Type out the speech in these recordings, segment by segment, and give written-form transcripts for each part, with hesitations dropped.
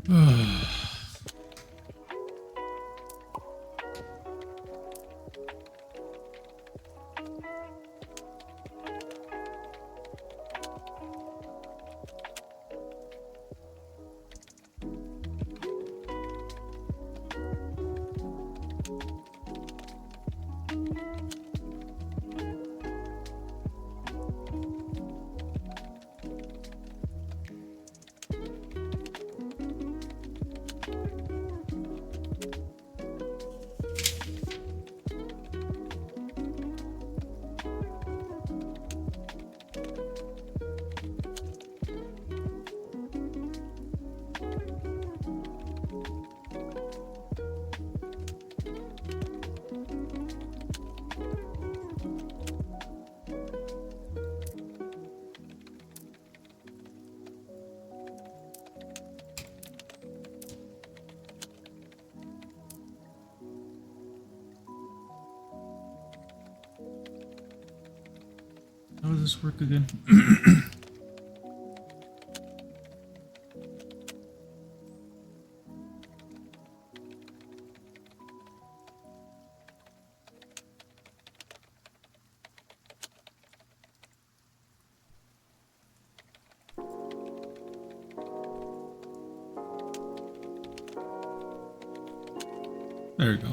How does this work again? There we go.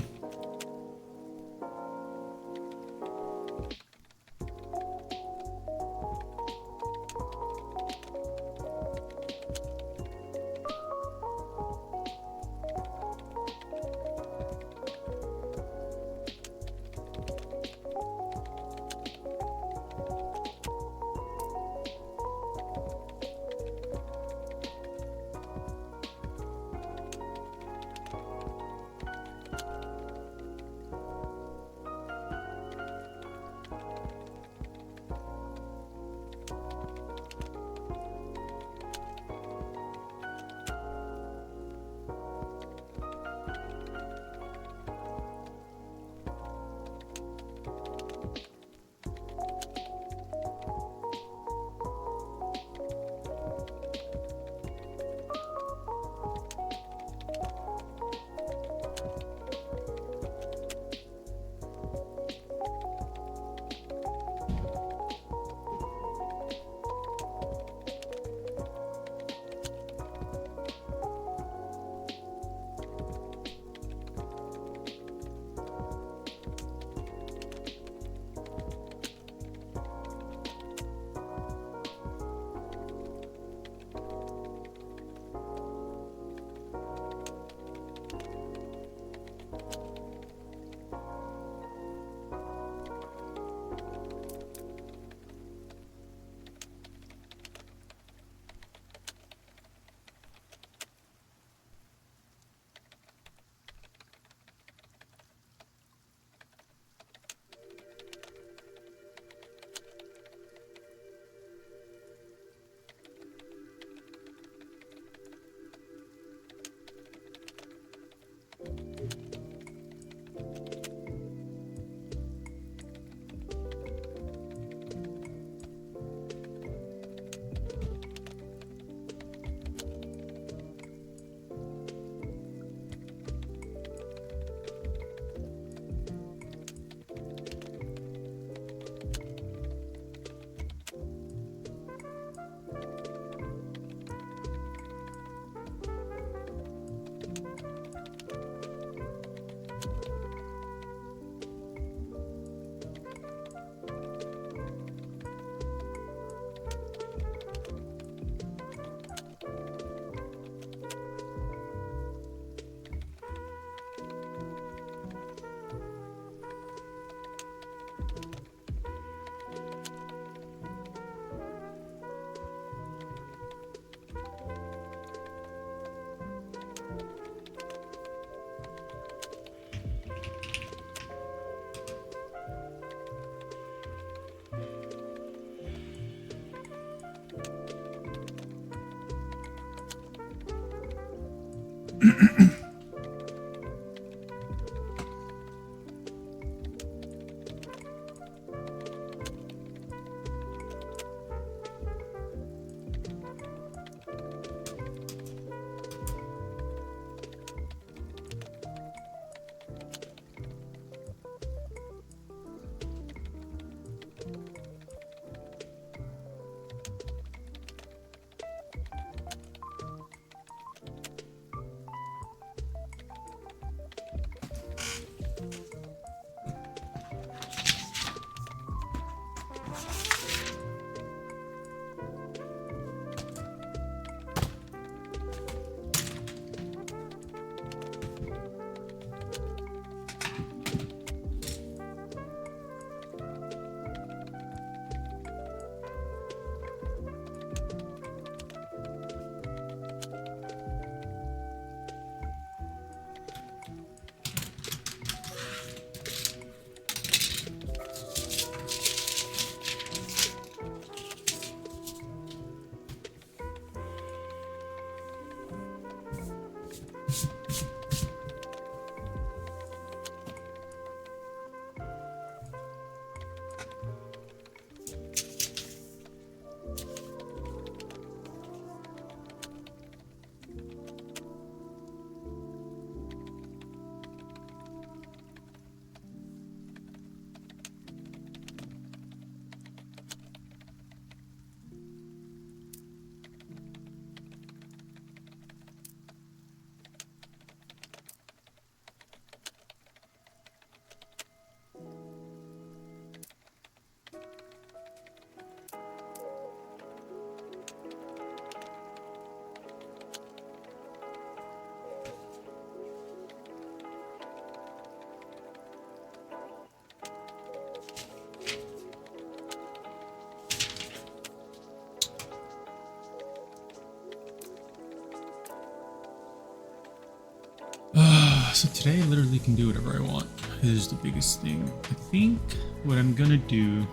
So today I literally can do whatever I want. Is the biggest thing. I think what I'm gonna do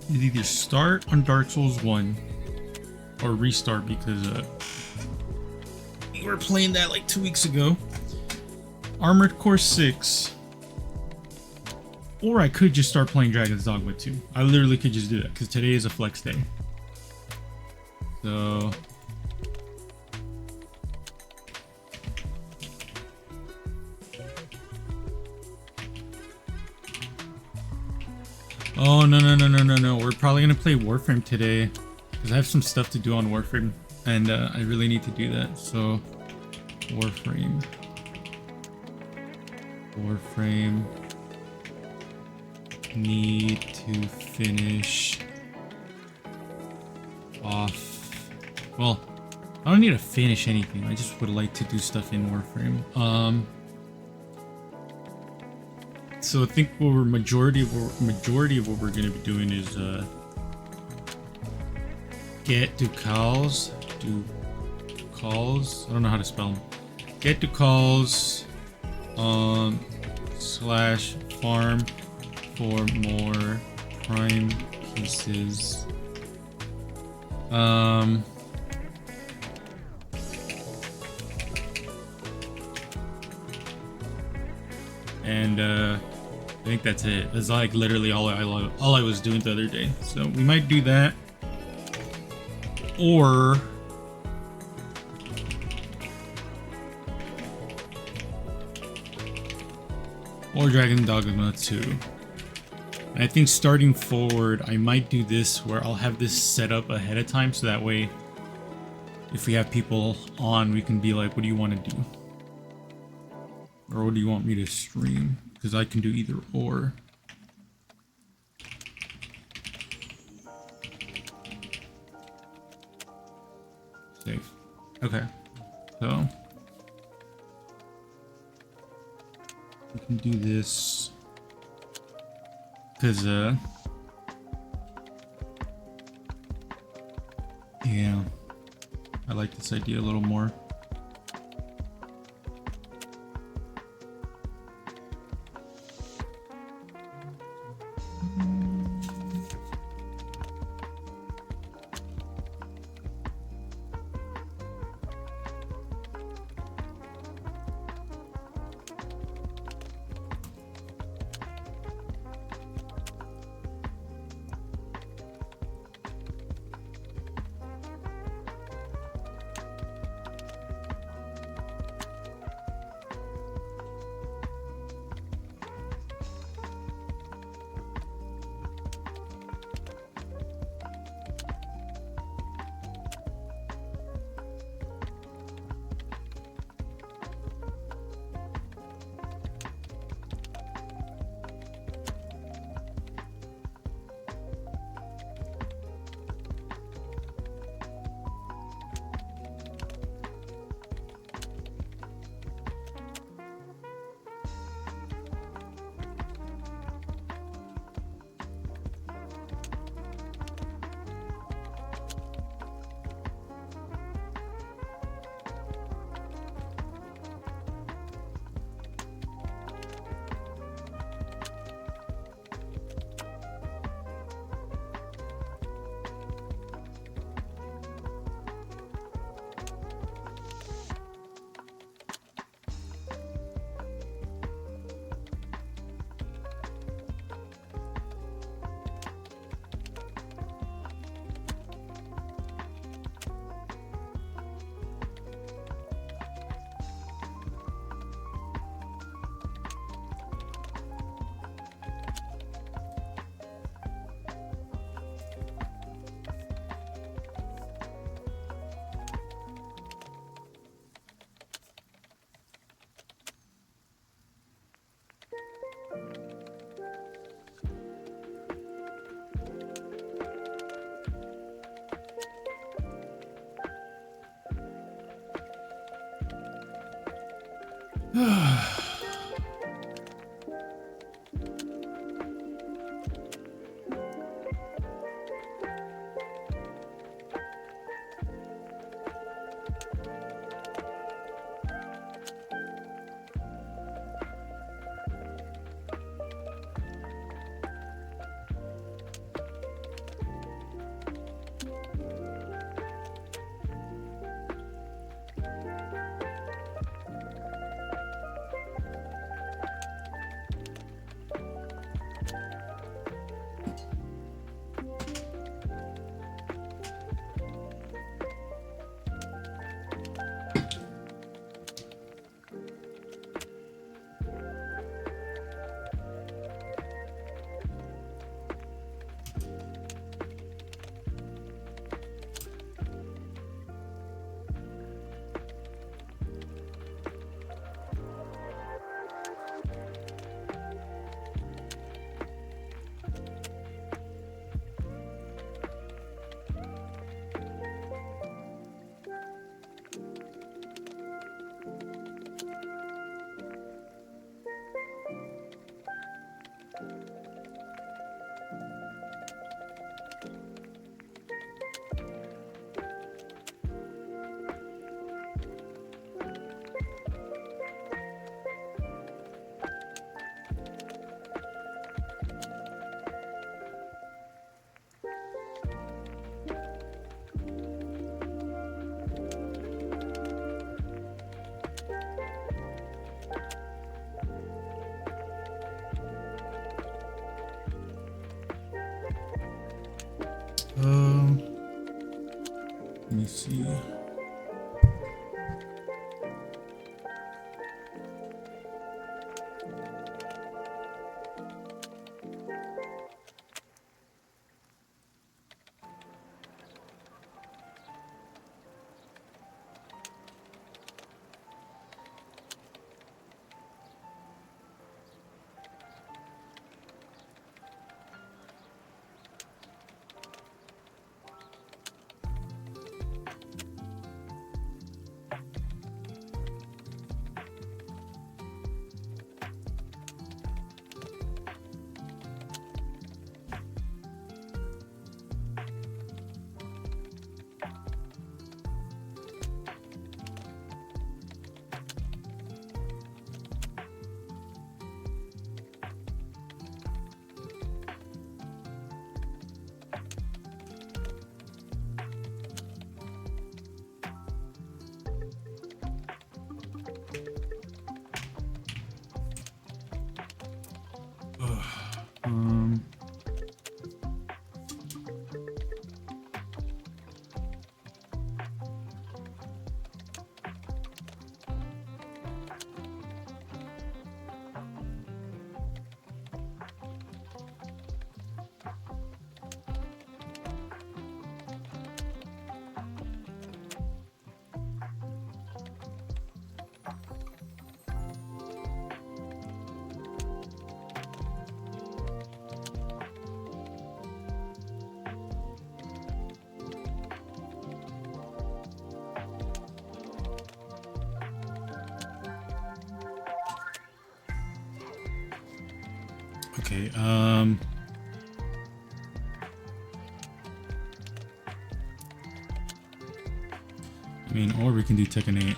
is either start on Dark Souls 1 or restart because we were playing that like 2 weeks ago. Armored Core 6. Or I could just start playing Dragon's Dogma 2. I literally could just do that because today is a flex day. So oh no. We're probably gonna play Warframe today because I have some stuff to do on Warframe and I really need to do that. So Warframe. Need to finish off. Well, I don't need to finish anything. I just would like to do stuff in Warframe. So I think what we're majority of what we're gonna be doing is get Ducals. I don't know how to spell them. Get Ducals slash farm for more prime pieces. And I think that's it. That's like literally all I was doing the other day. So we might do that, or Dragon Dogma 2. And I think starting forward, I might do this where I'll have this set up ahead of time, so that way, if we have people on, we can be like, "What do you want to do?" Or what do you want me to stream? Because I can do either or. Safe. Okay. So we can do this. Because, yeah, I like this idea a little more. Let me see. Okay, I mean, or we can do Tekken 8.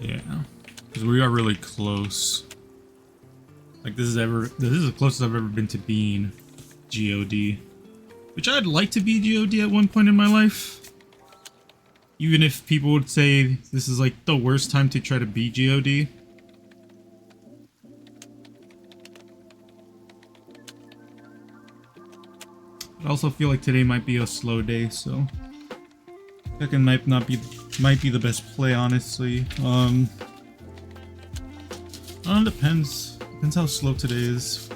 Yeah, because we are really close. Like this is the closest I've ever been to being GOD, which I'd like to be GOD at one point in my life. Even if people would say this is like the worst time to try to be GOD. I also feel like today might be a slow day, so Tekken might be the best play, honestly. Depends how slow today is.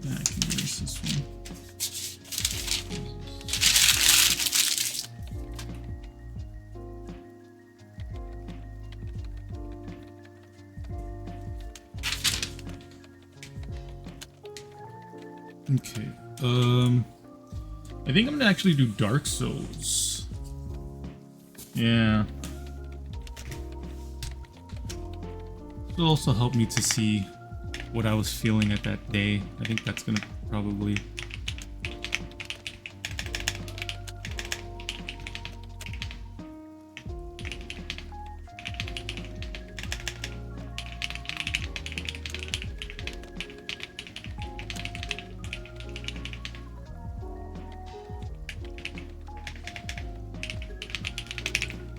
Back and erase this one. Okay. I think I'm gonna actually do Dark Souls. Yeah. It'll also help me to see what I was feeling at that day. I think that's gonna probably...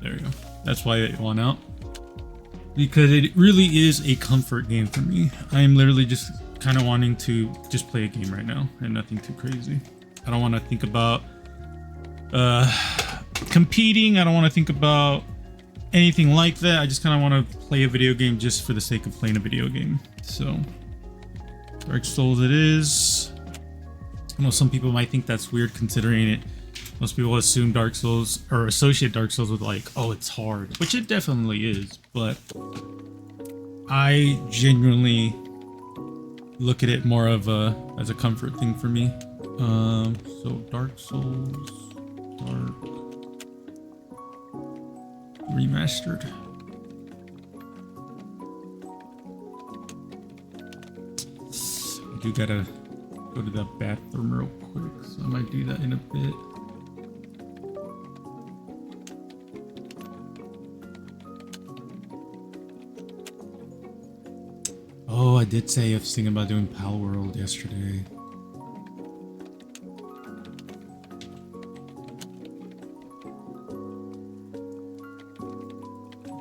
There we go. That's why it won out. Because it really is a comfort game for me. I am literally just kind of wanting to just play a game right now and nothing too crazy. I don't want to think about competing. I don't want to think about anything like that. I just kind of want to play a video game just for the sake of playing a video game. So Dark Souls it is. I know some people might think that's weird considering it. Most people assume Dark Souls or associate Dark Souls with like, oh, it's hard, which it definitely is, but I genuinely look at it more of as a comfort thing for me. So Dark Souls, Dark Remastered. I do gotta go to the bathroom real quick, so I might do that in a bit. Oh, I did say I was thinking about doing Pal World yesterday.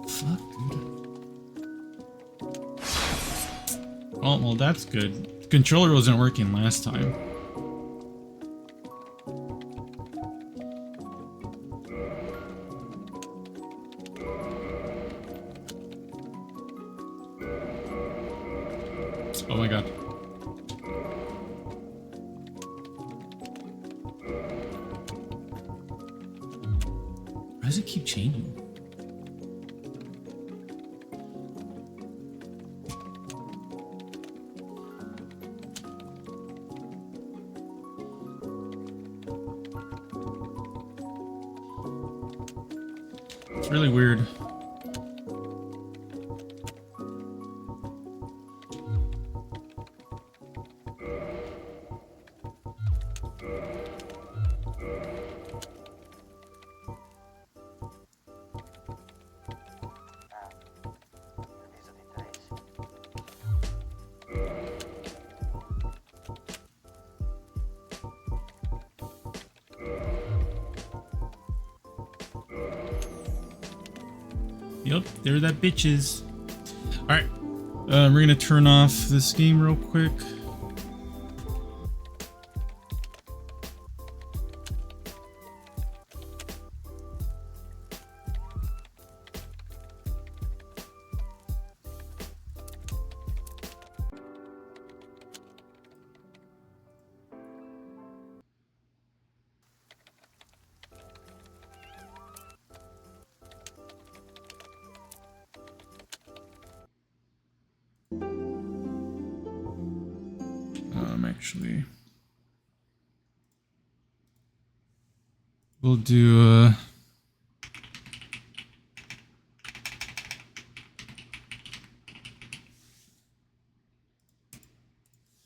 Fuck, dude. Oh, well, that's good. The controller wasn't working last time. Oh my god. Why does it keep changing? It's really weird. Yep, there that bitch is. Alright, we're gonna turn off this game real quick. Actually, we'll do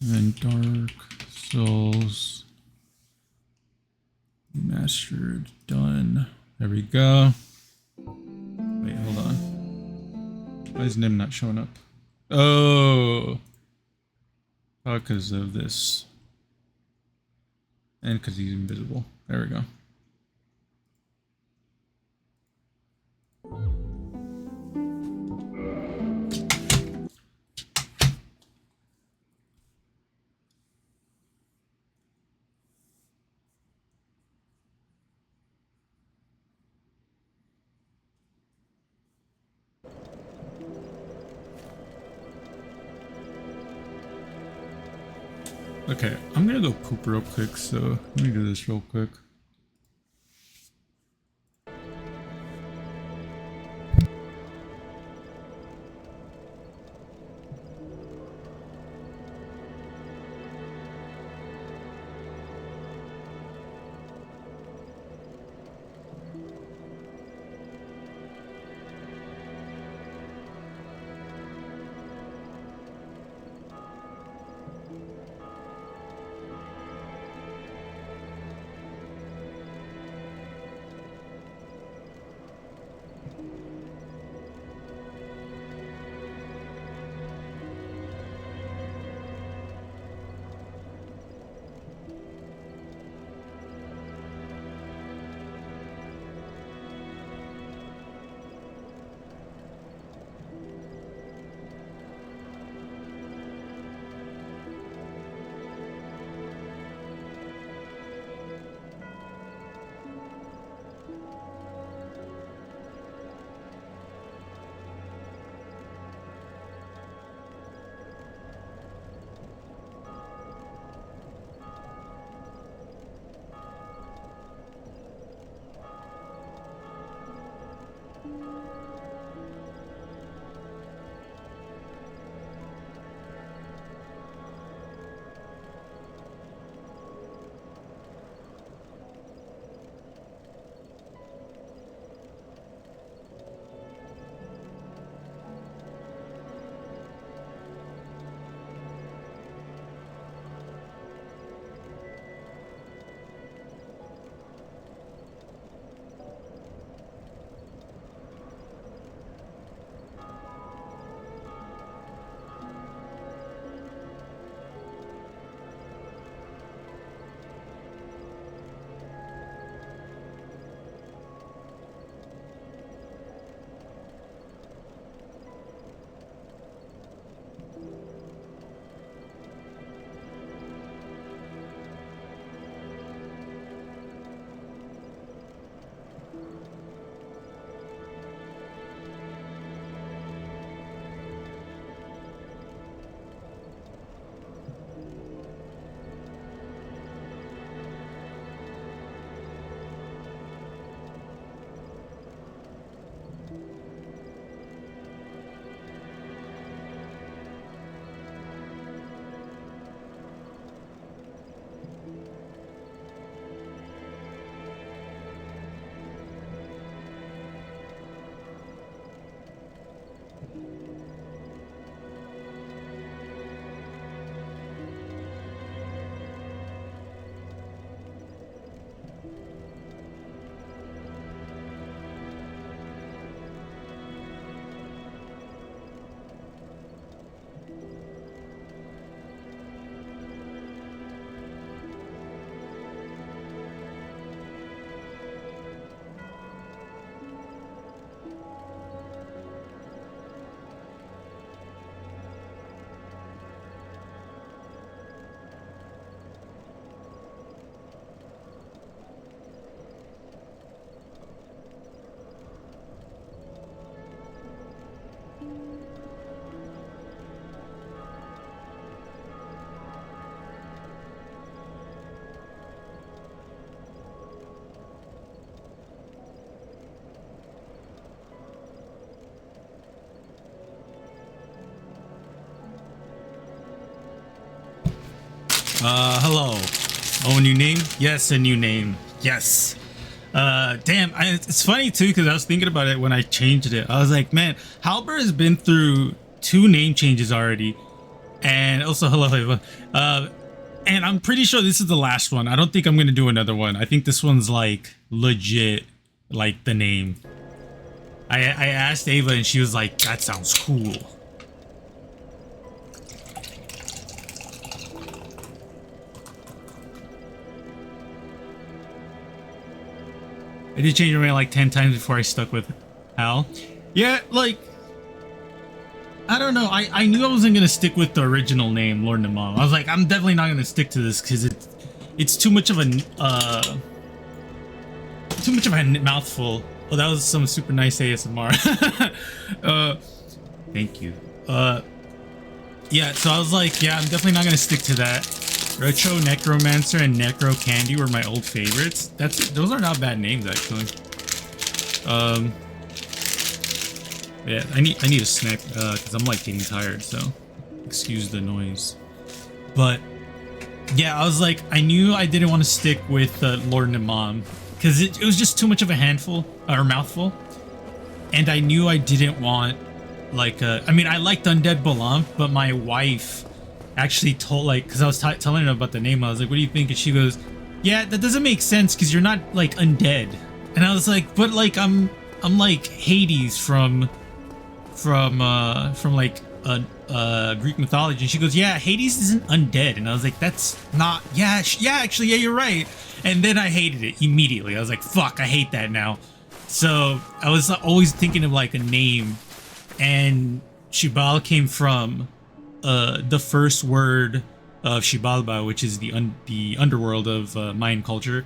then Dark Souls Remastered done. There we go. Wait, hold on. Why is Nim not showing up? Oh, because of this. And because he's invisible. There we go. Okay, I'm gonna go poop real quick, so let me do this real quick. Hello. Oh, a new name? Yes, a new name. Yes. Damn, it's funny too, because I was thinking about it when I changed it. I was like, man, Halber has been through 2 name changes already. And also, hello, Eva. And I'm pretty sure this is the last one. I don't think I'm going to do another one. I think this one's like legit, like the name. I asked Ava and she was like, that sounds cool. I did change my name like 10 times before I stuck with Hal. Yeah, like, I don't know. I knew I wasn't going to stick with the original name, Lord Namam. I was like, I'm definitely not going to stick to this because it's too much of a mouthful. Oh, that was some super nice ASMR. Thank you. Yeah, so I was like, yeah, I'm definitely not going to stick to that. Retro Necromancer and Necro Candy were my old favorites. Those are not bad names actually. Yeah, I need a snack because I'm like getting tired, so excuse the noise. But yeah, I was like, I knew I didn't want to stick with Lord Namam because it was just too much of a handful or mouthful, and I knew I didn't want like I mean, I liked Undead Balam, but my wife actually told, like, because I was telling her about the name, I was like, what do you think? And she goes, yeah, that doesn't make sense because you're not like undead. And I was like, but like I'm I'm like Hades from like Greek mythology. And she goes, yeah, Hades isn't undead. And I was like, that's not, yeah, actually, yeah, you're right. And then I hated it immediately. I was like, fuck, I hate that now. So I was always thinking of like a name, and Xibahl came from the first word of Xibalba, which is the underworld of Mayan culture,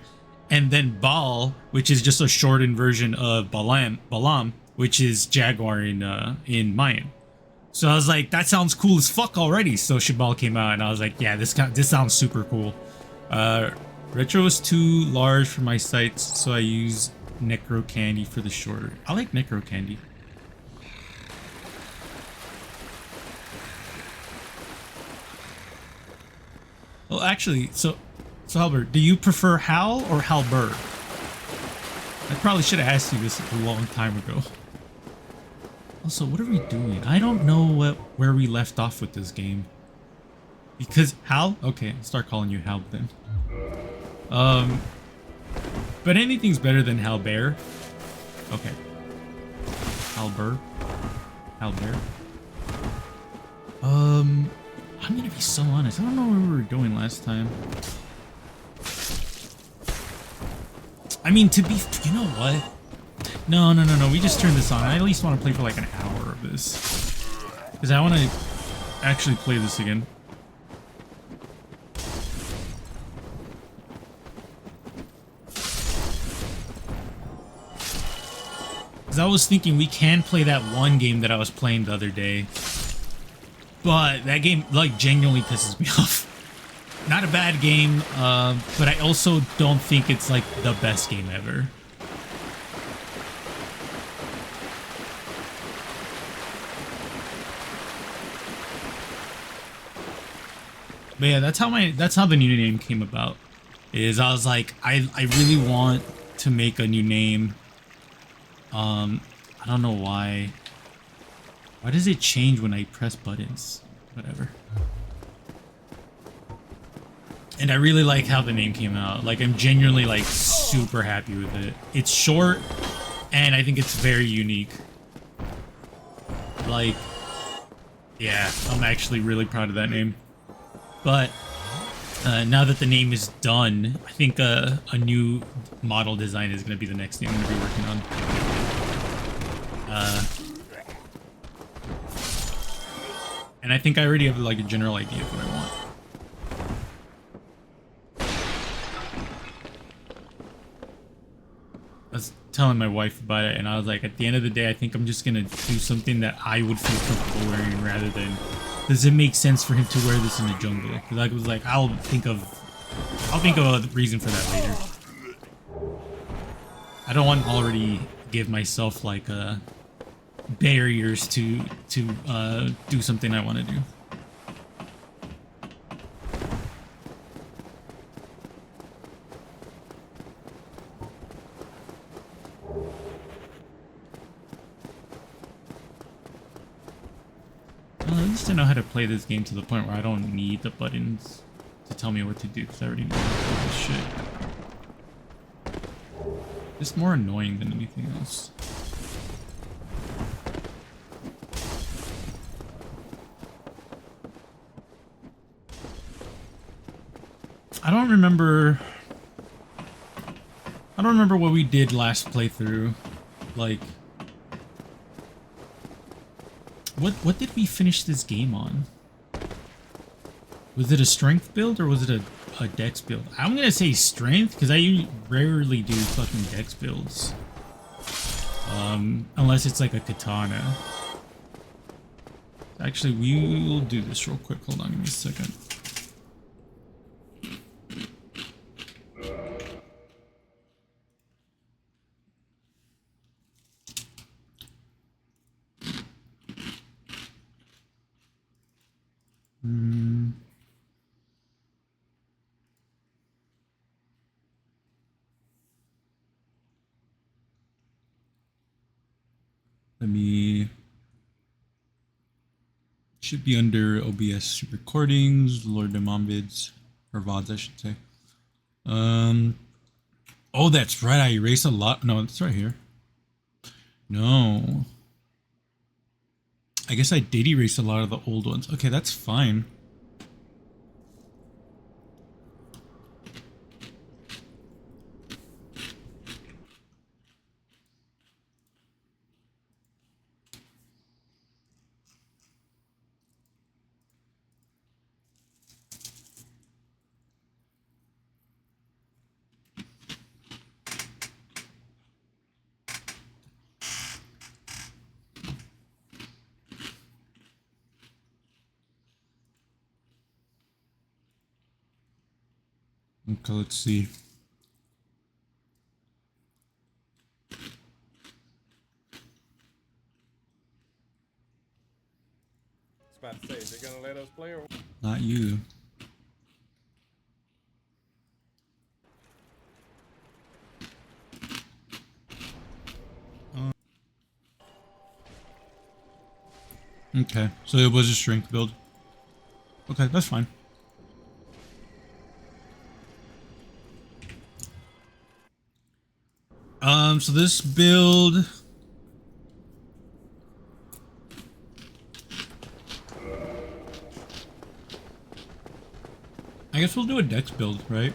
and then Baal, which is just a shortened version of Balam, which is jaguar in Mayan. So I was like, that sounds cool as fuck already. So Xibahl came out, and I was like, yeah, this sounds super cool. Retro is too large for my sights, so I use Necro Candy for the shorter. I like Necro Candy. Well, actually, so Halbert, do you prefer Hal or Halbert? I probably should have asked you this a long time ago. Also, what are we doing? I don't know where we left off with this game. Because Hal? Okay, I'll start calling you Hal then. But anything's better than Halbert. Okay. Halbert. Halbert. I'm gonna be so honest. I don't know where we were going last time. I mean, you know what? No. We just turned this on. I at least want to play for like an hour of this. Because I want to actually play this again. Because I was thinking we can play that one game that I was playing the other day. But that game, like, genuinely pisses me off. Not a bad game, but I also don't think it's, like, the best game ever. But yeah, that's how the new name came about. Is I was like, I really want to make a new name. I don't know why. Why does it change when I press buttons? Whatever. And I really like how the name came out. Like, I'm genuinely, like, super happy with it. It's short, and I think it's very unique. Like, yeah, I'm actually really proud of that name. But now that the name is done, I think a new model design is going to be the next thing I'm going to be working on. And I think I already have like a general idea of what I want. I was telling my wife about it, and I was like, at the end of the day, I think I'm just gonna do something that I would feel comfortable wearing, rather than, does it make sense for him to wear this in the jungle? Because I was like, I'll think of a reason for that later. I don't want to already give myself like barriers to do something I want to do. Well, at least I know how to play this game to the point where I don't need the buttons to tell me what to do, because I already know how to do this shit. It's more annoying than anything else. I don't remember what we did last playthrough. Like, what did we finish this game on? Was it a strength build or was it a dex build? I'm gonna say strength, because I rarely do fucking dex builds. Unless it's like a katana. Actually, we will do this real quick. Hold on, give me a second. Let me... Should be under OBS recordings, Lord Demon vids, or VODs, I should say. Oh, that's right. I erased a lot. No, it's right here. No. I guess I did erase a lot of the old ones. Okay, that's fine. Okay, let's see. About to say, is they gonna let us play or? Not you. Okay, so it was a strength build. Okay, that's fine. So this build, I guess we'll do a dex build, right?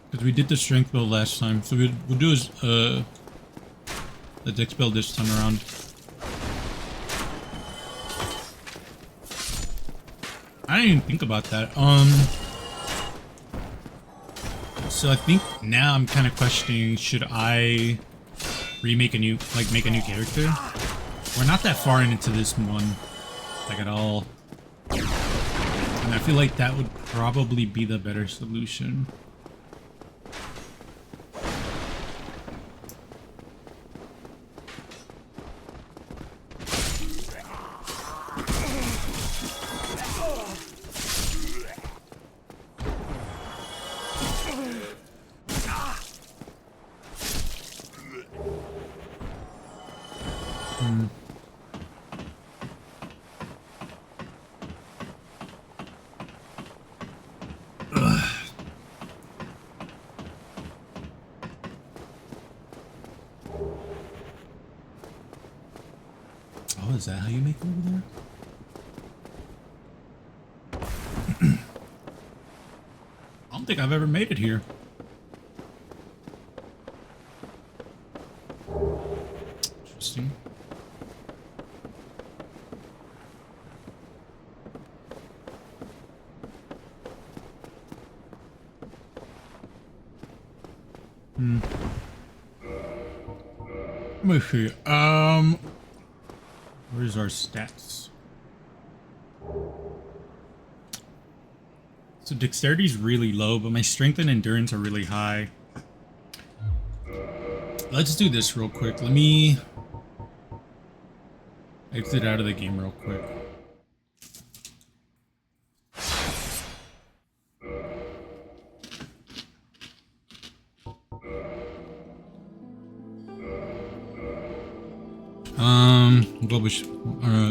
Because we did the strength build last time, so we'll do a dex build this time around. I didn't even think about that. So I think now I'm kind of questioning, should I remake a new, like make a new character? We're not that far into this one, like at all. And I feel like that would probably be the better solution. Oh, is that how you make it over there? I don't think I've ever made it here. Interesting. Let me see. Where's our stats? So dexterity is really low, but my strength and endurance are really high. Let's do this real quick. Let me exit out of the game real quick.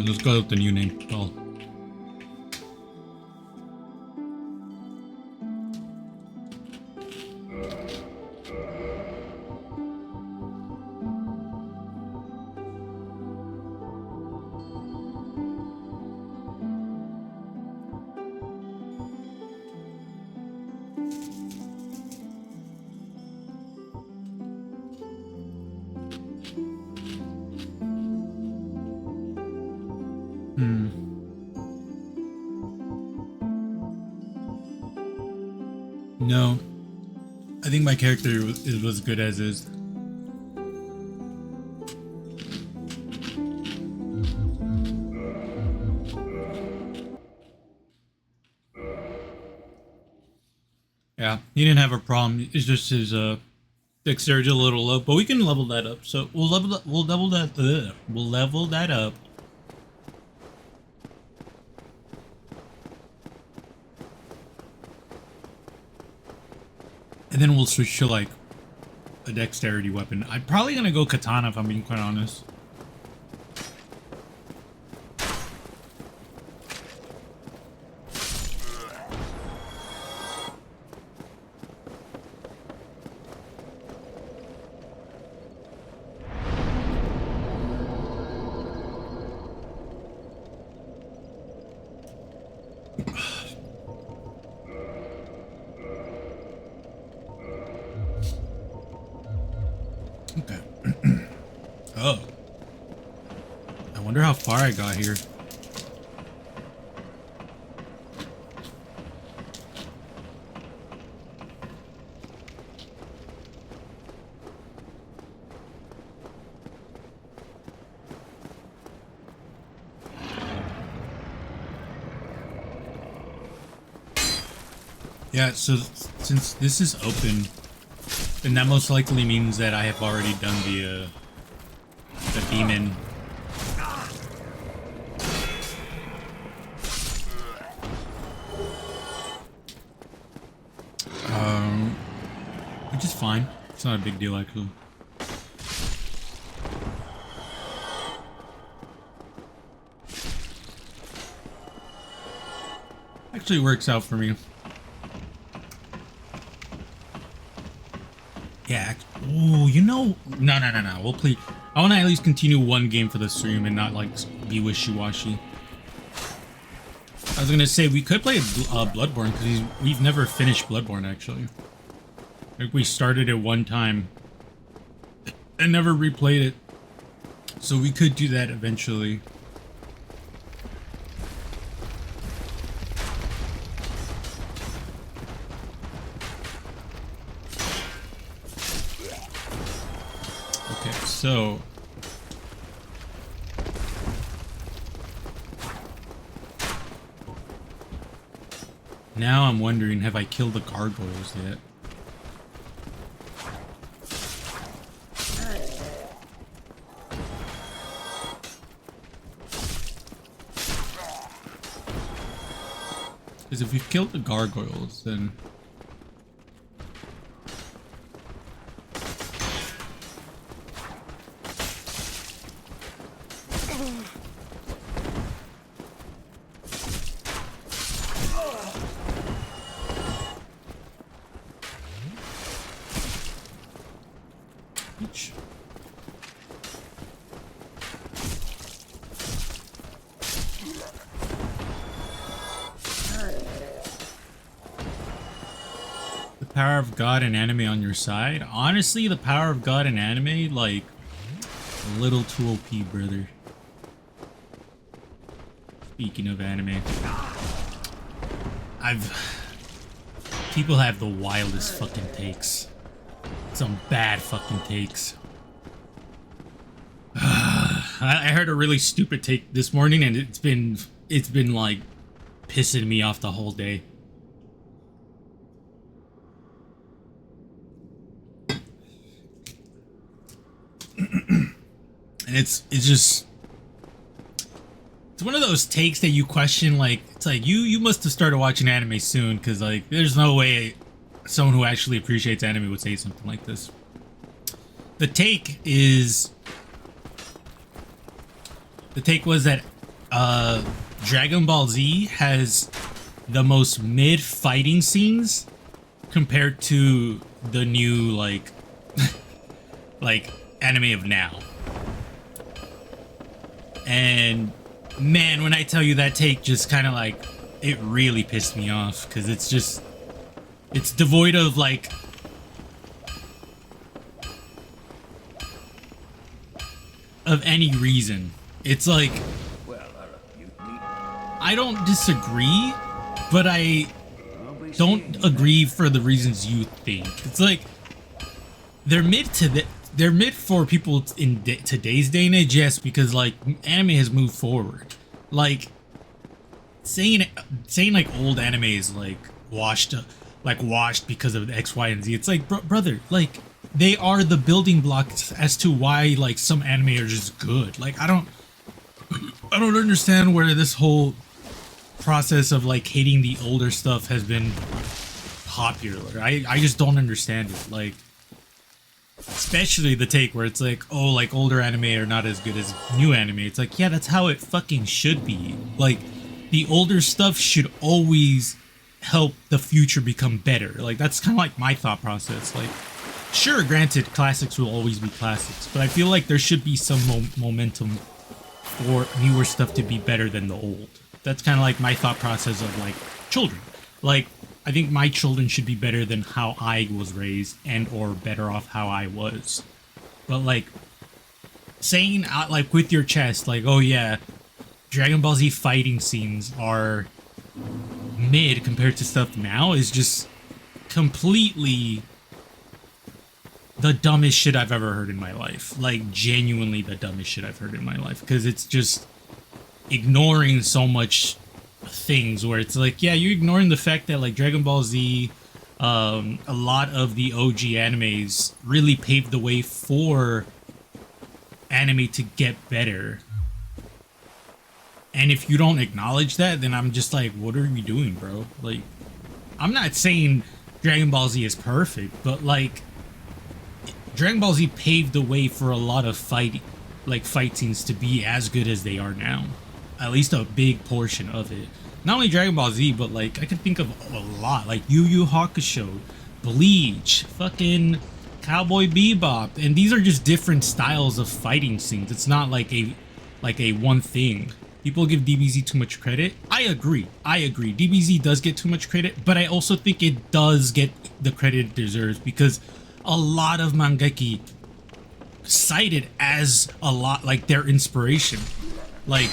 Let's go with the new name. Well, no. I think my character was good as is. Yeah, he didn't have a problem. It's just his dexterity a little low, but we can level that up. So we'll level that. We'll level that. We'll level that up. And then we'll switch to like a dexterity weapon. I'm probably gonna go katana if I'm being quite honest. Oh. I wonder how far I got here. Yeah, so since this is open, then that most likely means that I have already done the demon. Which is fine. It's not a big deal, actually. Actually works out for me. Yeah. Ooh, you know, no. We'll play. I want to at least continue one game for the stream and not like be wishy-washy. I was gonna say we could play Bloodborne because we've never finished Bloodborne actually. Like we started it one time and never replayed it, so we could do that eventually. Okay, so now I'm wondering, have I killed the gargoyles yet? Because if we've killed the gargoyles, then... Each. The power of God and anime on your side? Honestly, the power of God and anime, like, a little too OP, brother. Speaking of anime, people have the wildest fucking takes. Some bad fucking takes. I heard a really stupid take this morning, and it's been like pissing me off the whole day. And it's just, it's one of those takes that you question, like, it's like you must have started watching anime soon, because like there's no way someone who actually appreciates anime would say something like this. The take was that Dragon Ball Z has the most mid fighting scenes compared to the new like like anime of now. And man, when I tell you that take just kind of like, it really pissed me off, because it's just, it's devoid of like of any reason. It's like, I don't disagree, but I don't agree for the reasons you think. It's like they're mid for people in today's day and age, yes, because like anime has moved forward. Like saying like old anime is like washed because of X, Y, and Z. It's like, brother, like they are the building blocks as to why like some anime are just good. Like I don't understand where this whole process of like hating the older stuff has been popular. I just don't understand it. Like, especially the take where it's like, oh, like older anime are not as good as new anime. It's like, yeah, that's how it fucking should be. Like, the older stuff should always help the future become better. Like, that's kind of like my thought process. Like, sure, granted, classics will always be classics, but I feel like there should be some momentum for newer stuff to be better than the old. That's kind of like my thought process of like children. Like, I think my children should be better than how I was raised, and or better off how I was. But like, saying out like with your chest, like, oh yeah, Dragon Ball Z fighting scenes are mid compared to stuff now is just completely the dumbest shit I've ever heard in my life. Like, genuinely the dumbest shit I've heard in my life. Because it's just ignoring so much things where it's like, yeah, you're ignoring the fact that, like, Dragon Ball Z, a lot of the OG animes really paved the way for anime to get better. And if you don't acknowledge that, then I'm just like, what are you doing, bro? Like, I'm not saying Dragon Ball Z is perfect, but like, Dragon Ball Z paved the way for a lot of fight scenes to be as good as they are now. At least a big portion of it. Not only Dragon Ball Z, but like I can think of a lot, like Yu Yu Hakusho, Bleach, fucking Cowboy Bebop, and these are just different styles of fighting scenes. It's not like a one thing. People give DBZ too much credit. I agree. DBZ does get too much credit, but I also think it does get the credit it deserves because a lot of mangeki cite it as a lot like their inspiration. Like,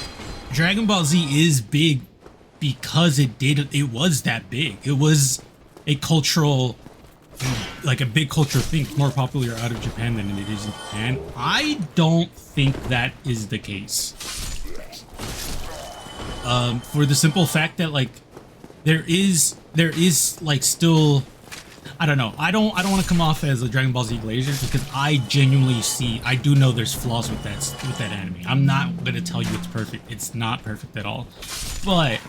Dragon Ball Z is big because it was that big. It was a cultural, like a big cultural thing, more popular out of Japan than it is in Japan. I don't think that is the case. For the simple fact that like there is like still, I don't know. I don't want to come off as a Dragon Ball Z glazer because I genuinely I do know there's flaws with that anime. I'm not gonna tell you it's perfect. It's not perfect at all. But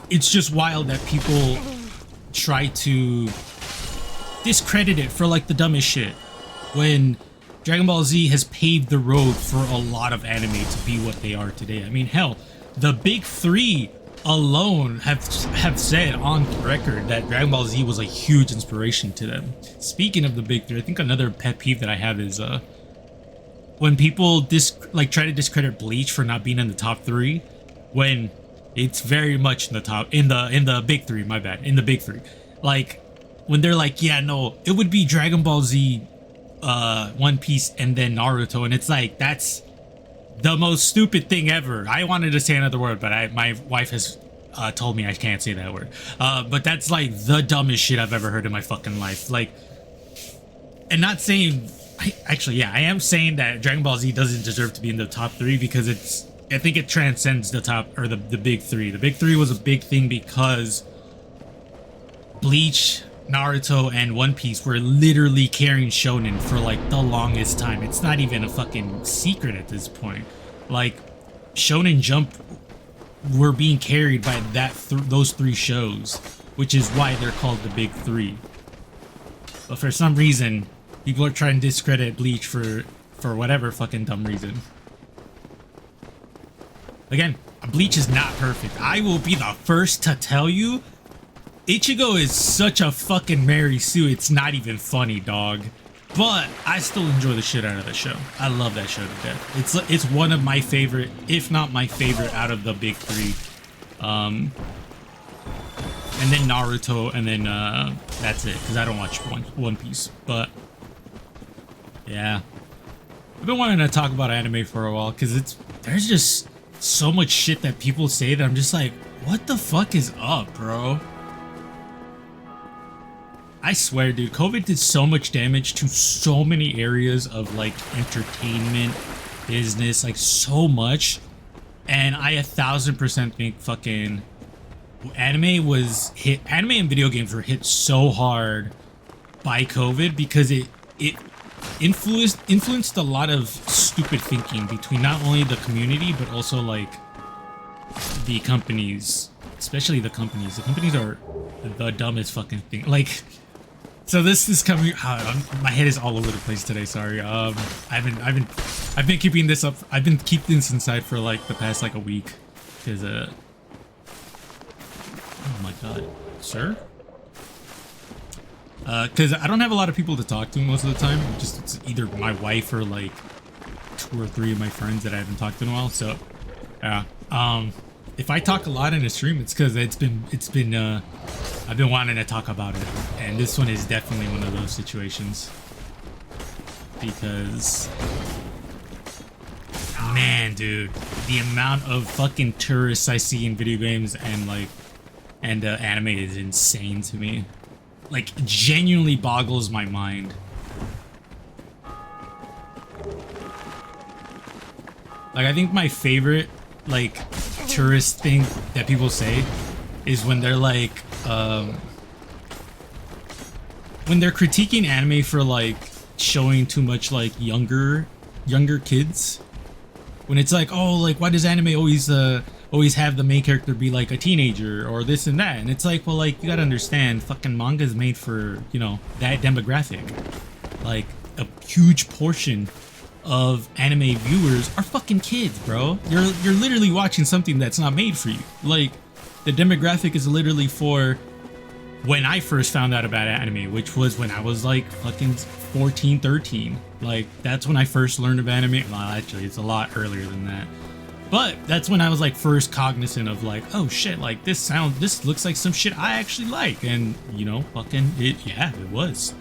it's just wild that people try to discredit it for like the dumbest shit when Dragon Ball Z has paved the road for a lot of anime to be what they are today. I mean, hell, the big three alone have said on record that Dragon Ball Z was a huge inspiration to them. Speaking of the big three, I think another pet peeve that I have is when people try to discredit Bleach for not being in the top three when it's very much in the top in the big three. My bad, in the big three. Like when they're like, yeah, no, it would be Dragon Ball Z, One Piece, and then Naruto, and it's like that's the most stupid thing ever. I wanted to say another word, but my wife has told me I can't say that word. But that's like the dumbest shit I've ever heard in my fucking life. Like, and not saying, I am saying that Dragon Ball Z doesn't deserve to be in the top three because I think it transcends the top, or the big three. The big three was a big thing because Bleach, Naruto, and One Piece were literally carrying shonen for like the longest time. It's not even a fucking secret at this point. Like, Shonen Jump were being carried by those three shows, which is why they're called the big three. But for some reason, people are trying to discredit Bleach for whatever fucking dumb reason. Again, Bleach is not perfect. I will be the first to tell you, Ichigo is such a fucking Mary Sue, it's not even funny, dog. But I still enjoy the shit out of the show. I love that show to death. It's one of my favorite, if not my favorite, out of the big three. And then Naruto, and then that's it, because I don't watch One Piece. But yeah, I've been wanting to talk about anime for a while because there's just so much shit that people say that I'm just like, what the fuck is up, bro? I swear, dude, COVID did so much damage to so many areas of like entertainment, business, like so much. And I 1000% think fucking anime and video games were hit so hard by COVID because it influenced a lot of stupid thinking between not only the community but also like the companies, especially the companies. The companies are the dumbest fucking thing. Like, so this is coming. My head is all over the place today. Sorry. I've been keeping this up. I've been keeping this inside for like the past like a week because oh my god, sir. Because I don't have a lot of people to talk to most of the time. It's either my wife or like 2 or 3 of my friends that I haven't talked to in a while. So, yeah. If I talk a lot in a stream, it's because I've been wanting to talk about it, and this one is definitely one of those situations. because, man, dude, the amount of fucking tourists I see in video games and anime is insane to me. Like, genuinely boggles my mind. Like, I think my favorite, like, tourist thing that people say is when they're like, when they're critiquing anime for, like, showing too much, like, younger kids. When it's like, oh, like, why does anime always have the main character be, like, a teenager or this and that? And it's like, well, like, you gotta understand, fucking manga is made for, you know, that demographic. Like, a huge portion of anime viewers are fucking kids, bro. You're literally watching something that's not made for you. Like, the demographic is literally for when I first found out about anime, which was when I was like fucking 14, 13. Like, that's when I first learned of anime. Well, actually, it's a lot earlier than that. But that's when I was like first cognizant of like, oh shit, like this looks like some shit I actually like. And, you know, fucking it was.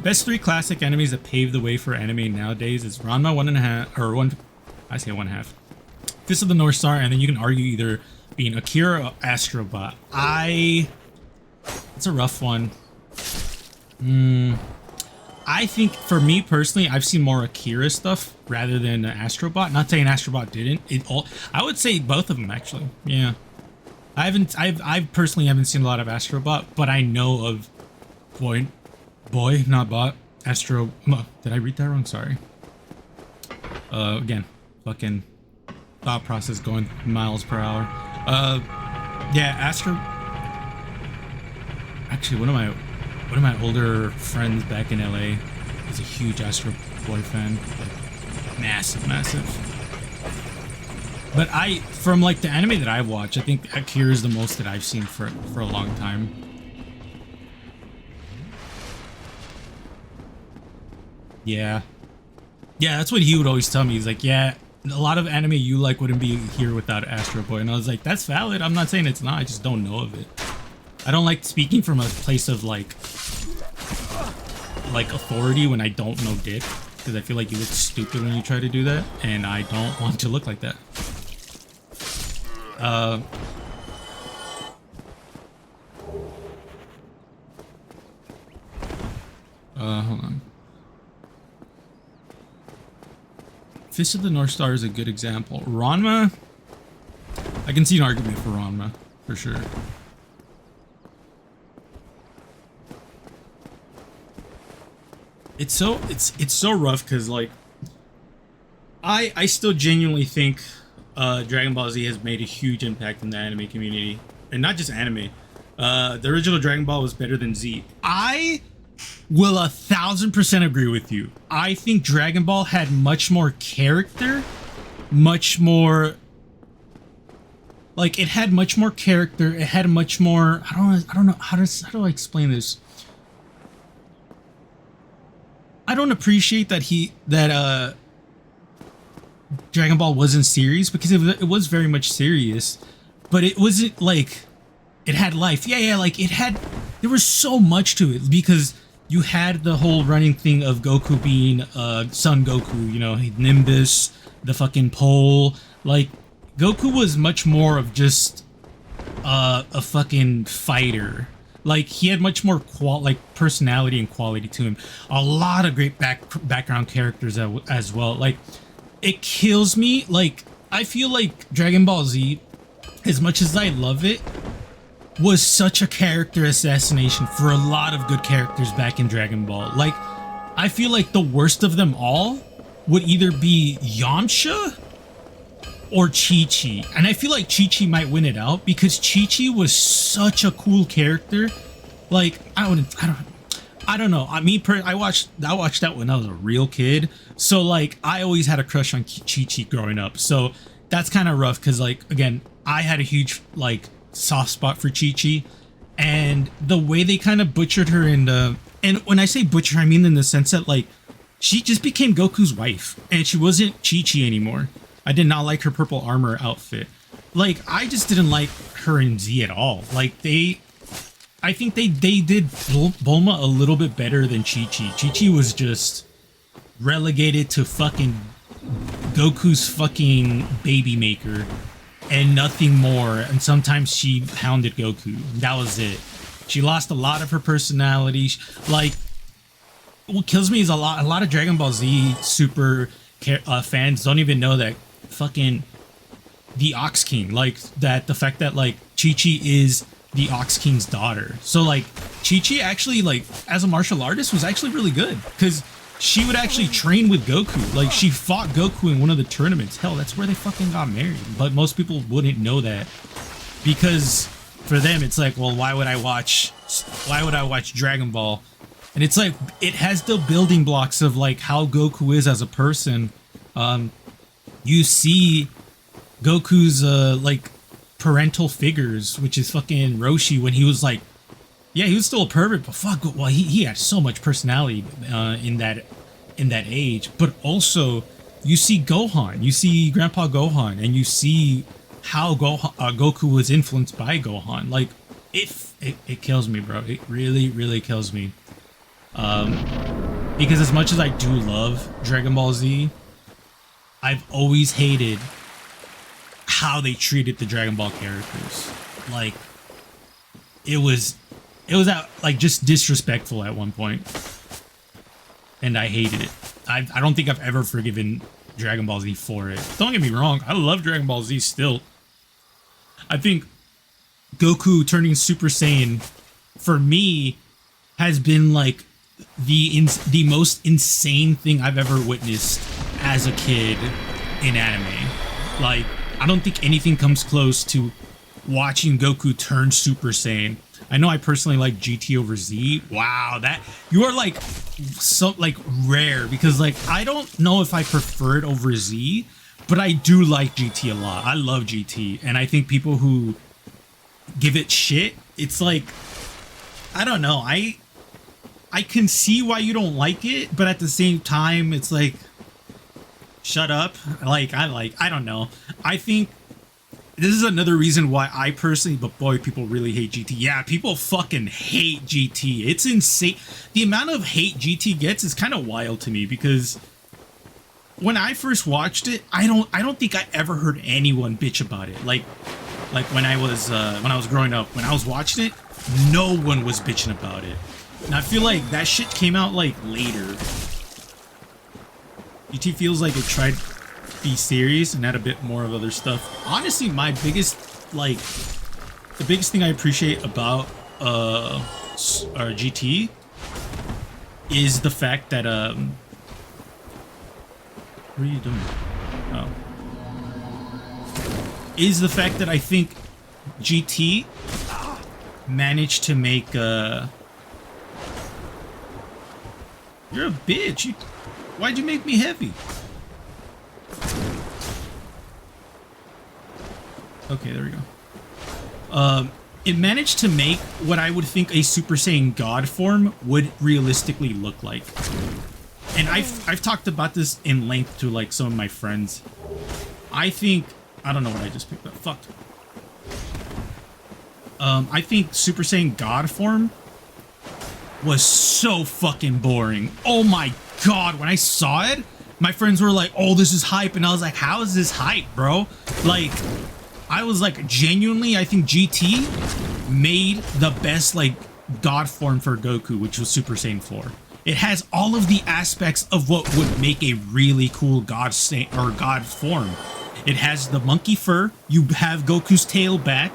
Best 3 classic animes that paved the way for anime nowadays is Ranma 1.5, Fist of the North Star, and then you can argue either being Akira or Astro Bot. It's a rough one. I think for me personally, I've seen more Akira stuff rather than Astro Bot. Not saying Astro Bot didn't. I would say both of them actually. Yeah. I personally haven't seen a lot of Astro Bot, but I know of Boy, not Bot. Astro. Did I read that wrong? Sorry. Again, fucking thought process going miles per hour. Yeah, Astro. Actually, one of my older friends back in LA is a huge Astro Boy fan. Like, massive. But from like the anime that I watch, I think Akira is the most that I've seen for a long time. Yeah, that's what he would always tell me. He's like, yeah, a lot of anime you like wouldn't be here without Astro Boy. And I was like, that's valid. I'm not saying it's not. I just don't know of it. I don't like speaking from a place of like authority when I don't know dick, because I feel like you look stupid when you try to do that, and I don't want to look like that. Hold on. Fist of the North Star is a good example. Ranma, I can see an argument for Ranma, for sure. It's so rough because like I still genuinely think Dragon Ball Z has made a huge impact in the anime community, and not just anime. The original Dragon Ball was better than Z. I will 1000% agree with you. I think Dragon Ball had much more character, much more. Like, it had much more character. It had much more. I don't know how do I explain this. I don't appreciate that Dragon Ball wasn't serious, because it was very much serious, but it wasn't like it had life. Yeah, like there was so much to it, because you had the whole running thing of Goku being Son Goku, you know, Nimbus, the fucking pole. Like, Goku was much more of just a fucking fighter. Like, he had much more personality and quality to him. A lot of great background characters as well. Like, it kills me. Like, I feel like Dragon Ball Z, as much as I love it, was such a character assassination for a lot of good characters back in Dragon Ball. Like, I feel like the worst of them all would either be Yamcha or Chi-Chi. And I feel like Chi-Chi might win it out, because Chi-Chi was such a cool character. Like, I don't know. I watched that when I was a real kid. So like, I always had a crush on Chi-Chi growing up. So that's kind of rough, because like, again, I had a huge like soft spot for Chi-Chi, and the way they kind of butchered her and when I say butcher, I mean in the sense that like, she just became Goku's wife, and she wasn't Chi-Chi anymore. I did not like her purple armor outfit. Like, I just didn't like her in Z at all. Like, I think they did Bulma a little bit better than Chi-Chi. Chi-Chi was just relegated to fucking Goku's fucking baby maker and nothing more. And sometimes she hounded Goku. That was it. She lost a lot of her personality. Like, what kills me is a lot of Dragon Ball Z Super fans don't even know that fucking the Ox King, like that, the fact that like Chi-Chi is the Ox King's daughter. So like Chi-Chi actually, like, as a martial artist was actually really good because she would actually train with Goku. Like, she fought Goku in one of the tournaments. Hell, that's where they fucking got married. But most people wouldn't know that because for them it's like, well, why would I watch Dragon Ball? And it's like, it has the building blocks of like how Goku is as a person. You see Goku's like parental figures, which is fucking Roshi when he was like, yeah, he was still a pervert, but fuck, well, he had so much personality in that age. But also, you see Gohan, you see Grandpa Gohan, and you see how Goku was influenced by Gohan. Like, it kills me, bro. It really, really kills me. Because as much as I do love Dragon Ball Z, I've always hated how they treated the Dragon Ball characters. Like, it was like just disrespectful at one point, and I hated it. I don't think I've ever forgiven Dragon Ball Z for it. Don't get me wrong, I love Dragon Ball Z still. I think Goku turning Super Saiyan for me has been like the most insane thing I've ever witnessed as a kid in anime. Like, I don't think anything comes close to watching Goku turn Super Saiyan. I know I personally like GT over Z. Wow, that you are like so like rare, because like I don't know if I prefer it over Z, but I do like GT a lot. I love GT, and I think people who give it shit, it's like, I don't know. I can see why you don't like it, but at the same time, it's like, shut up. I don't know. I think this is another reason why I personally, but boy, people really hate GT. Yeah, people fucking hate GT. It's insane. The amount of hate GT gets is kind of wild to me, because when I first watched it, I don't think I ever heard anyone bitch about it. Like when I was growing up, when I was watching it, no one was bitching about it. And I feel like that shit came out like later. GT feels like it tried to be serious and had a bit more of other stuff. Honestly, the biggest thing I appreciate about GT is the fact that what are you doing? Oh. Is the fact that I think GT managed to make you're a bitch. Why'd you make me heavy? Okay, there we go. It managed to make what I would think a Super Saiyan God form would realistically look like. And I've talked about this in length to like some of my friends. I don't know what I just picked up. Fuck. I think Super Saiyan God form was so fucking boring. Oh my god, when I saw it, my friends were like, oh, this is hype, and I was like, how is this hype, bro? Like, I was like, genuinely, I think GT made the best like god form for Goku, which was Super Saiyan 4. It has all of the aspects of what would make a really cool god form. It has the monkey fur, you have Goku's tail back,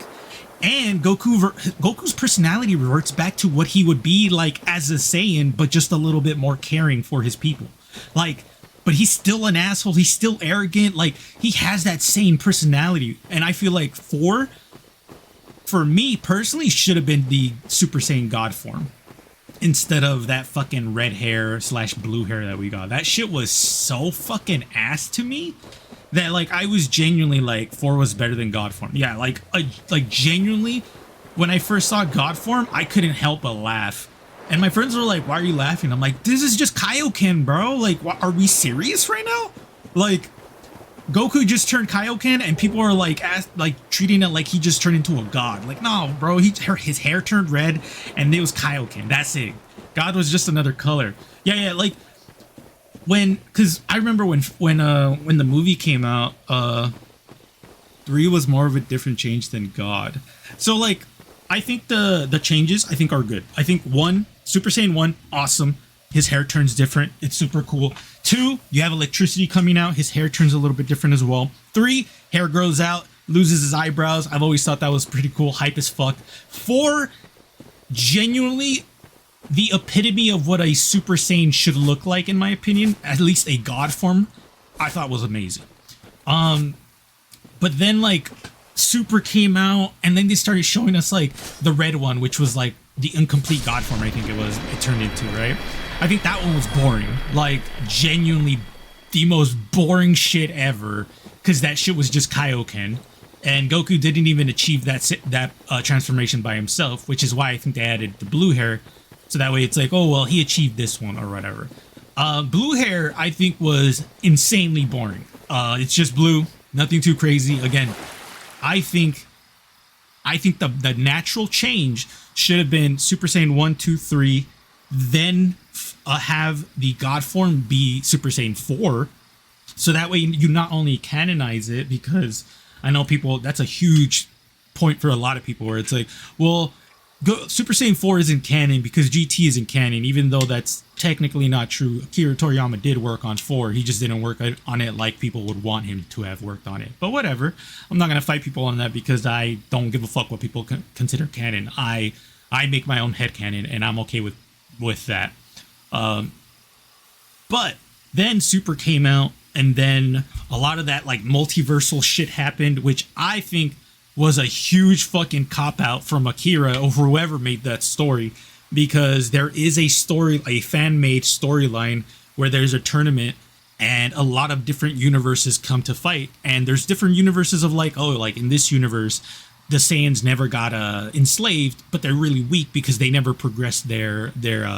and Goku's personality reverts back to what he would be like as a Saiyan, but just a little bit more caring for his people. Like, but he's still an asshole. He's still arrogant. Like, he has that same personality. And I feel like 4, for me personally, should have been the Super Saiyan God form instead of that fucking red hair / blue hair that we got. That shit was so fucking ass to me that like I was genuinely like 4 was better than God form. Yeah, like genuinely, when I first saw God form, I couldn't help but laugh. And my friends were like, why are you laughing? I'm like, this is just Kaioken, bro. Like, what, are we serious right now? Like, Goku just turned Kaioken and people are like treating it like he just turned into a god. Like, no, bro, his hair turned red and it was Kaioken. That's it. God was just another color. Yeah, like because I remember when the movie came out, 3 was more of a different change than God. So like, I think the changes I think are good. I think 1, Super Saiyan 1, awesome. His hair turns different. It's super cool. 2, you have electricity coming out. His hair turns a little bit different as well. 3, hair grows out, loses his eyebrows. I've always thought that was pretty cool. Hype as fuck. 4, genuinely the epitome of what a Super Saiyan should look like, in my opinion. At least a God form, I thought was amazing. But then like Super came out, and then they started showing us like the red one, which was like the incomplete God form, I think it turned into, right? I think that one was boring. Like, genuinely the most boring shit ever, because that shit was just Kaioken. And Goku didn't even achieve that transformation by himself, which is why I think they added the blue hair. So that way it's like, oh, well, he achieved this one or whatever. Blue hair, I think, was insanely boring. It's just blue, nothing too crazy. Again, I think the natural change should have been Super Saiyan 1, 2, 3, then have the God form be Super Saiyan 4. So that way you not only canonize it, because I know people, that's a huge point for a lot of people where it's like, well, Super Saiyan 4 isn't canon because GT isn't canon, even though that's technically not true. Akira Toriyama did work on 4. He just didn't work on it like people would want him to have worked on it. But whatever. I'm not going to fight people on that because I don't give a fuck what people consider canon. I make my own headcanon, and I'm okay with that. But then Super came out, and then a lot of that like multiversal shit happened, which I think was a huge fucking cop-out from Akira or whoever made that story, because there is a fan-made storyline where there's a tournament and a lot of different universes come to fight, and there's different universes of like, oh, like in this universe the Saiyans never got enslaved, but they're really weak because they never progressed their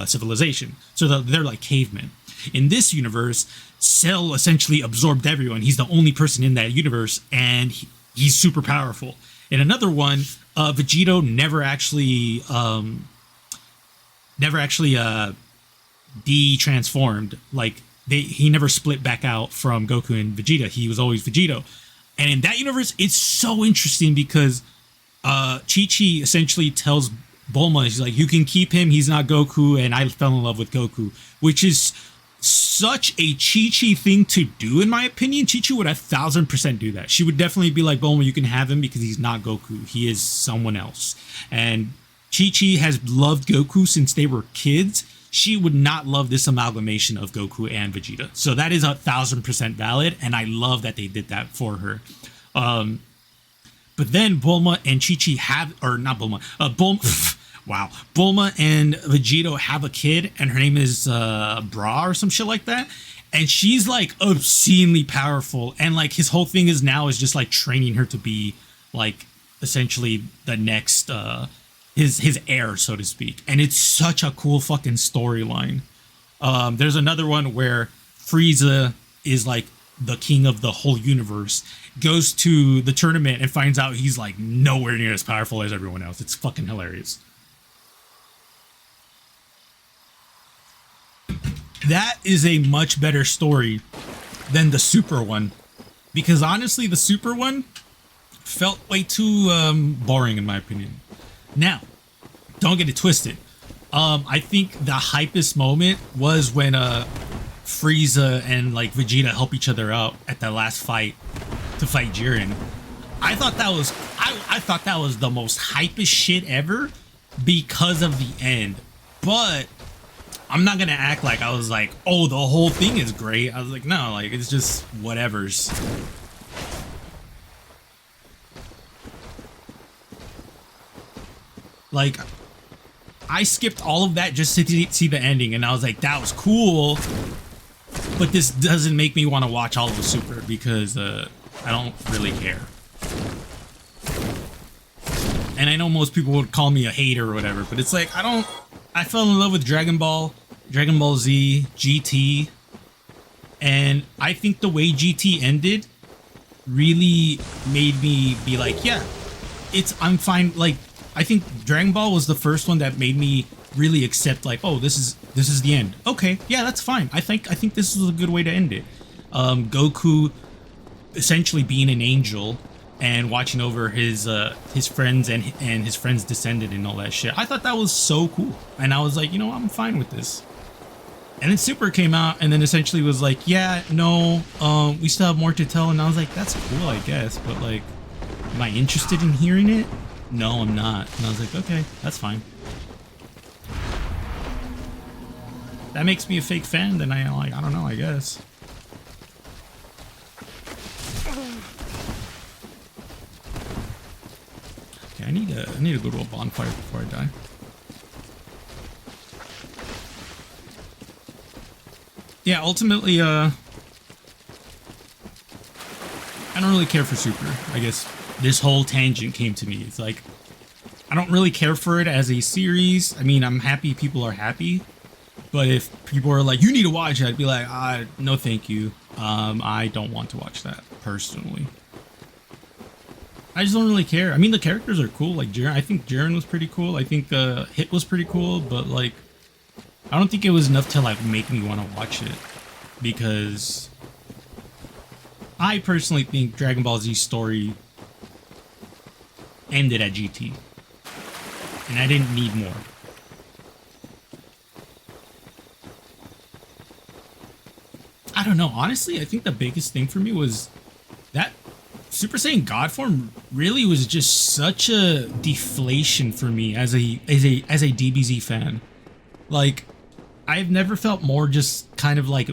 civilization, so they're like cavemen. In this universe, Cell essentially absorbed everyone. He's the only person in that universe, and he's super powerful. In another one, Vegito never actually de-transformed. Like he never split back out from Goku and Vegeta. He was always Vegito. And in that universe, it's so interesting because Chi-Chi essentially tells Bulma, she's like, you can keep him, he's not Goku, and I fell in love with Goku, which is such a Chi-Chi thing to do, in my opinion. Chi-Chi would 1000% do that. She would definitely be like, Bulma, you can have him because he's not Goku. He is someone else. And Chi-Chi has loved Goku since they were kids. She would not love this amalgamation of Goku and Vegeta. So that is 1000% valid, and I love that they did that for her. But then Bulma and Chi-Chi have, or not Bulma, Bulma... Wow. Bulma and Vegito have a kid, and her name is Bra or some shit like that. And she's like obscenely powerful. And like his whole thing is now is just like training her to be like essentially the next his heir, so to speak. And it's such a cool fucking storyline. There's another one where Frieza is like the king of the whole universe, goes to the tournament and finds out he's like nowhere near as powerful as everyone else. It's fucking hilarious. That is a much better story than the Super one, because honestly the Super one felt way too boring in my opinion. Now, don't get it twisted. I think the hypest moment was when Frieza and like Vegeta help each other out at that last fight to fight Jiren. I thought that was the most hypest shit ever because of the end. But I'm not gonna act like I was like, oh, the whole thing is great. I was like, no, like it's just whatever's. Like, I skipped all of that just to see the ending, and I was like, that was cool, but this doesn't make me want to watch all of the Super because I don't really care. And I know most people would call me a hater or whatever, but it's like, I fell in love with Dragon Ball Z, GT, and I think the way GT ended really made me be like, yeah, I'm fine. Like, I think Dragon Ball was the first one that made me really accept like, oh, this is the end. Okay, yeah, that's fine. I think this is a good way to end it. Goku essentially being an angel and watching over his friends and his friends descendant and all that shit. I thought that was so cool, and I was like, you know, I'm fine with this. And then Super came out and then essentially was like, yeah, no, we still have more to tell. And I was like, that's cool, I guess, but like, am I interested in hearing it? No, I'm not. And I was like, okay, that's fine. That makes me a fake fan, then I don't know, I guess. Okay, I need to go to a bonfire before I die. Yeah, ultimately, I don't really care for Super. I guess this whole tangent came to me. It's like, I don't really care for it as a series. I mean, I'm happy people are happy. But if people are like, you need to watch it, I'd be like, no thank you. I don't want to watch that, personally. I just don't really care. I mean, the characters are cool. Like, I think Jiren was pretty cool. I think Hit was pretty cool. But, like, I don't think it was enough to, like, make me want to watch it. Because I personally think Dragon Ball Z story ended at GT. And I didn't need more. I don't know. Honestly, I think the biggest thing for me was that Super Saiyan God form really was just such a deflation for me as a DBZ fan. Like, I've never felt more just kind of like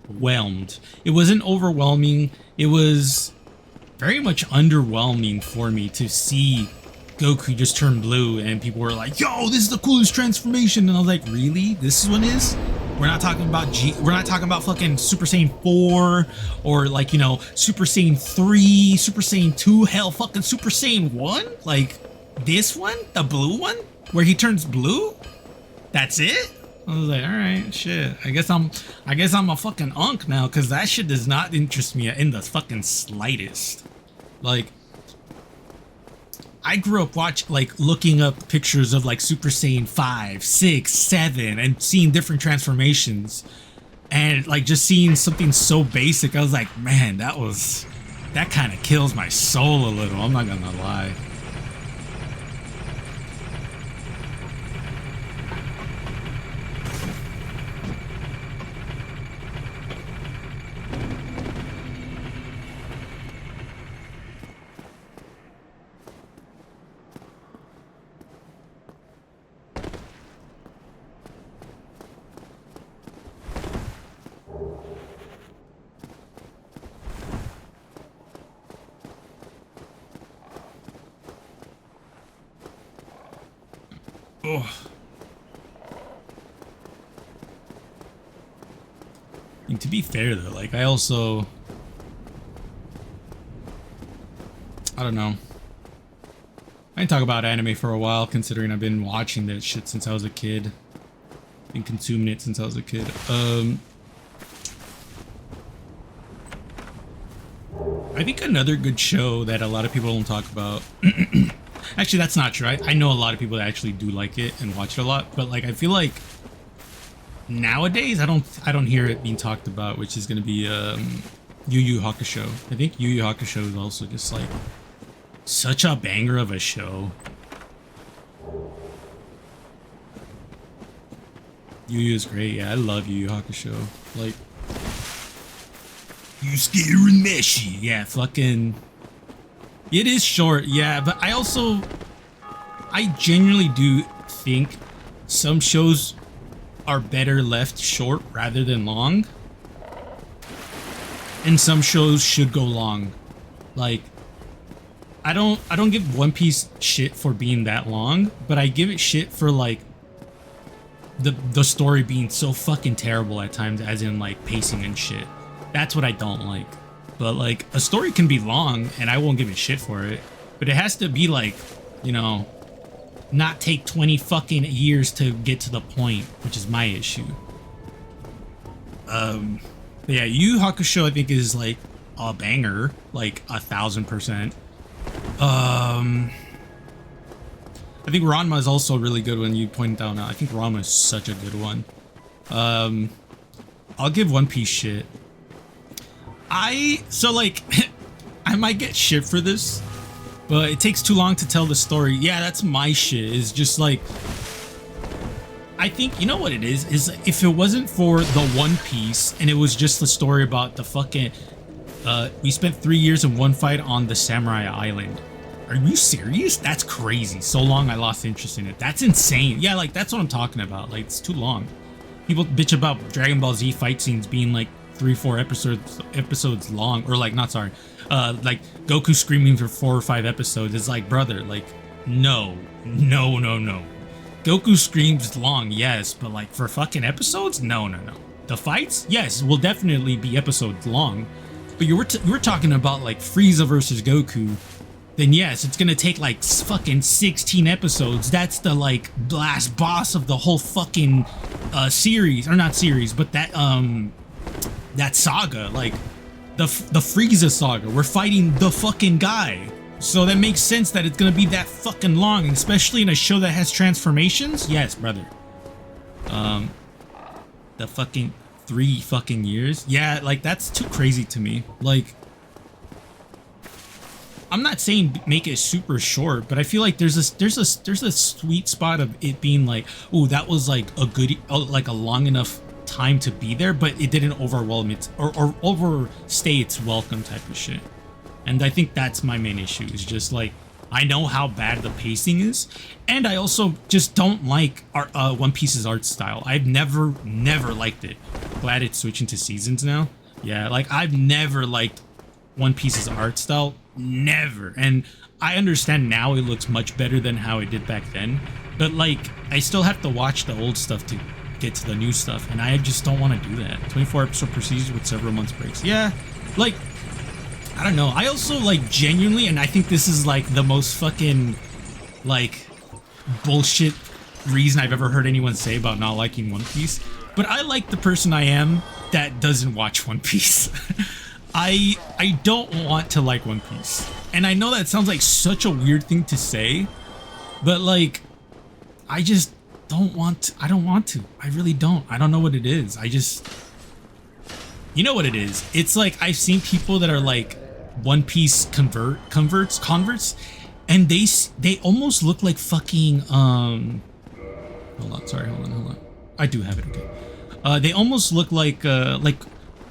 whelmed. It wasn't overwhelming. It was very much underwhelming for me to see Goku just turn blue and people were like, yo, this is the coolest transformation. And I was like, really? This one is? We're not talking about we're not talking about fucking Super Saiyan 4 or like, you know, Super Saiyan 3, Super Saiyan 2, hell, fucking Super Saiyan 1? Like, this one? The blue one? Where he turns blue? That's it? I was like, all right, shit. I guess I'm a fucking unk now, because that shit does not interest me in the fucking slightest. Like, I grew up looking up pictures of like Super Saiyan 5, 6, 7 and seeing different transformations and like just seeing something so basic. I was like, man, that kind of kills my soul a little. I'm not gonna lie. Oh. And to be fair though, like I don't know. I didn't talk about anime for a while, considering I've been watching that shit since I was a kid. Been consuming it since I was a kid. I think another good show that a lot of people don't talk about actually, that's not true. I know a lot of people that actually do like it and watch it a lot, but like I feel like nowadays I don't hear it being talked about, which is going to be Yu Yu Hakusho. I think Yu Yu Hakusho is also just like such a banger of a show. Yu Yu is great. Yeah, I love Yu Yu Hakusho. Like, Yusuke Urameshi. Yeah, fucking. It is short, yeah, but I genuinely do think some shows are better left short rather than long. And some shows should go long. Like, I don't give One Piece shit for being that long, but I give it shit for like the story being so fucking terrible at times, as in like pacing and shit. That's what I don't like. But like a story can be long and I won't give a shit for it, but it has to be like, you know, not take 20 fucking years to get to the point, which is my issue. But yeah, Yu Yu Hakusho I think is like a banger, like 1000%. I think Ranma is also a really good one. You pointed out now. I think Ranma is such a good one. I'll give One Piece shit. So like, I might get shit for this, but it takes too long to tell the story. Yeah, that's my shit. Is just like, I think, you know what it is if it wasn't for the One Piece and it was just the story about the fucking, we spent 3 years in one fight on the Samurai Island. Are you serious? That's crazy. So long I lost interest in it. That's insane. Yeah, like that's what I'm talking about. Like it's too long. People bitch about Dragon Ball Z fight scenes being like 3-4 episodes long, or like, not sorry, like Goku screaming for 4 or 5 episodes. It's like, brother, like, no. Goku screams long, yes, but like for fucking episodes, no. The fights, yes, will definitely be episodes long, but you were talking about like Frieza versus Goku. Then yes, it's gonna take like fucking 16 episodes. That's the like last boss of the whole fucking series, or not series, but that saga, like the Frieza saga. We're fighting the fucking guy, so that makes sense that it's gonna be that fucking long, especially in a show that has transformations. Yes, brother. The fucking 3 fucking years. Yeah, like that's too crazy to me. Like, I'm not saying make it super short, but I feel like there's a sweet spot of it being like, oh, that was like a good, like a long enough time to be there, but it didn't overwhelm it or overstay its welcome type of shit. And I think that's my main issue, is just like, I know how bad the pacing is, and I also just don't like One Piece's art style. I've never liked it. Glad it's switching to seasons now. Yeah, like I've never liked One Piece's art style. Never. And I understand now it looks much better than how it did back then, but like I still have to watch the old stuff to get to the new stuff, and I just don't want to do that. 24 episode procedures with several months breaks. Yeah, like I don't know. I also like genuinely, and I think this is like the most fucking like bullshit reason I've ever heard anyone say about not liking One Piece, but I like the person I am that doesn't watch One Piece. I don't want to like One Piece. And I know that sounds like such a weird thing to say, but like, I just don't want to. I don't want to. I really don't. I don't know what it is. You know what it is? It's like, I've seen people that are like One Piece converts, and they almost look like fucking, hold on. I do have it, okay. They almost look like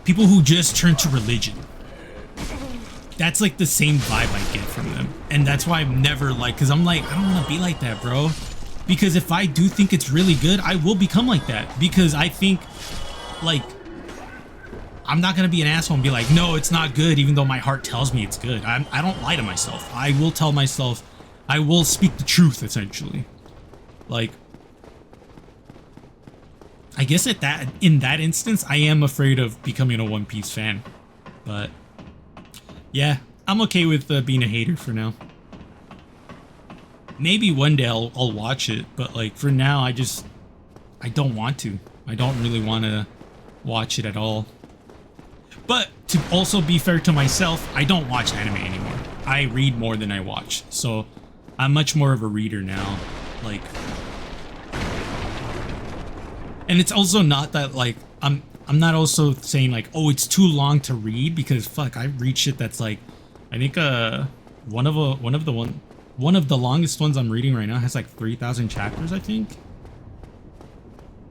people who just turned to religion. That's like the same vibe I get from them, and that's why I'm never like, because I'm like, I don't want to be like that, bro. Because if I do think it's really good, I will become like that, because I think like I'm not gonna be an asshole and be like, no, it's not good, even though my heart tells me it's good. I don't lie to myself. I will tell myself, I will speak the truth, essentially. Like, I guess in that instance, I am afraid of becoming a One Piece fan. But yeah, I'm okay with being a hater for now. Maybe one day I'll watch it, but like for now, I don't want to. I don't really want to watch it at all. But to also be fair to myself, I don't watch anime anymore. I read more than I watch, so I'm much more of a reader now. Like, and it's also not that like I'm not also saying like, oh, it's too long to read, because fuck, I read shit that's like, I think one of the longest ones I'm reading right now has like 3,000 chapters, I think.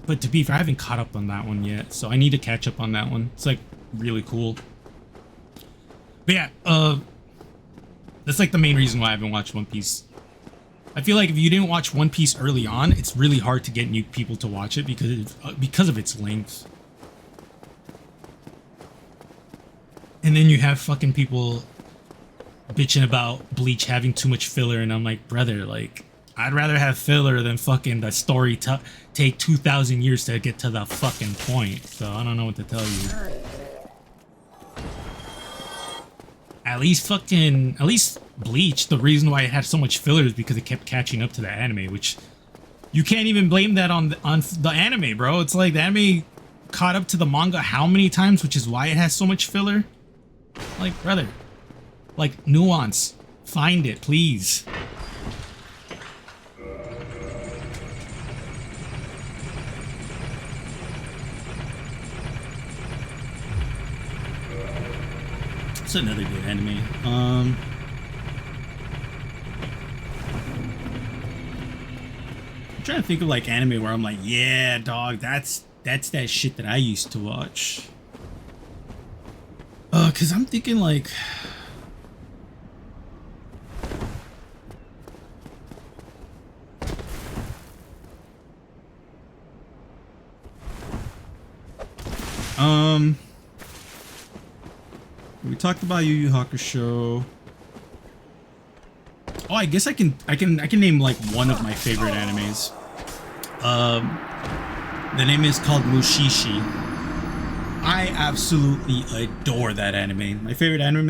But to be fair, I haven't caught up on that one yet, so I need to catch up on that one. It's like really cool. But yeah, that's like the main reason why I haven't watched One Piece. I feel like if you didn't watch One Piece early on, it's really hard to get new people to watch it because of its length. And then you have fucking people bitching about Bleach having too much filler, and I'm like, brother, like, I'd rather have filler than fucking the story take 2,000 years to get to the fucking point. So I don't know what to tell you. At least Bleach, the reason why it had so much filler is because it kept catching up to the anime, which you can't even blame that on the anime, bro. It's like the anime caught up to the manga how many times, which is why it has so much filler. Like, brother, like, nuance, find it, please. What's another good anime? I'm trying to think of like anime where I'm like, yeah, dog, that's that shit that I used to watch. Cause I'm thinking like, we talked about Yu Yu Hakusho. Oh, I guess I can name like one of my favorite animes. The name is called Mushishi. I absolutely adore that anime. My favorite anime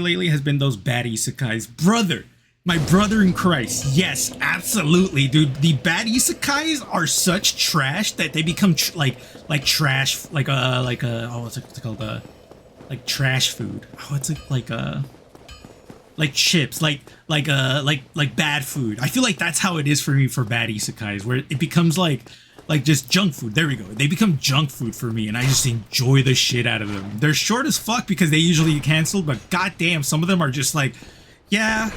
lately has been those bad isekais. Brother, my brother in Christ. Yes, absolutely, dude. The bad isekais are such trash that they become like trash, like oh, what's it called? Like trash food. Oh, it's like chips, like bad food. I feel like that's how it is for me for bad isekais, where it becomes like just junk food. There we go. They become junk food for me, and I just enjoy the shit out of them. They're short as fuck because they usually get canceled, but goddamn, some of them are just like, yeah,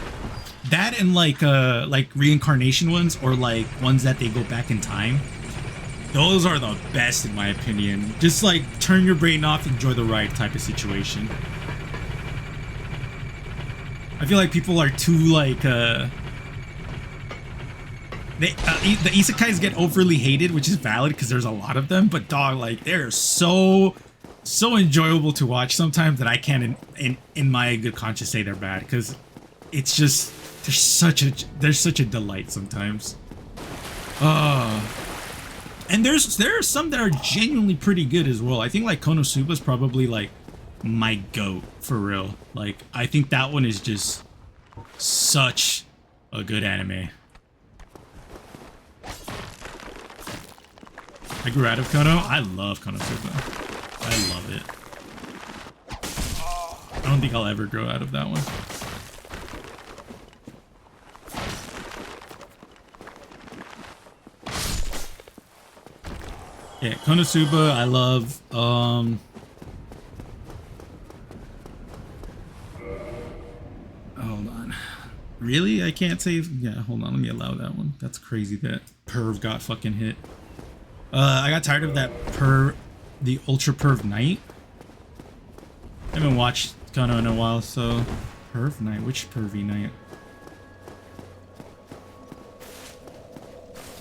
that and like reincarnation ones, or like ones that they go back in time. Those are the best in my opinion. Just like turn your brain off, enjoy the ride type of situation. I feel like people are too like the isekais get overly hated, which is valid because there's a lot of them, but dog, like they're so enjoyable to watch sometimes that I can't in my good conscience say they're bad, because it's just they're such a delight sometimes. And there are some that are genuinely pretty good as well. I think like Konosuba is probably like my goat for real. Like I think that one is just such a good anime. I grew out of Kono. I love Konosuba. I love it. I don't think I'll ever grow out of that one. Yeah, Konosuba, I love. Hold on. Really? I can't save. Yeah, hold on. Let me allow that one. That's crazy that Perv got fucking hit. I got tired of that the Ultra Perv Knight. I haven't watched Kono in a while, so Perv Knight. Which Pervy Knight?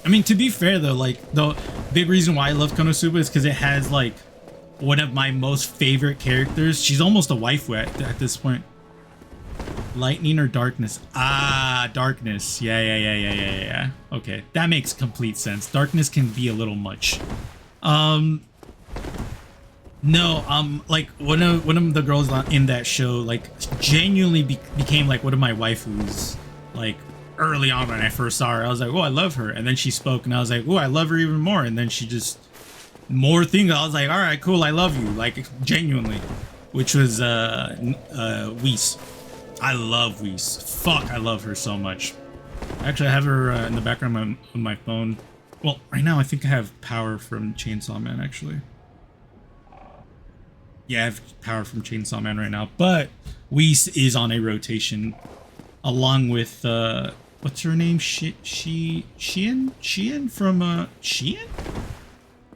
I mean, to be fair though, like the big reason why I love Konosuba is because it has like one of my most favorite characters. She's almost a waifu at this point. Lightning or darkness? Ah, darkness. Yeah. Okay, that makes complete sense. Darkness can be a little much. No, like one of the girls in that show, like genuinely became like one of my waifus. Like early on when I first saw her, I was like, oh, I love her, and then she spoke, and I was like, oh, I love her even more, and then she just more things. I was like, all right, cool, I love you, like genuinely, which was Whis. I love Whis. Fuck, I love her so much. Actually, I have her in the background on my phone. Well, right now I think I have power from Chainsaw Man, actually. Yeah, I have power from Chainsaw Man right now, but Whis is on a rotation along with what's her name? Shein from Shein?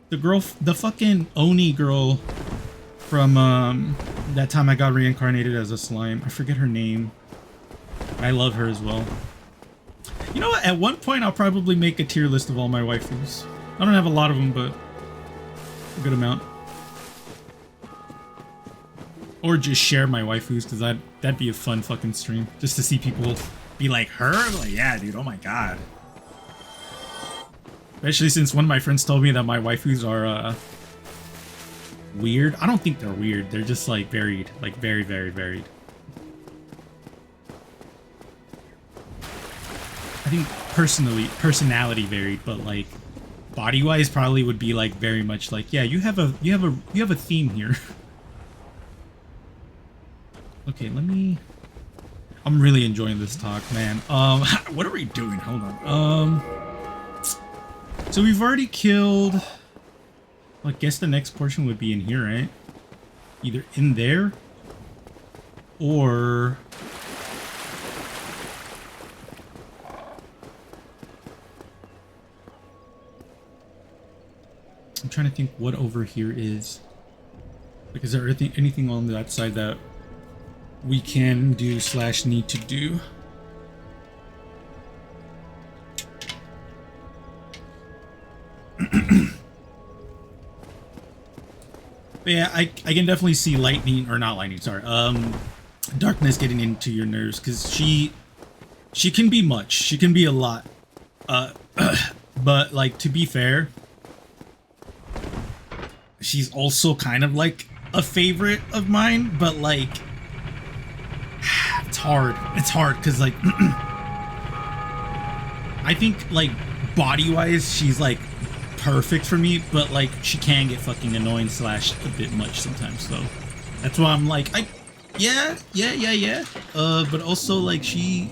The girl, the fucking Oni girl from that time I got reincarnated as a slime. I forget her name. I love her as well. You know what? At one point I'll probably make a tier list of all my waifus. I don't have a lot of them, but a good amount. Or just share my waifus, because that'd be a fun fucking stream. Just to see people be like, her? Like, yeah, dude, oh my god. Especially since one of my friends told me that my waifus are, weird. I don't think they're weird. They're just, like, varied. Like, very, very varied. I think personality varied, but, like, body-wise probably would be, like, very much like, yeah, you have a theme here. Okay, I'm really enjoying this talk, man. What are we doing? Hold on. So we've already killed. Well, I guess the next portion would be in here, right? either in there or I'm trying to think what over here is. Like, is there anything on that side that we can do / need to do? But yeah, I can definitely see lightning, or not lightning, sorry, darkness getting into your nerves, because she can be much. She can be a lot. But like, to be fair, she's also kind of like a favorite of mine, but like it's hard because like I think like body wise she's like perfect for me, but like she can get fucking annoying / a bit much sometimes, so that's why I'm like yeah, but also like she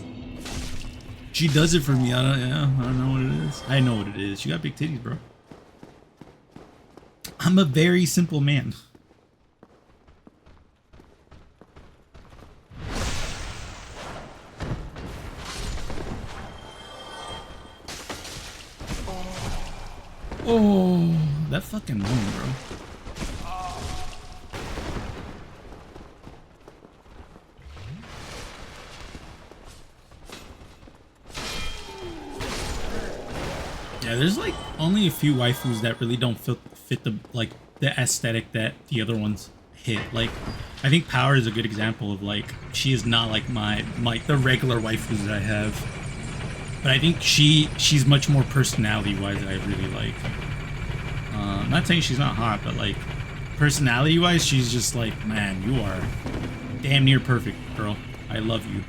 does it for me. I don't know what it is. I know what it is. She got big titties, bro. I'm a very simple man. Oh, that fucking moon, bro. Yeah, there's like only a few waifus that really don't fit the like the aesthetic that the other ones hit. Like, I think Power is a good example of like she is not like my the regular waifus that I have, but I think she's much more personality wise that I really like. I'm not saying she's not hot, but like personality wise, she's just like, man, you are damn near perfect, girl. I love you.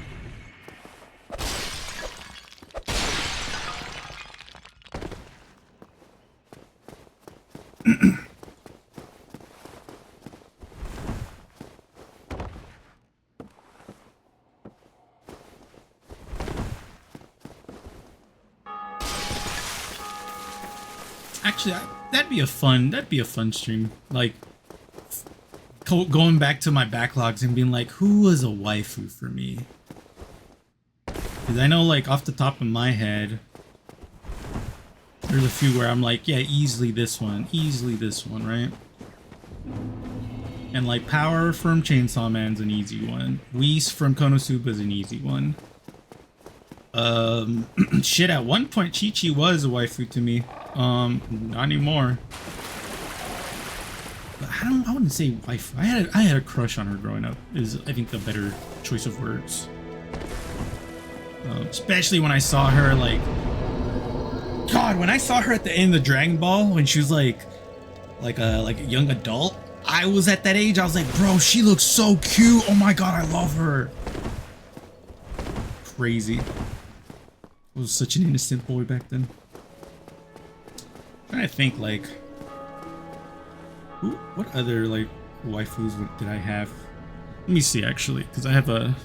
Actually, that'd be a fun stream. Like going back to my backlogs and being like, who was a waifu for me? Because I know, like, off the top of my head, there's a few where I'm like, yeah, easily this one, right? And like Power from Chainsaw Man's an easy one. Whis from Konosuba's an easy one. Shit, at one point Chi-Chi was a waifu to me. Not anymore. But I wouldn't say waifu. I had a crush on her growing up, is I think the better choice of words. Especially when I saw her, like, God, when I saw her at the end of the Dragon Ball, when she was like a young adult, I was at that age, I was like, bro, she looks so cute. Oh my God, I love her. Crazy. I was such an innocent boy back then. I'm trying to think, like, what other, like, waifus did I have? Let me see, actually, because I have a...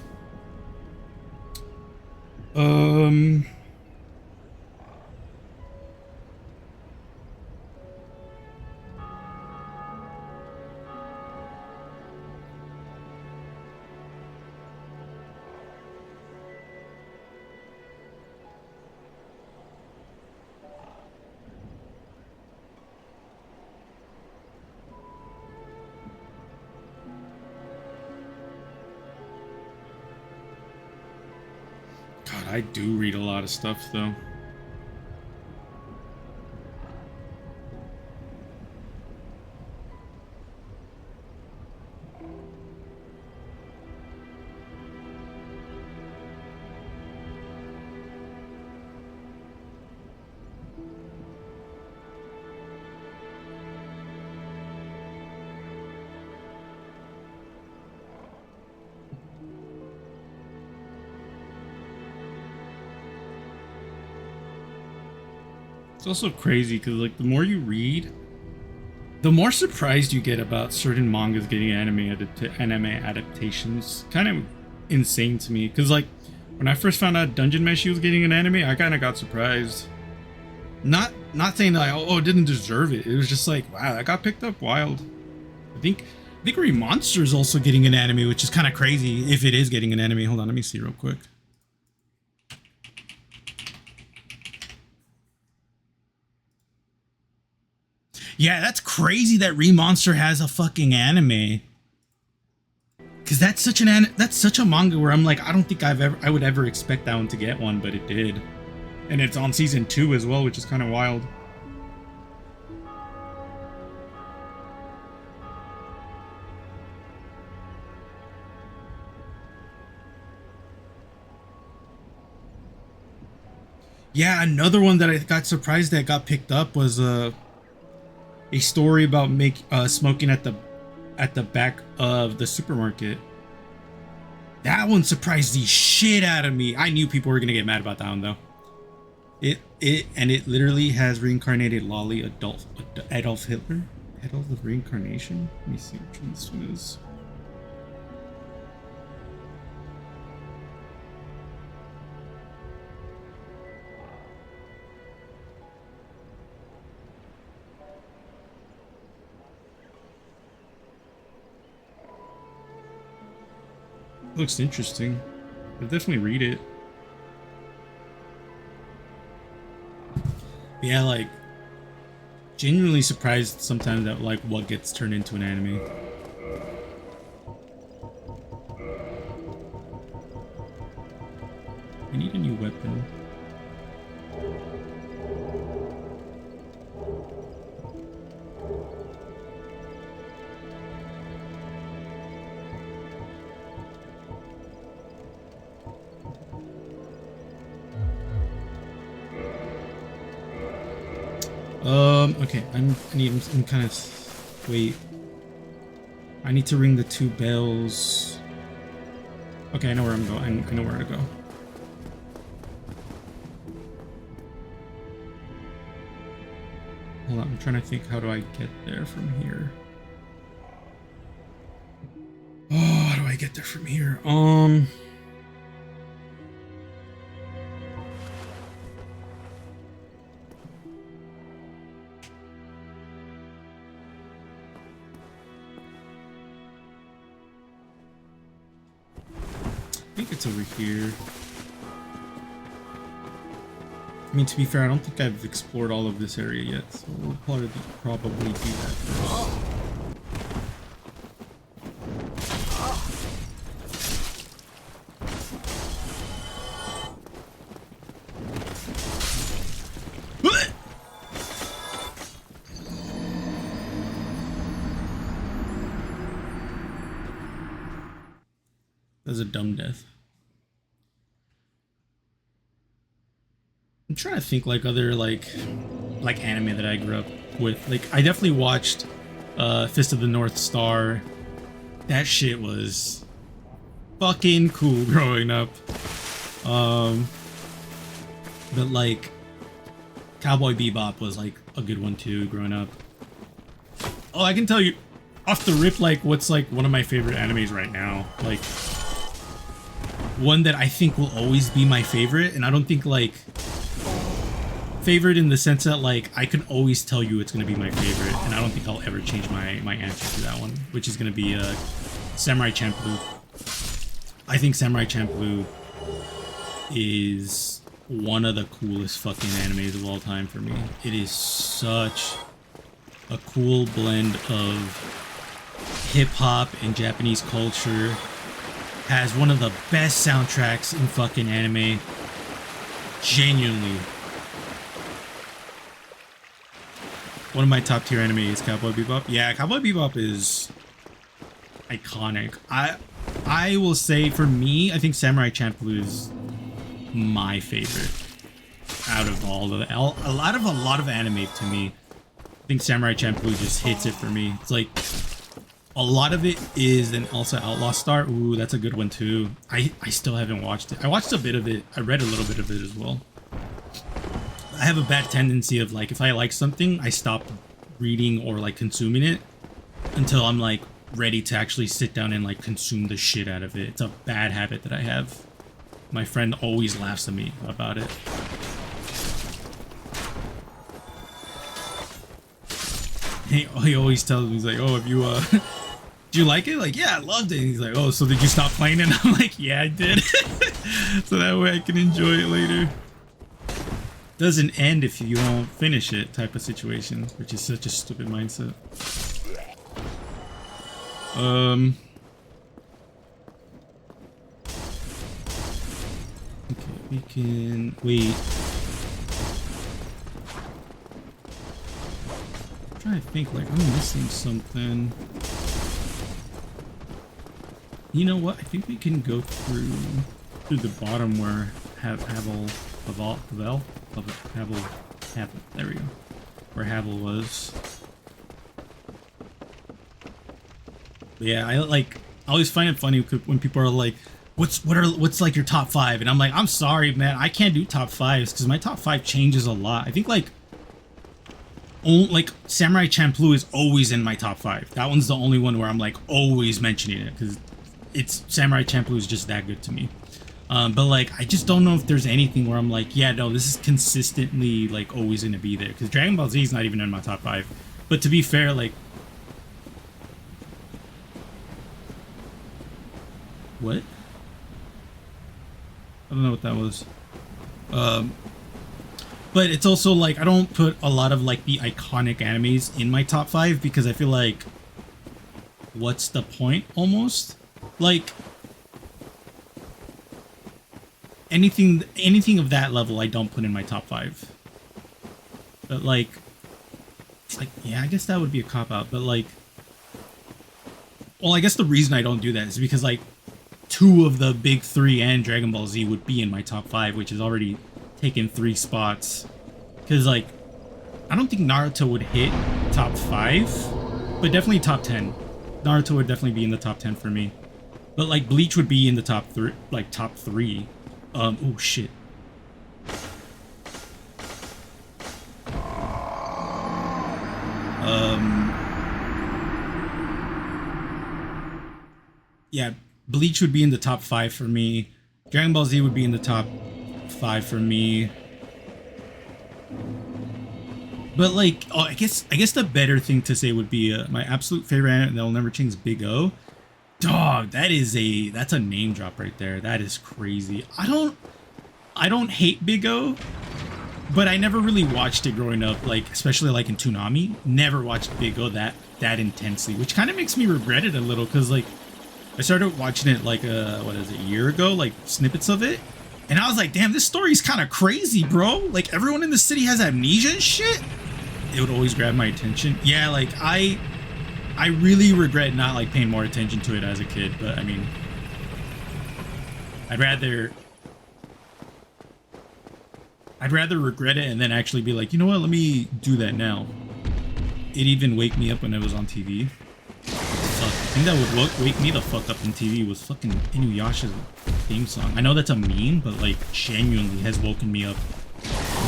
God, I do read a lot of stuff, though. It's also crazy because, like, the more you read, the more surprised you get about certain mangas getting anime adaptations. Kind of insane to me because, like, when I first found out Dungeon Meshi was getting an anime, I kind of got surprised. Not saying that it didn't deserve it. It was just like, wow, that got picked up wild. I think I think Remaster is also getting an anime, which is kind of crazy if it is getting an anime. Hold on, let me see real quick. Yeah, that's crazy that Remaster has a fucking anime. Cause that's such a manga where I'm like, I don't think I would ever expect that one to get one, but it did. And it's on season 2 as well, which is kind of wild. Yeah, another one that I got surprised that got picked up was a story about smoking at the back of the supermarket. That one surprised the shit out of me. I knew people were gonna get mad about that one though. It literally has reincarnated Lolly Adolf Hitler. Adolf of Reincarnation. Let me see which one this one is. Looks interesting. I'll definitely read it. Yeah, like genuinely surprised sometimes at like what gets turned into an anime. I need a new weapon. Okay, I'm kind of, wait. I need to ring the 2 bells. Okay, I know where I'm going. I know where to go. Hold on, I'm trying to think, how do I get there from here? Oh, how do I get there from here? I think it's over here. I mean, to be fair, I don't think I've explored all of this area yet, so we'll probably do that first. That's a dumb death. I'm trying to think like other like anime that I grew up with. Like I definitely watched Fist of the North Star. That shit was fucking cool growing up. But like Cowboy Bebop was like a good one too growing up. Oh, I can tell you off the rip like what's like one of my favorite animes right now. Like one that I think will always be my favorite, and I don't think like favorite in the sense that like I can always tell you it's gonna be my favorite, and I don't think I'll ever change my answer to that one, which is gonna be Samurai Champloo. I think Samurai Champloo is one of the coolest fucking animes of all time for me. It is such a cool blend of hip-hop and Japanese culture. Has one of the best soundtracks in fucking anime. Genuinely. One of my top tier anime is Cowboy Bebop. Yeah, Cowboy Bebop is iconic. I will say for me, I think Samurai Champloo is my favorite out of all of it. A lot of anime to me. I think Samurai Champloo just hits it for me. It's like a lot of it is an Elsa Outlaw Star. Ooh, that's a good one too. I still haven't watched it. I watched a bit of it. I read a little bit of it as well. I have a bad tendency of like, if I like something, I stop reading or like consuming it until I'm like ready to actually sit down and like consume the shit out of it. It's a bad habit that I have. My friend always laughs at me about it. He always tells me, he's like, oh, if you Do you like it? Like, yeah, I loved it. And he's like, oh, so did you stop playing it? And I'm like, yeah, I did. So that way I can enjoy it later. Doesn't end if you don't finish it type of situation, which is such a stupid mindset. Okay, we can wait. I'm trying to think, like, I'm missing something. You know what? I think we can go through the bottom where Xibahl, there we go. Where Xibahl was. But yeah, I always find it funny when people are like, what's like your top 5? And I'm like, I'm sorry, man, I can't do top 5s because my top 5 changes a lot. I think like Samurai Champloo is always in my top 5. That one's the only one where I'm like always mentioning it because it's Samurai Champloo is just that good to me. But like, I just don't know if there's anything where I'm like, yeah, no, this is consistently like always gonna be there. Because Dragon Ball Z is not even in my top 5. But to be fair, like, what? I don't know what that was. But it's also like, I don't put a lot of like the iconic animes in my top 5 because I feel like, what's the point almost? Like, anything of that level I don't put in my top 5. But like, yeah, I guess that would be a cop-out, but like, well, I guess the reason I don't do that is because like 2 of the big 3 and Dragon Ball Z would be in my top 5, which has already taken 3 spots. Because like, I don't think Naruto would hit top 5, but definitely top 10. Naruto would definitely be in the top 10 for me. But like, Bleach would be in the top 3, like top 3. Oh shit. Yeah, Bleach would be in the top 5 for me. Dragon Ball Z would be in the top 5 for me. But like, oh, I guess the better thing to say would be my absolute favorite anime that will never change, Big O. Dog, that's a name drop right there. That is crazy. I don't hate Big O, but I never really watched it growing up, like especially like in Toonami. Never watched Big O that intensely, which kind of makes me regret it a little because like I started watching it like a year ago, like snippets of it, and I was like, damn, this story's kind of crazy, bro. Like everyone in the city has amnesia and shit. It would always grab my attention. Yeah, like I really regret not like paying more attention to it as a kid, but I mean, I'd rather regret it and then actually be like, you know what, let me do that now. It even wake me up when it was on TV. Fuck, I think that would wake me the fuck up on TV was fucking Inuyasha's theme song. I know that's a meme, but like genuinely has woken me up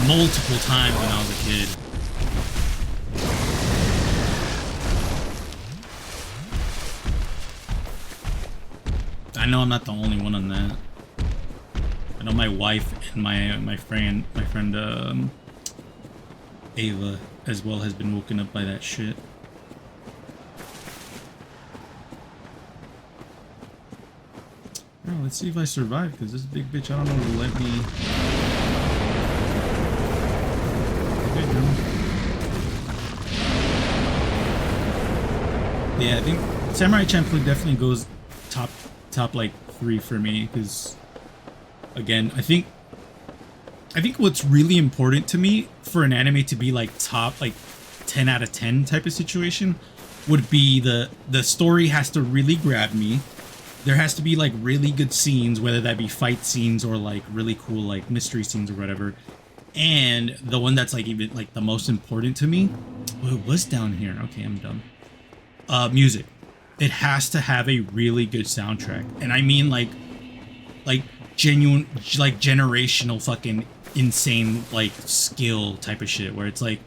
multiple times when I was a kid. I know I'm not the only one on that. I know my wife and my friend Ava as well has been woken up by that shit. Oh, let's see if I survive because this big bitch, I don't know, will let me. Yeah, I think Samurai Champloo definitely goes top like 3 for me because again, I think what's really important to me for an anime to be like top like 10 out of 10 type of situation would be the story has to really grab me. There has to be like really good scenes, whether that be fight scenes or like really cool like mystery scenes or whatever. And the one that's like even like the most important to me, oh, it was down here. Okay, I'm dumb. Music. It has to have a really good soundtrack, and I mean like genuine, like generational fucking insane like skill type of shit where it's like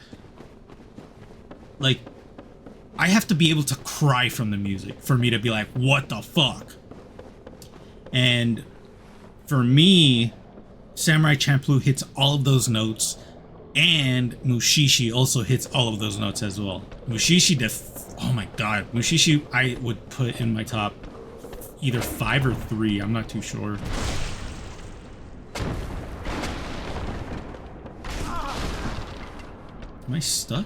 I have to be able to cry from the music for me to be like, what the fuck? And for me, Samurai Champloo hits all of those notes, and Mushishi also hits all of those notes as well. Mushishi Oh my god, Mushishi I would put in my top either 5 or 3. I'm not too sure. Am I stuck?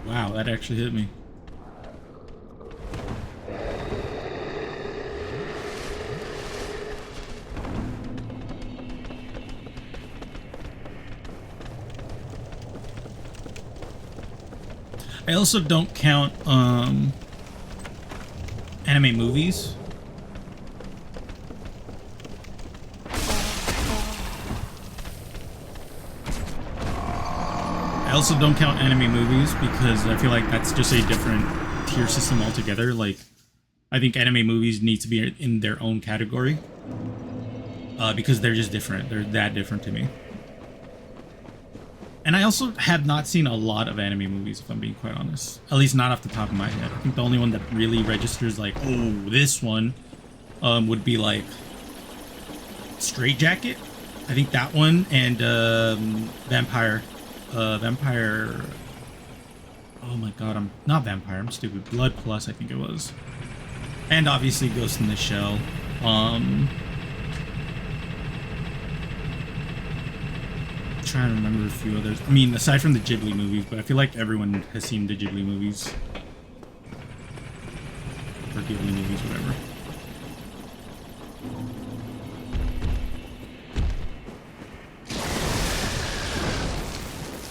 Wow, that actually hit me. I also don't count anime movies. I also don't count anime movies because I feel like that's just a different tier system altogether. Like, I think anime movies need to be in their own category because they're just different. They're that different to me. And I also have not seen a lot of anime movies, if I'm being quite honest. At least not off the top of my head. I think the only one that really registers like, oh, this one would be like Straight Jacket. I think that one and Vampire. Oh my god, I'm not Vampire, I'm stupid. Blood Plus, I think it was. And obviously Ghost in the Shell. Trying to remember a few others. I mean, aside from the Ghibli movies, but I feel like everyone has seen the Ghibli movies. Or Ghibli movies, whatever.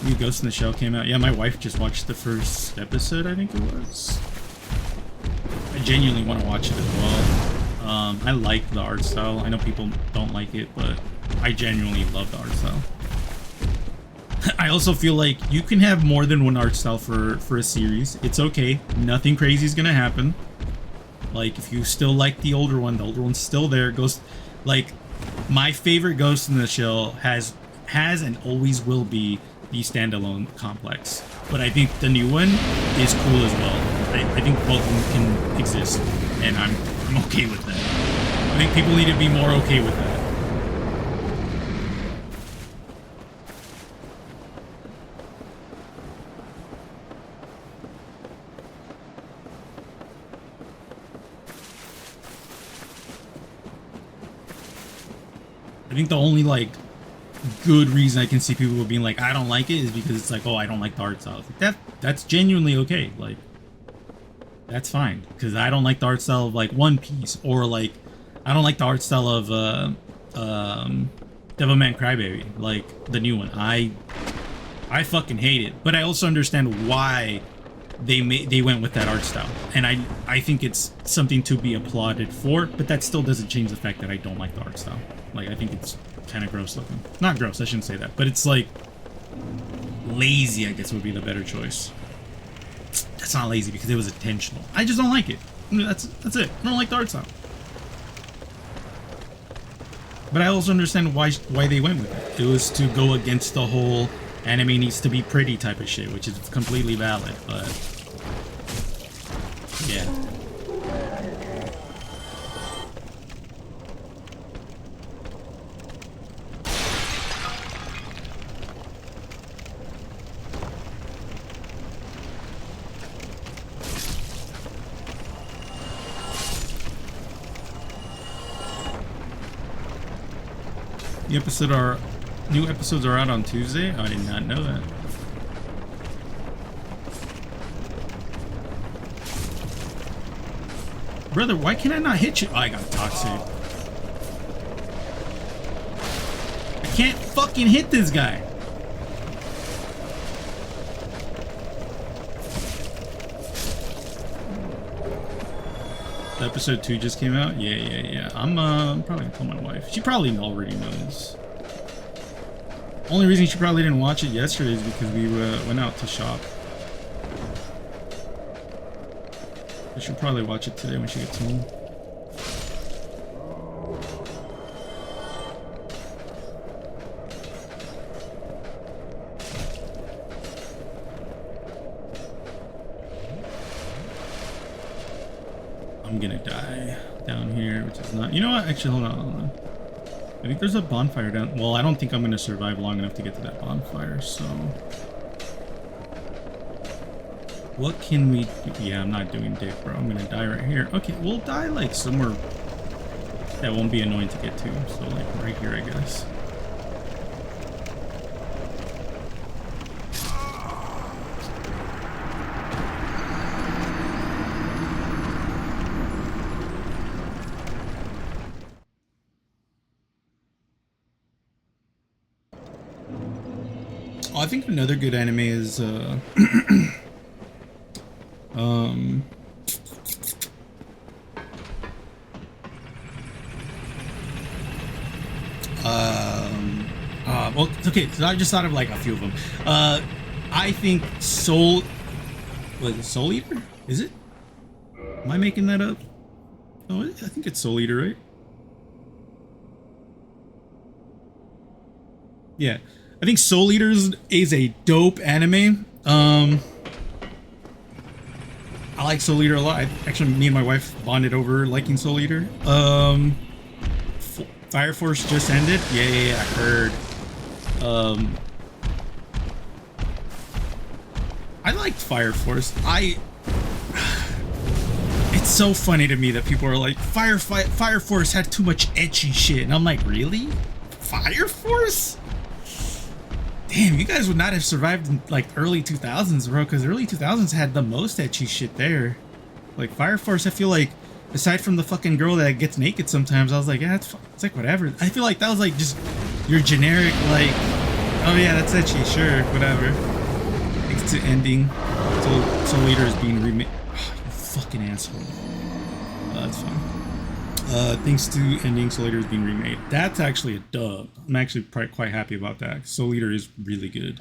New Ghost in the Shell came out. Yeah, my wife just watched the first episode, I think it was. I genuinely want to watch it as well. I like the art style. I know people don't like it, but I genuinely love the art style. I also feel like you can have more than one art style for a series. It's okay. Nothing crazy is gonna happen. Like, if you still like the older one's still there. Ghost, like, my favorite Ghost in the Shell has and always will be the standalone complex. But I think the new one is cool as well. I think both of them can exist, and I'm okay with that. I think people need to be more okay with that. I think the only, like, good reason I can see people being like, I don't like it, is because it's like, oh, I don't like the art style. Like, that's genuinely okay. Like, that's fine. Because I don't like the art style of, like, One Piece. Or, like, I don't like the art style of Devilman Crybaby. Like, the new one. I fucking hate it. But I also understand why they went with that art style. And I think it's something to be applauded for. But that still doesn't change the fact that I don't like the art style. Like, I think it's kind of gross looking. Not gross, I shouldn't say that. But it's, like, lazy, I guess would be the better choice. That's not lazy because it was intentional. I just don't like it. That's it. I don't like the art style. But I also understand why they went with it. It was to go against the whole anime needs to be pretty type of shit, which is completely valid, but yeah. New episodes are out on Tuesday? I did not know that. Brother, why can I not hit you? Oh, I got toxic. I can't fucking hit this guy. Episode 2 just came out? Yeah. I'm probably gonna tell my wife. She probably already knows. Only reason she probably didn't watch it yesterday is because we went out to shop. But she'll probably watch it today when she gets home. I'm gonna die down here, which is not... You know what? Actually, hold on. I think there's a bonfire down... Well, I don't think I'm gonna survive long enough to get to that bonfire, so... What can we do? Yeah, I'm not doing dick, bro. I'm gonna die right here. Okay, we'll die, like, somewhere that won't be annoying to get to. So, like, right here, I guess. I think another good anime is well, okay, so I just thought of like a few of them. I think Soul Eater? Is it? Am I making that up? Oh, I think it's Soul Eater, right? Yeah. I think Soul Eater is a dope anime. I like Soul Eater a lot. Actually, me and my wife bonded over liking Soul Eater. Fire Force just ended. Yeah, I heard. I liked Fire Force. It's so funny to me that people are like, Fire Force had too much ecchi shit, and I'm like, really? Fire Force? Damn, you guys would not have survived in like early 2000s, bro, because early 2000s had the most ecchi shit there. Like Fire Force, I feel like, aside from the fucking girl that gets naked sometimes, I was like, yeah, it's like whatever. I feel like that was like just your generic, like, oh yeah, that's ecchi, sure, whatever. Thanks to ending. Soul Eater is being remade. Oh, you fucking asshole. That's fine. Thanks to ending, Soul Eater is being remade. That's actually a dub. I'm actually quite happy about that. Soul Eater is really good.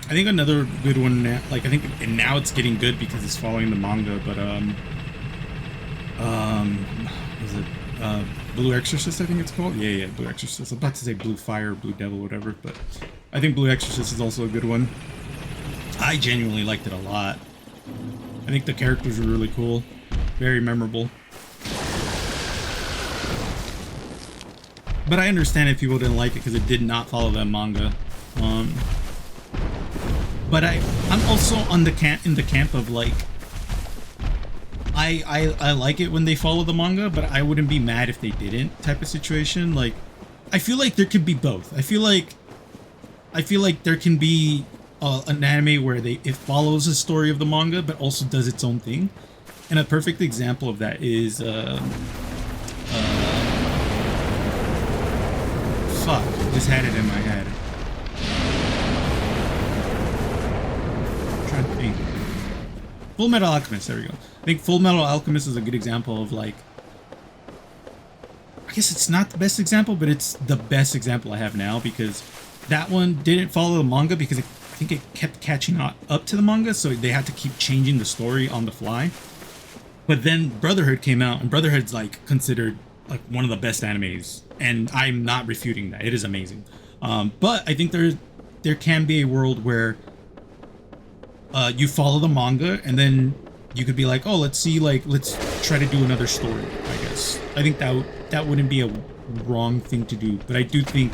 I think another good one, like I think, and now it's getting good because it's following the manga, but is it Blue Exorcist? I think it's called. Yeah, Blue Exorcist. I'm about to say Blue Fire, Blue Devil, whatever, but I think Blue Exorcist is also a good one. I genuinely liked it a lot. I think the characters were really cool, very memorable. But I understand if people didn't like it because it did not follow that manga. But I'm also on the camp of like, I like it when they follow the manga, but I wouldn't be mad if they didn't, type of situation. Like, I feel like there could be both. I feel like there can be an anime where it follows the story of the manga, but also does its own thing. And a perfect example of that is fuck, just had it in my head. I'm trying to think. Full Metal Alchemist, there we go. I think Full Metal Alchemist is a good example of like, I guess it's not the best example, but it's the best example I have now, because that one didn't follow the manga because I think it kept catching up to the manga, so they had to keep changing the story on the fly. But then Brotherhood came out, and Brotherhood's like considered like one of the best animes, and I'm not refuting that. It is amazing. But I think there can be a world where you follow the manga, and then you could be like, oh, let's try to do another story, I guess. I think that wouldn't be a wrong thing to do, but I do think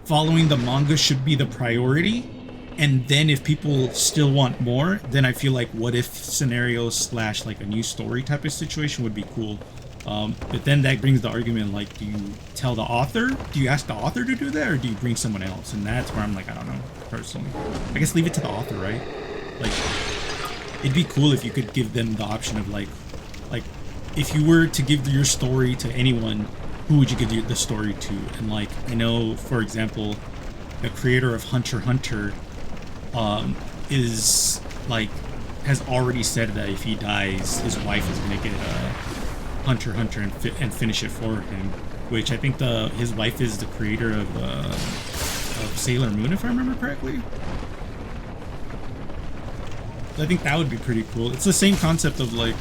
following the manga should be the priority, and then if people still want more, then I feel like what if scenarios / like a new story type of situation would be cool. But then that brings the argument, like, do you tell the author? Do you ask the author to do that, or do you bring someone else? And that's where I'm like, I don't know, personally. I guess leave it to the author, right? Like, it'd be cool if you could give them the option of like if you were to give your story to anyone, who would you give the story to? And like, I know, for example, the creator of Hunter x Hunter is like, has already said that if he dies, his wife is gonna get Hunter x Hunter and finish it for him. Which I think his wife is the creator of Sailor Moon, if I remember correctly. I think that would be pretty cool. It's the same concept of like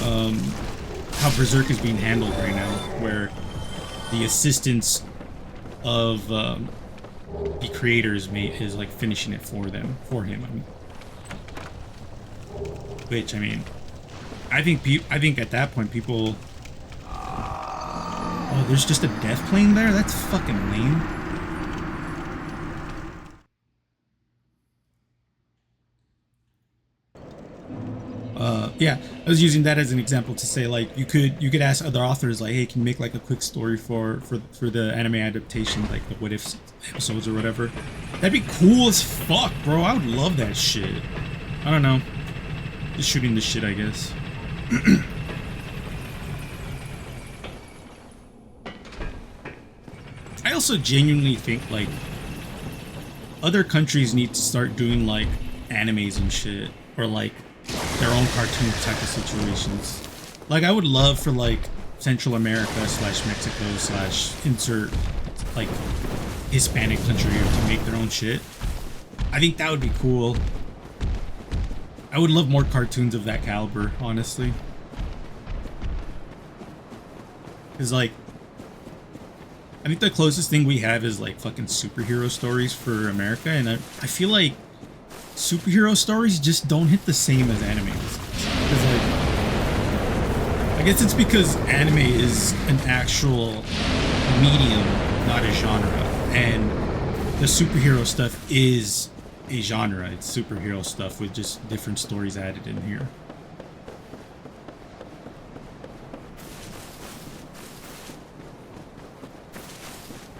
how Berserk is being handled right now, where the assistants of the creators is like finishing it for him. I mean. Which I mean, I think at that point people. Oh, there's just a death plane there? That's fucking lame. Yeah, I was using that as an example to say like you could ask other authors like, hey, can you make like a quick story for the anime adaptation, like the what if episodes or whatever. That'd be cool as fuck, bro. I would love that shit. I don't know. Just shooting the shit, I guess. I also genuinely think like other countries need to start doing like animes and shit, or like their own cartoon type of situations. Like I would love for like Central America / Mexico / insert like Hispanic country to make their own shit. I think that would be cool. I would love more cartoons of that caliber, honestly. Cause like I think the closest thing we have is like fucking superhero stories for America, and I feel like superhero stories just don't hit the same as animes. Cause like, I guess it's because anime is an actual medium, not a genre, and the superhero stuff is a genre. It's superhero stuff with just different stories added in here.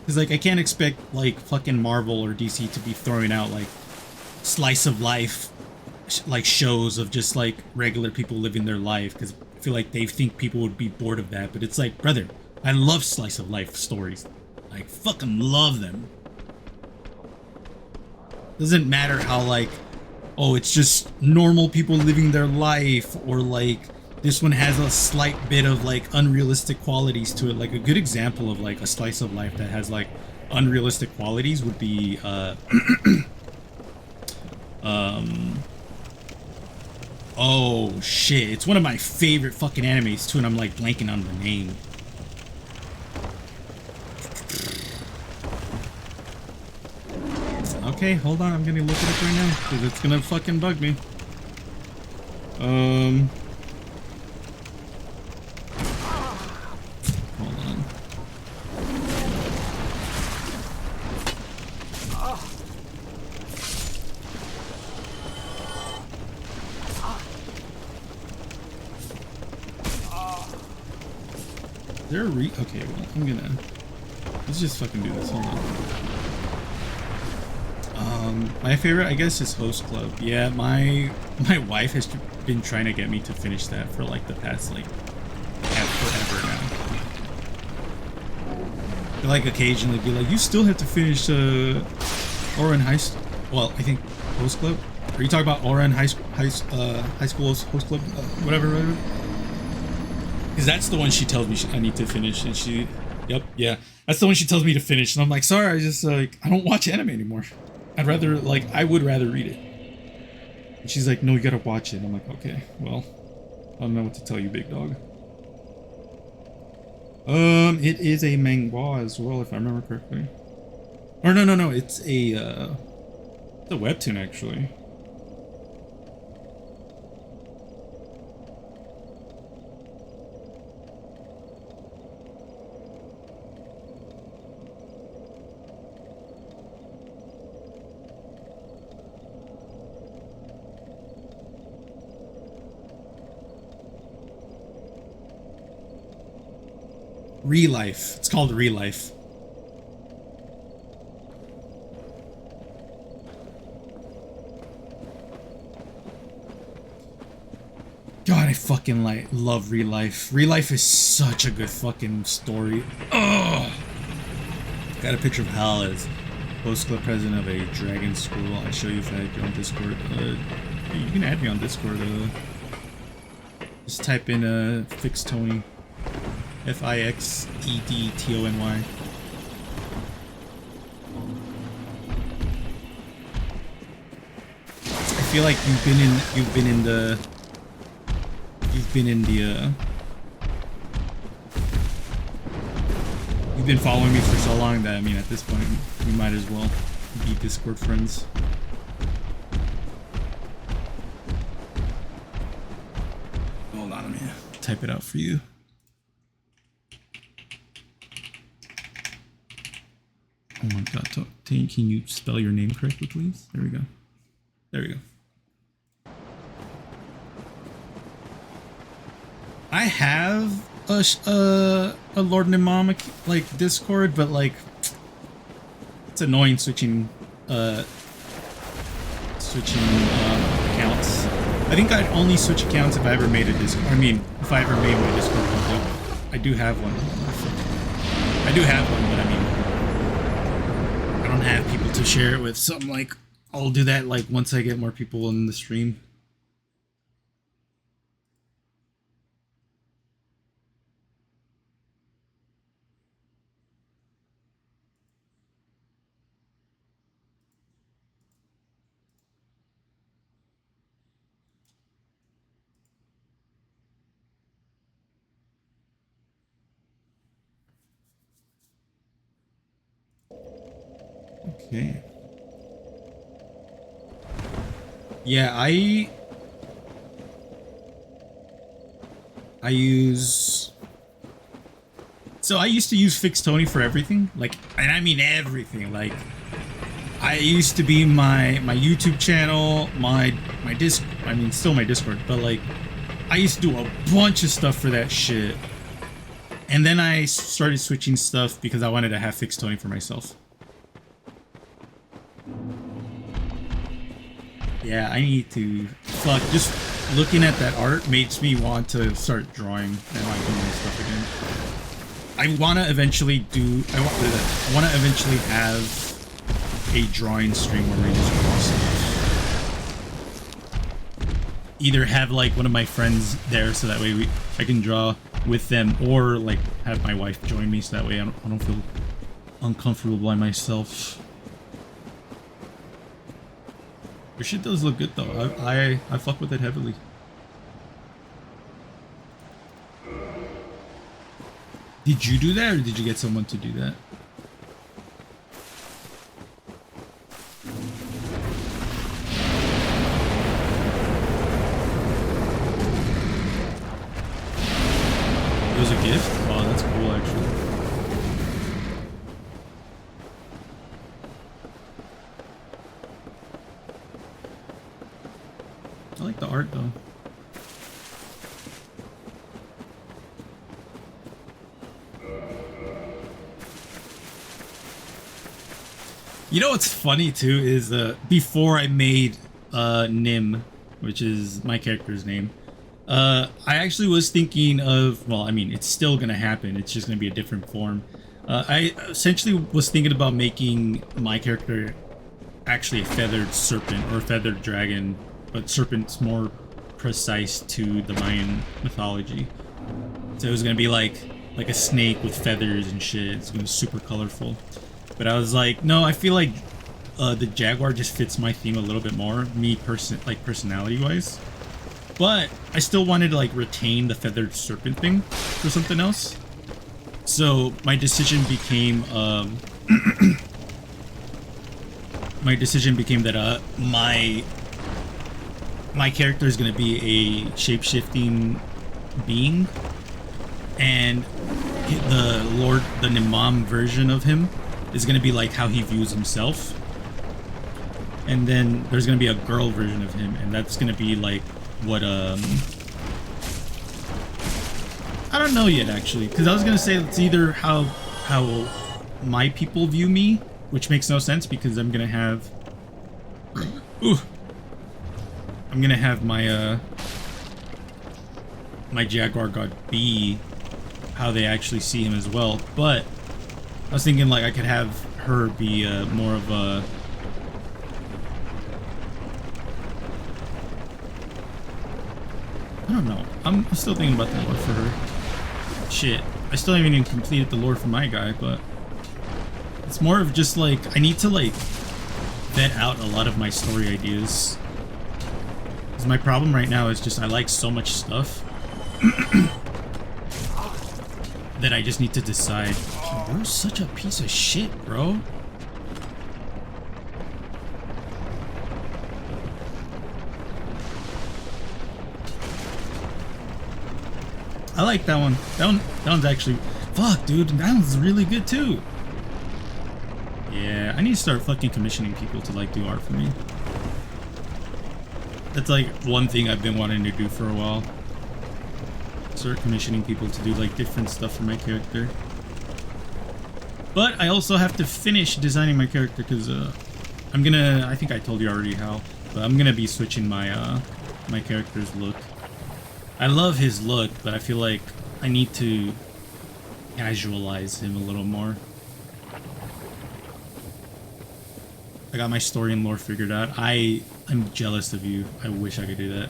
Because like I can't expect like fucking Marvel or DC to be throwing out like slice of life like shows of just like regular people living their life, because I feel like they think people would be bored of that. But it's like, brother, I love slice of life stories. Like fucking love them. Doesn't matter how like, oh, it's just normal people living their life, or like this one has a slight bit of like unrealistic qualities to it. Like a good example of like a slice of life that has like unrealistic qualities would be oh shit, it's one of my favorite fucking animes too, and I'm like blanking on the name. Okay, hold on, I'm gonna look it up right now because it's gonna fucking bug me. Hold on. There okay, well, I'm gonna let's just fucking do this. Hold on. My favorite, I guess, is Host Club. Yeah, my wife has been trying to get me to finish that for like the past like forever now. They'll, like occasionally be like, you still have to finish Oran High School. Well, I think Host Club. Are you talking about Oran High School's Host Club? Whatever. Because that's the one she tells me I need to finish, and she, yep, yeah, that's the one she tells me to finish, and I'm like, sorry, I just like I don't watch anime anymore. I would rather read it. And she's like, no, you gotta watch it. I'm like, okay, well, I don't know what to tell you, big dog. It is a manga as well, if I remember correctly. Or no, it's a webtoon actually. Real Life. It's called Real Life. God, I fucking love Real Life. Real Life is such a good fucking story. Oh, got a picture of Hal as host club president of a dragon school. I'll show you if I add you on Discord. You can add me on Discord. Just type in Fix Tony. FIXEDTONY. I feel like you've been in the You've been following me for so long that, I mean, at this point, we might as well be Discord friends. Hold on, let me type it out for you. Oh my god, can you spell your name correctly, please? There we go. There we go. I have a Lord and Mom like Discord, but like it's annoying switching accounts. I think I'd only switch accounts if I ever made a Discord. I mean, if I ever made my Discord public. I do have one. I do have one, but I mean, I don't have people to share it with. So I'm like, I'll do that like once I get more people in the stream. Okay. Yeah, I use... So I used to use Fixed Tony for everything. Like, and I mean everything. Like, I used to be my YouTube channel, my I mean, still my Discord, but like, I used to do a bunch of stuff for that shit. And then I started switching stuff because I wanted to have Fixed Tony for myself. Yeah, I need to... Fuck, just looking at that art makes me want to start drawing and like doing this stuff again. I want to eventually do... I want to eventually have a drawing stream where we just draw stuff. Either have like one of my friends there so that way I can draw with them, or like have my wife join me so that way I don't feel uncomfortable by myself. Your shit does look good though. I fuck with it heavily. Did you do that or did you get someone to do that? It was a gift? Oh, that's cool actually. I like the art though. You know what's funny too is before I made Nim, which is my character's name, I actually was thinking of, well, I mean, it's still gonna happen, it's just gonna be a different form. I essentially was thinking about making my character actually a feathered serpent or a feathered dragon, but serpent's more precise to the Mayan mythology. So it was gonna be like a snake with feathers and shit. It's gonna be super colorful. But I was like, no, I feel like the jaguar just fits my theme a little bit more, personality-wise. But I still wanted to like retain the feathered serpent thing for something else. So my decision became that my character is going to be a shape-shifting being, and the Nimam version of him is going to be like how he views himself. And then there's going to be a girl version of him, and that's going to be like what I don't know yet actually, because I was going to say it's either how my people view me, which makes no sense because I'm going to have my my jaguar god be how they actually see him as well. But I was thinking like I could have her be more of a... I don't know. I'm still thinking about the lore for her. Shit. I still haven't even completed the lore for my guy, but... It's more of just like... I need to like vet out a lot of my story ideas. Because my problem right now is just I like so much stuff that I just need to decide You're such a piece of shit, bro. I like that one. That one's actually... Fuck, dude. That one's really good, too. Yeah, I need to start fucking commissioning people to, like, do art for me. That's, like, one thing I've been wanting to do for a while. Start commissioning people to do, like, different stuff for my character. But I also have to finish designing my character, because, I'm gonna... I think I told you already how. But I'm gonna be switching my, my character's look. I love his look, but I feel like I need to casualize him a little more. I got my story and lore figured out. I'm jealous of you. I wish I could do that.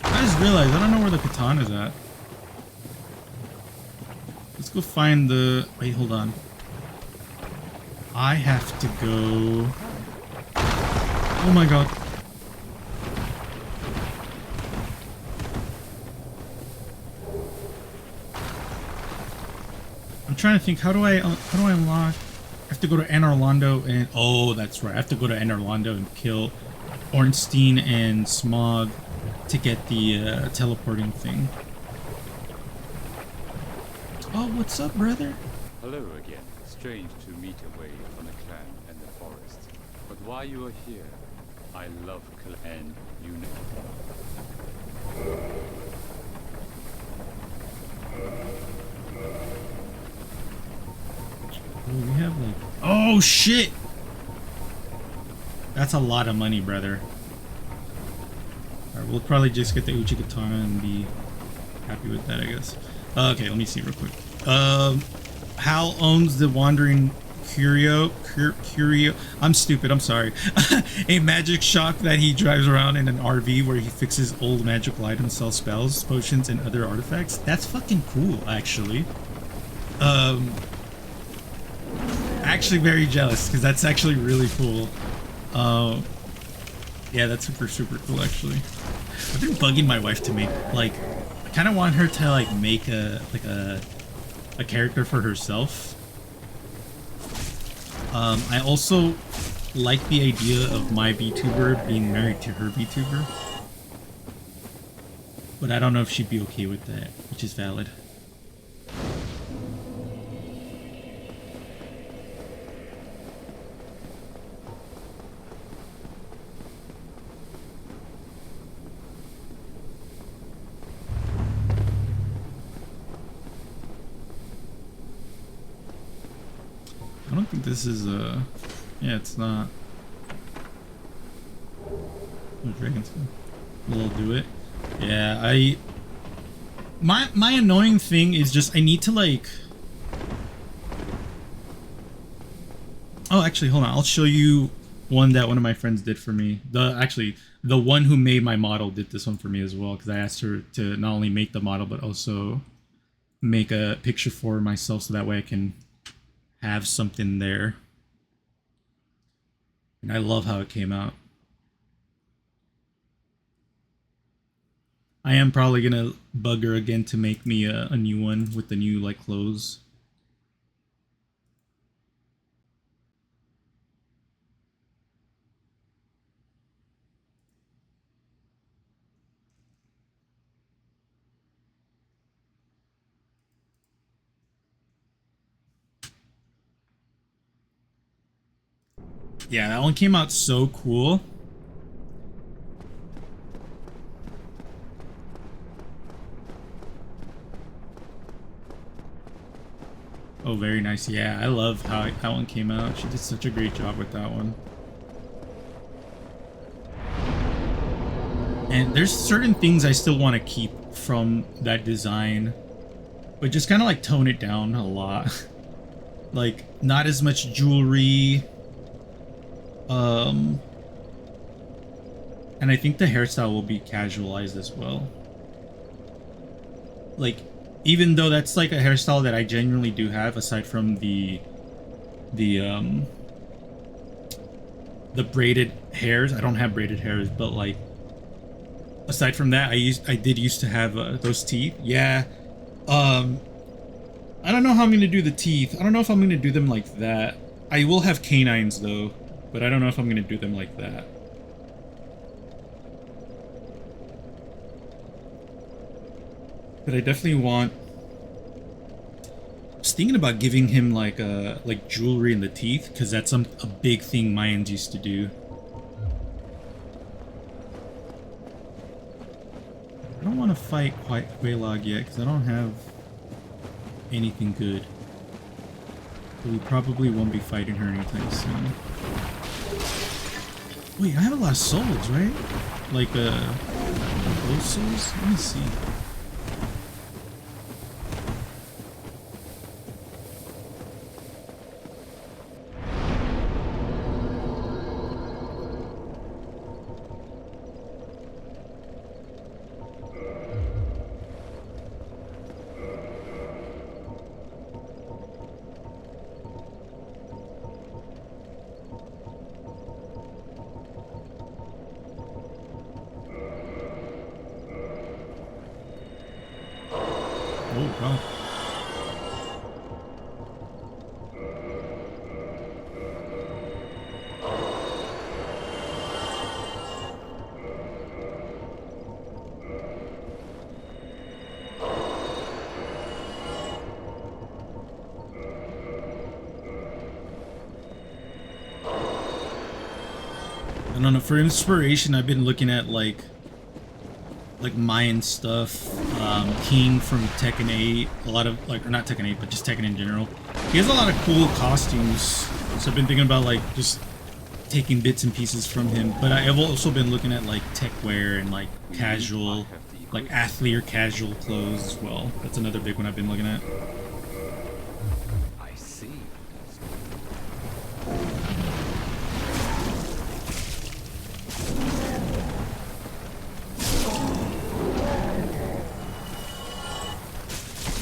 I just realized I don't know where the katana's at. Let's go find the... Wait, hold on. I have to go... Oh my god. I'm trying to think, how do I unlock? I have to go to Anne Orlando and... Oh, that's right. I have to go to Anne Orlando and kill Ornstein and Smog to get the teleporting thing. Oh, what's up, brother? Hello again. Strange to meet away from the clan and the forest. But while you are here, I love and you know. Oh, we have like... Oh, shit! That's a lot of money, brother. Alright, we'll probably just get the Uchi Katana and be happy with that, I guess. Okay, let me see real quick. Hal owns the Wandering Curio. I'm stupid, I'm sorry. A magic shock that he drives around in an RV where he fixes old magical items, sells spells, potions, and other artifacts. That's fucking cool, actually. Actually very jealous, because that's actually really cool. Yeah, that's super cool, actually. I've been bugging my wife to make, like, I kind of want her to, like, make a character for herself. I also like the idea of my VTuber being married to her VTuber. But I don't know if she'd be okay with that, which is valid. I don't think this is yeah, it's not. Oh, Dragon's will do it. Yeah, my annoying thing is just I need to like. Oh, actually, hold on. I'll show you one that one of my friends did for me. The one who made my model did this one for me as well, because I asked her to not only make the model but also make a picture for myself, so that way I can have something there. And I love how it came out. I am probably gonna bug her again to make me a new one with the new like clothes. Yeah, that one came out so cool. Oh, very nice. Yeah, I love how that one came out. She did such a great job with that one. And there's certain things I still want to keep from that design, but just kind of like tone it down a lot. Like, not as much jewelry. And I think the hairstyle will be casualized as well. like, even though that's like a hairstyle that I genuinely do have, aside from the braided hairs. I don't have braided hairs, but like, aside from that, I did used to have those teeth. Yeah. I don't know how I'm gonna do the teeth. I don't know if I'm gonna do them like that. I will have canines though, but I don't know if I'm gonna do them like that. But I definitely want. I was thinking about giving him like jewelry in the teeth, because that's a big thing Mayans used to do. I don't want to fight Quelaag yet, because I don't have anything good. So we probably won't be fighting her anytime soon. Wait, I have a lot of souls, right? Like those souls? Let me see. Oh, God. I don't know, for inspiration I've been looking at like Mayan stuff. King from Tekken 8, a lot of like, or not Tekken 8, but just Tekken in general. He has a lot of cool costumes, so I've been thinking about like just taking bits and pieces from him. But I have also been looking at like tech wear and like casual, like athlete or casual clothes as well. That's another big one I've been looking at. I see.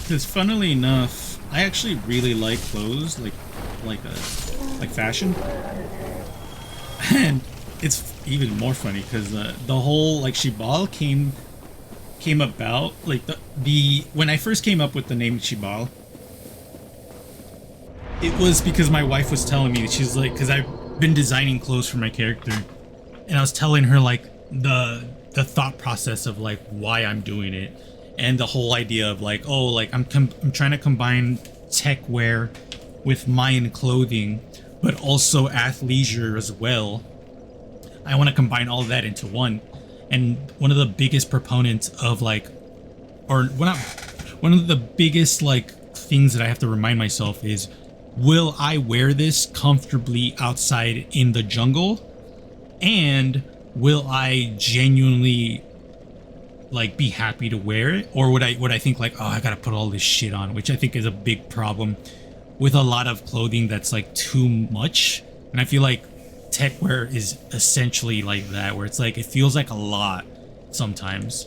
Because funnily enough, I actually really like clothes, like fashion, and it's even more funny because the whole like Xibahl came about like the when I first came up with the name Xibahl, it was because my wife was telling me, she's like, because I've been designing clothes for my character, and I was telling her like the thought process of like why I'm doing it. And the whole idea of like, oh, like I'm trying to combine tech wear with Mayan clothing, but also athleisure as well. I want to combine all of that into one. And one of the biggest proponents of like, or not, one of the biggest like things that I have to remind myself is, will I wear this comfortably outside in the jungle? And will I genuinely like be happy to wear it, or would I think like, oh, I gotta put all this shit on, which I think is a big problem with a lot of clothing that's like too much. And I feel like tech wear is essentially like that, where it's like it feels like a lot sometimes.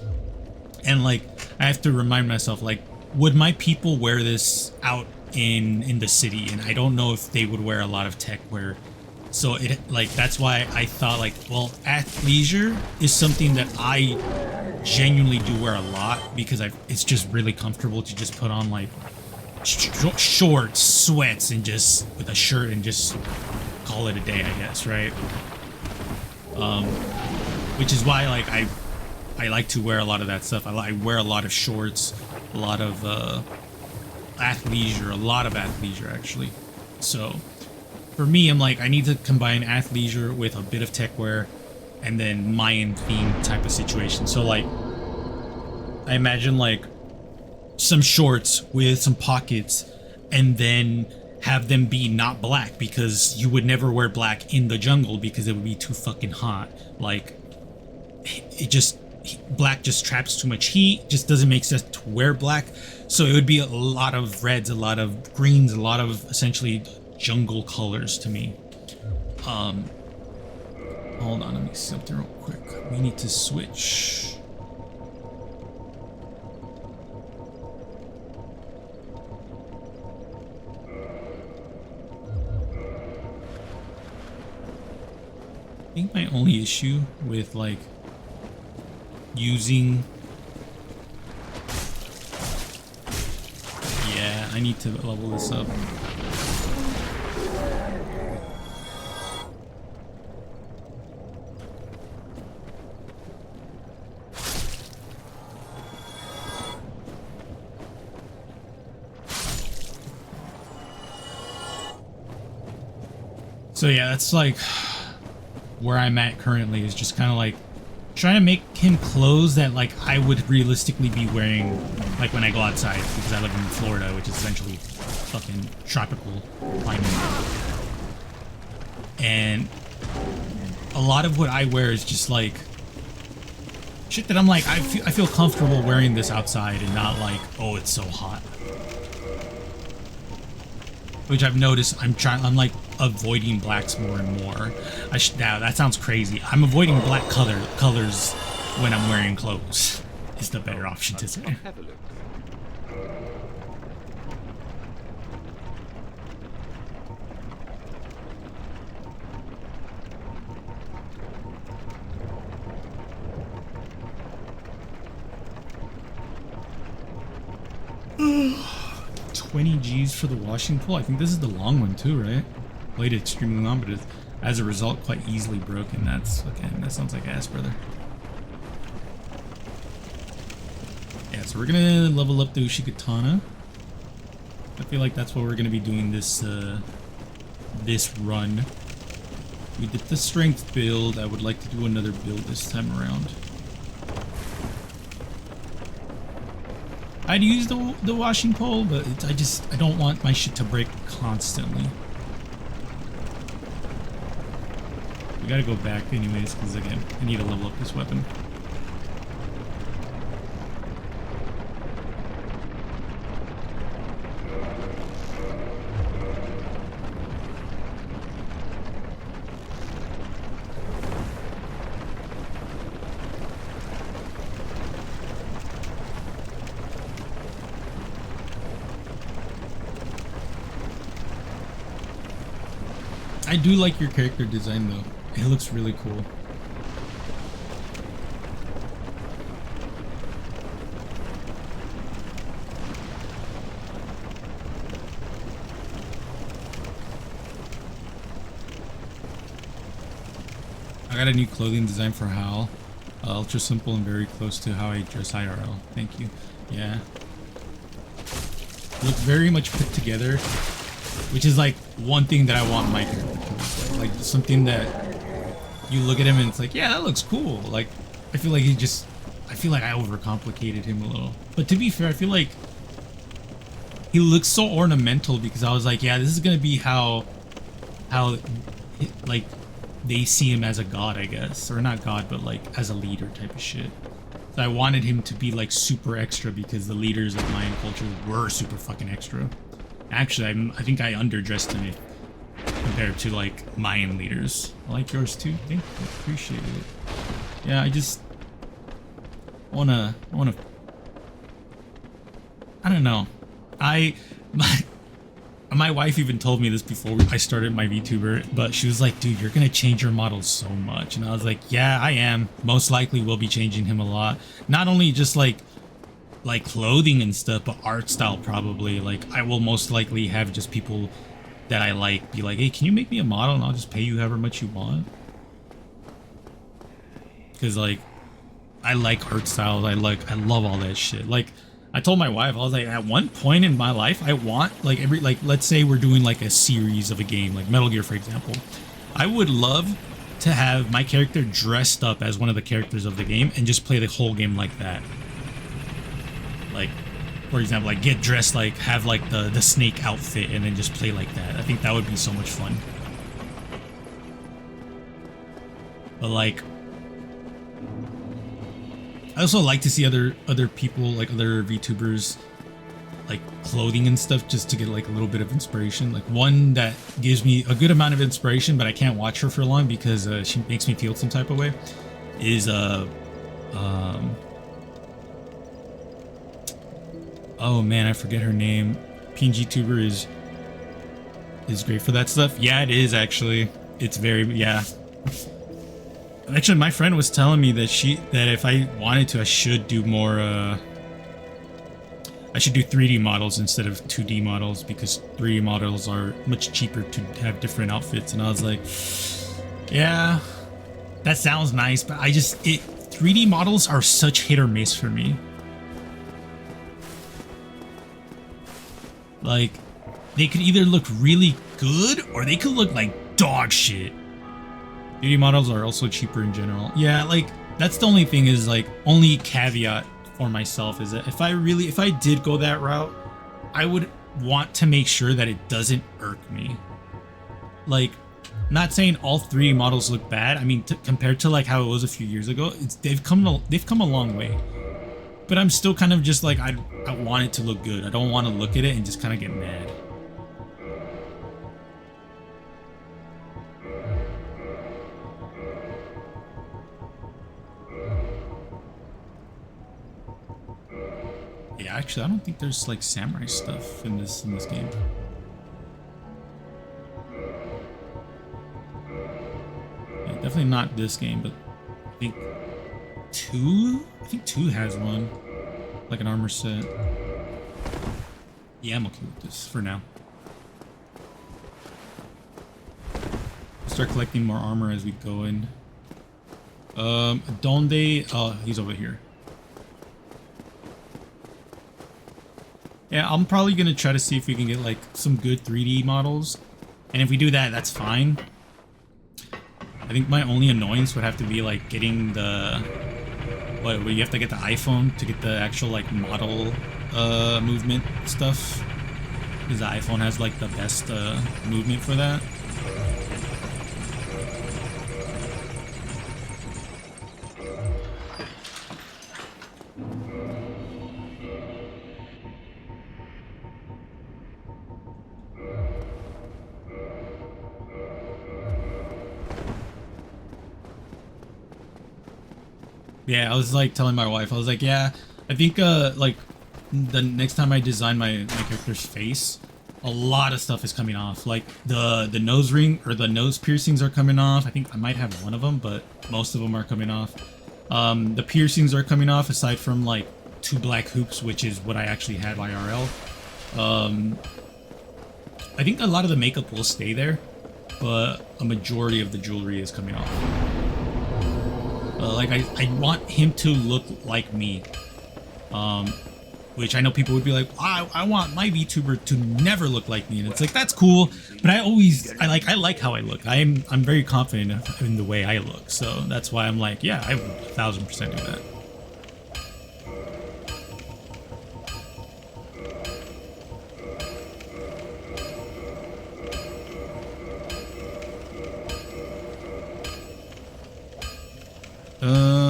And like I have to remind myself, like, would my people wear this out in the city? And I don't know if they would wear a lot of tech wear. So it like, that's why I thought like, well, athleisure is something that I genuinely do wear a lot, because it's just really comfortable to just put on like shorts, sweats, and just with a shirt and just call it a day, I guess, right? Which is why like I like to wear a lot of that stuff. I wear a lot of shorts, a lot of athleisure, a lot of athleisure actually. So for me, I'm like, I need to combine athleisure with a bit of tech wear and then Mayan theme type of situation. So like, I imagine like some shorts with some pockets, and then have them be not black, because you would never wear black in the jungle because it would be too fucking hot. Like, it just, black just traps too much heat, just doesn't make sense to wear black. So it would be a lot of reds, a lot of greens, a lot of essentially jungle colors to me. Hold on, let me see something real quick. We need to switch. think my only issue with like using, yeah, I need to level this up. So yeah, that's like where I'm at currently, is just kind of like trying to make him clothes that like I would realistically be wearing like when I go outside, because I live in Florida, which is essentially fucking tropical climate. And a lot of what I wear is just like shit that I'm like, I feel comfortable wearing this outside and not like, oh, it's so hot. Which I've noticed I'm like avoiding blacks more and more. Now that sounds crazy. I'm avoiding black colors when I'm wearing clothes. Is the better option to say. Have a look. $20 for the washing pole. I think this is the long one too, right? Played it extremely long, but it's, as a result, quite easily broken. That's fucking, that sounds like ass, brother. Yeah, so we're gonna level up the Ushikatana. I feel like that's what we're gonna be doing this this run. We did the strength build. I would like to do another build this time around. I'd use the washing pole, but I don't want my shit to break constantly. We gotta go back anyways, because again, I need to level up this weapon. I do like your character design though. It looks really cool. I got a new clothing design for Xibahl. Ultra simple and very close to how I dress IRL. Thank you. Yeah. Look very much put together, which is like one thing that I want my character to look like something that you look at him and it's like, yeah, that looks cool. Like, I feel like I feel like I overcomplicated him a little. But to be fair, I feel like he looks so ornamental because I was like, yeah, this is gonna be how like they see him as a god, I guess, or not god, but like as a leader type of shit. So I wanted him to be like super extra because the leaders of Mayan culture were super fucking extra. Actually, I think I underdressed him compared to like Mayan leaders. I like yours too. Thank you. Appreciate it. Yeah, I just wanna I don't know. My wife even told me this before I started my VTuber, but she was like, dude, you're gonna change your model so much. And I was like, yeah, I am. Most likely will be changing him a lot. Not only just like clothing and stuff, but art style probably. Like, I will most likely have just people that I like be like, hey, can you make me a model and I'll just pay you however much you want? Because like, I like art styles. I love all that shit. Like, I told my wife, I was like, at one point in my life, I want like let's say we're doing like a series of a game, like Metal Gear, for example. I would love to have my character dressed up as one of the characters of the game and just play the whole game like that. Like, for example, like get dressed, like have like the snake outfit and then just play like that. I think that would be so much fun. But like, I also like to see other people, like other VTubers, like clothing and stuff, just to get like a little bit of inspiration. Like one that gives me a good amount of inspiration, but I can't watch her for long because she makes me feel some type of way, is oh man, I forget her name. PNG tuber is great for that stuff. Yeah, it is actually. It's very, yeah. Actually, my friend was telling me that that if I wanted to, I should do more. I should do 3D models instead of 2D models because 3D models are much cheaper to have different outfits. And I was like, yeah, that sounds nice, but 3D models are such hit or miss for me. Like, they could either look really good or they could look like dog shit. 3D models are also cheaper in general. Yeah, like, that's the only thing is, like, only caveat for myself is that if I did go that route, I would want to make sure that it doesn't irk me. Like, not saying all 3D models look bad. I mean, compared to like how it was a few years ago, they've come a long way. But I'm still kind of just like I want it to look good. I don't want to look at it and just kind of get mad. Yeah, actually, I don't think there's like samurai stuff in this game. Yeah, definitely not this game, but I think two has one, like an armor set. Yeah, I'm okay with this for now. We'll start collecting more armor as we go in. Donde? Oh, he's over here. Yeah, I'm probably gonna try to see if we can get like some good 3D models, and if we do that, that's fine. I think my only annoyance would have to be like getting the what you have to get the iPhone to get the actual like model movement stuff, because the iPhone has like the best movement for that. Yeah, I was like telling my wife, I was like, yeah, I think like the next time I design my character's face, a lot of stuff is coming off. Like the nose ring or the nose piercings are coming off. I think I might have one of them, but most of them are coming off. The piercings are coming off aside from like 2 black hoops, which is what I actually had IRL. I think a lot of the makeup will stay there, but a majority of the jewelry is coming off. Like I want him to look like me, which I know people would be like, I want my VTuber to never look like me, and it's like that's cool, but I like how I look. I'm very confident in the way I look, so that's why I'm like, yeah, I would 1000% do that.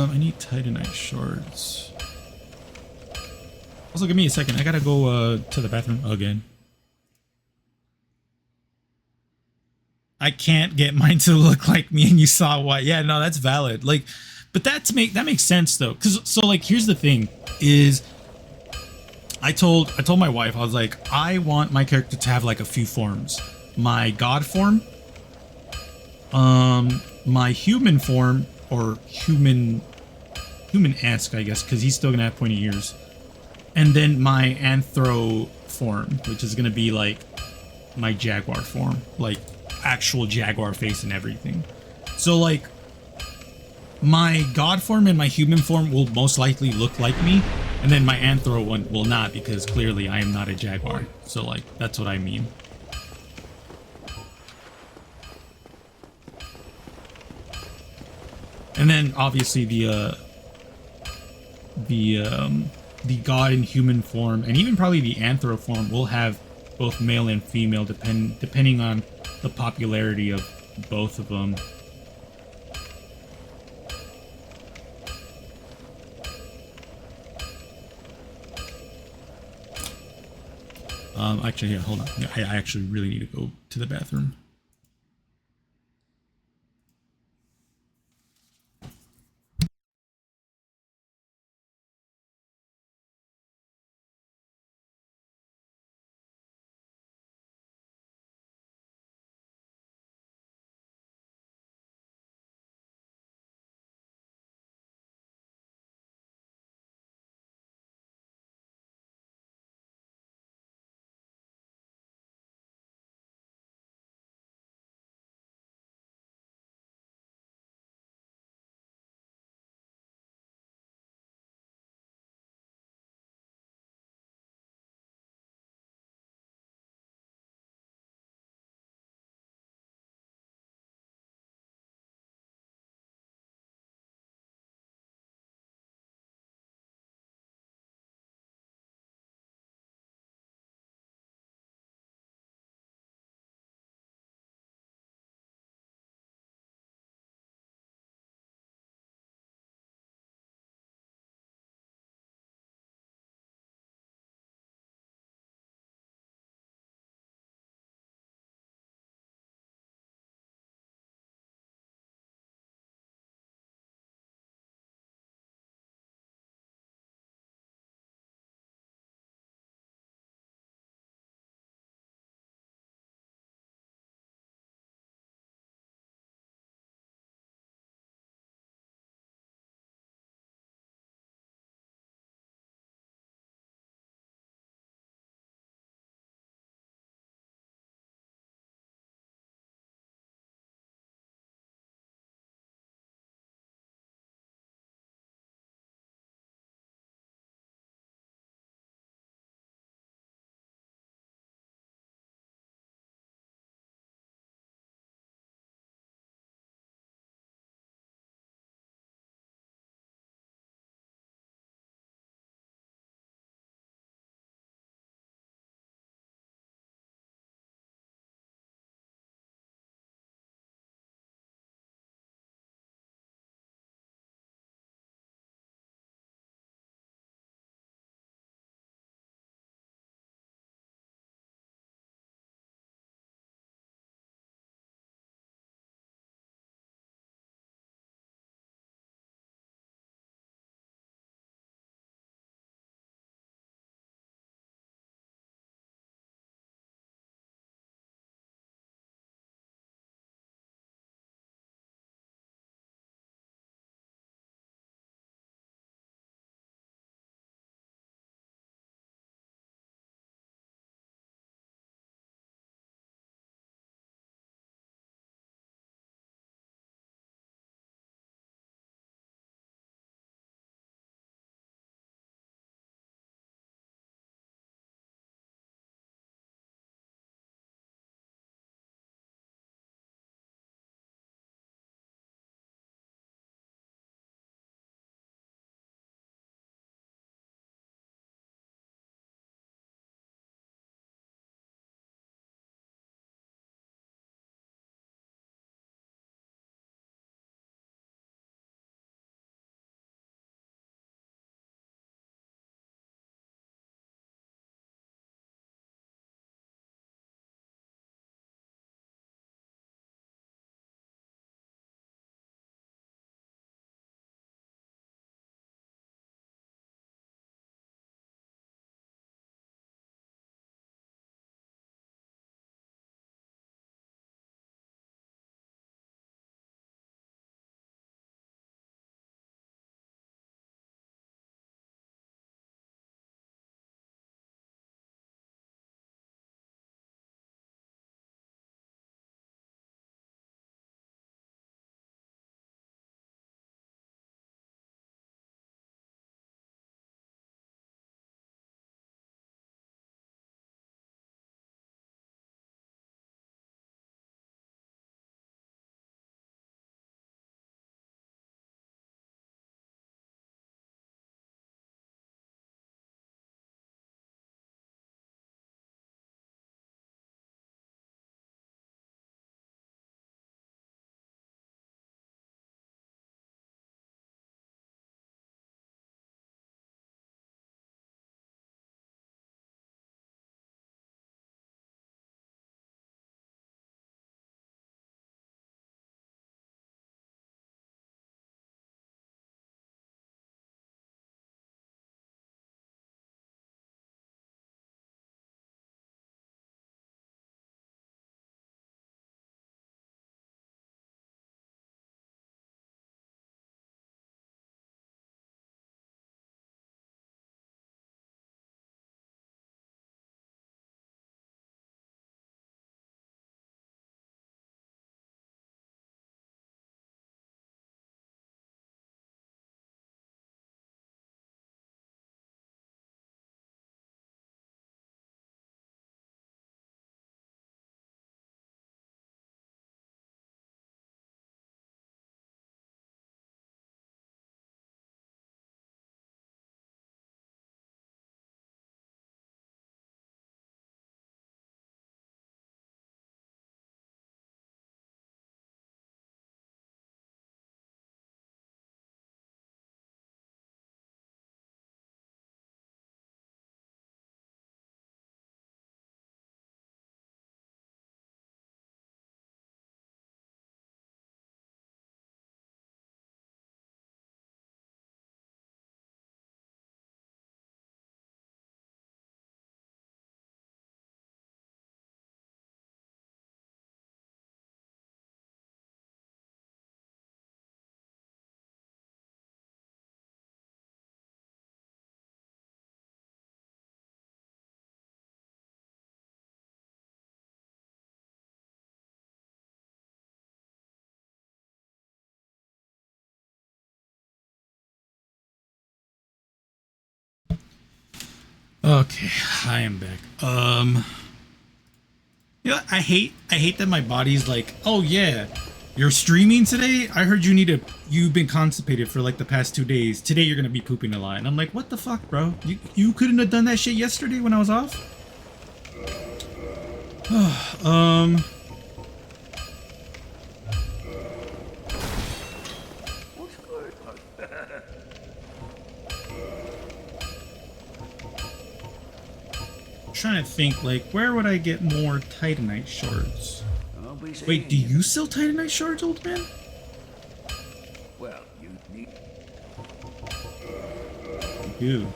I need Titanite shards. Also, give me a second. I gotta go to the bathroom again. I can't get mine to look like me, and you saw why. Yeah, no, that's valid. Like, but that makes sense though, because so like here's the thing: is I told my wife, I was like, I want my character to have like a few forms: my god form, my human form, or human-esque, I guess, because he's still gonna have pointy ears, and then my anthro form, which is gonna be like my jaguar form, like actual jaguar face and everything. So like my god form and my human form will most likely look like me, and then my anthro one will not, because clearly I am not a jaguar. So like that's what I mean. And then obviously the god and human form, and even probably the anthro form, will have both male and female depending on the popularity of both of them. Actually, yeah, hold on. I actually really need to go to the bathroom. Okay, I am back. Yeah, I hate that my body's like, oh yeah, you're streaming today? I heard you've been constipated for like the past 2 days. Today you're gonna be pooping a lot. And I'm like, what the fuck, bro? You couldn't have done that shit yesterday when I was off? Trying to think, like, where would I get more Titanite shards? Wait, do you sell Titanite shards, old man? Well, you need. You.